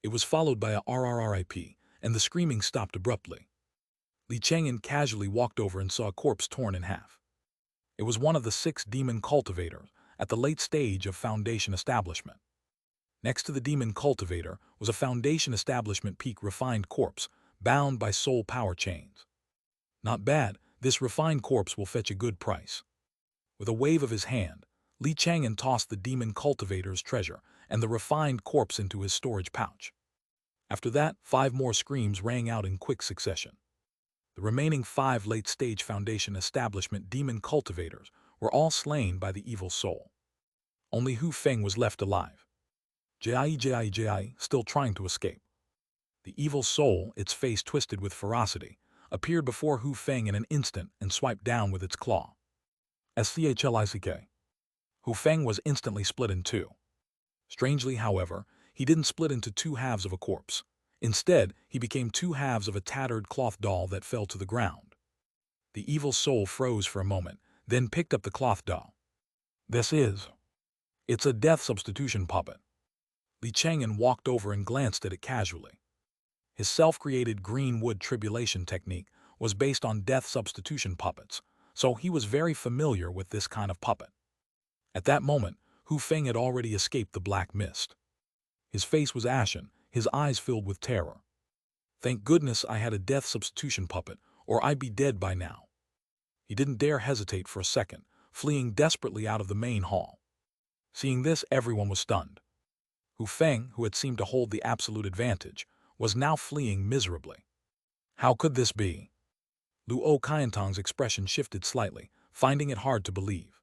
It was followed by a RRRIP, and the screaming stopped abruptly. Li Chang'an casually walked over and saw a corpse torn in half. It was one of the 6 demon cultivators at the late stage of Foundation establishment. Next to the demon cultivator was a Foundation establishment peak refined corpse, bound by soul power chains. "Not bad, this refined corpse will fetch a good price." With a wave of his hand, Li Chang'an tossed the demon cultivator's treasure and the refined corpse into his storage pouch. After that, 5 more screams rang out in quick succession. The remaining 5 late-stage Foundation establishment demon cultivators were all slain by the evil soul. Only Hu Feng was left alive. Jai, still trying to escape. The evil soul, its face twisted with ferocity, appeared before Hu Feng in an instant and swiped down with its claw. Schlick. Hu Feng was instantly split in 2. Strangely, however, he didn't split into 2 halves of a corpse. Instead, he became 2 halves of a tattered cloth doll that fell to the ground. The evil soul froze for a moment, then picked up the cloth doll. It's a death substitution puppet." Li Chang'an walked over and glanced at it casually. His self-created green wood tribulation technique was based on death substitution puppets, so he was very familiar with this kind of puppet. At that moment, Hu Feng had already escaped the black mist. His face was ashen, his eyes filled with terror. "Thank goodness I had a death substitution puppet, or I'd be dead by now." He didn't dare hesitate for a second, fleeing desperately out of the main hall. Seeing this, everyone was stunned. Hu Feng, who had seemed to hold the absolute advantage, was now fleeing miserably. How could this be? Luo Qiantong's expression shifted slightly, finding it hard to believe.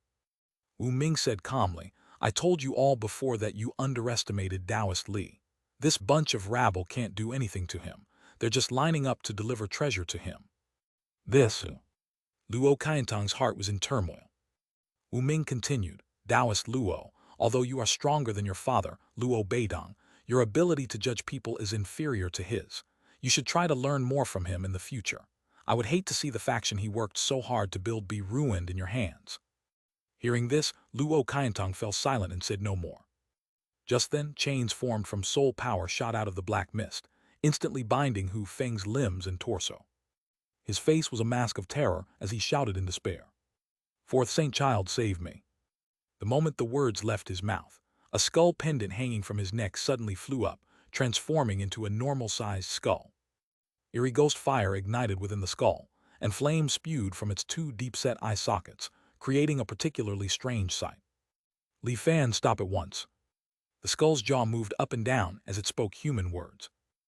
Wu Ming said calmly, "I told you all before that you underestimated Taoist Li. This bunch of rabble can't do anything to him. They're just lining up to deliver treasure to him." Luo Qiantong's heart was in turmoil. Wu Ming continued, "Taoist Luo, although you are stronger than your father, Luo Beidong, your ability to judge people is inferior to his. You should try to learn more from him in the future. I would hate to see the faction he worked so hard to build be ruined in your hands." Hearing this, Luo Qiantong fell silent and said no more. Just then, chains formed from soul power shot out of the black mist, instantly binding Hu Feng's limbs and torso. His face was a mask of terror as he shouted in despair, "Fourth Saint Child, save me." The moment the words left his mouth, a skull pendant hanging from his neck suddenly flew up, transforming into a normal-sized skull. Eerie ghost fire ignited within the skull, and flames spewed from its 2 deep-set eye sockets, creating a particularly strange sight. "Li Fan, stop at once." The skull's jaw moved up and down as it spoke human words.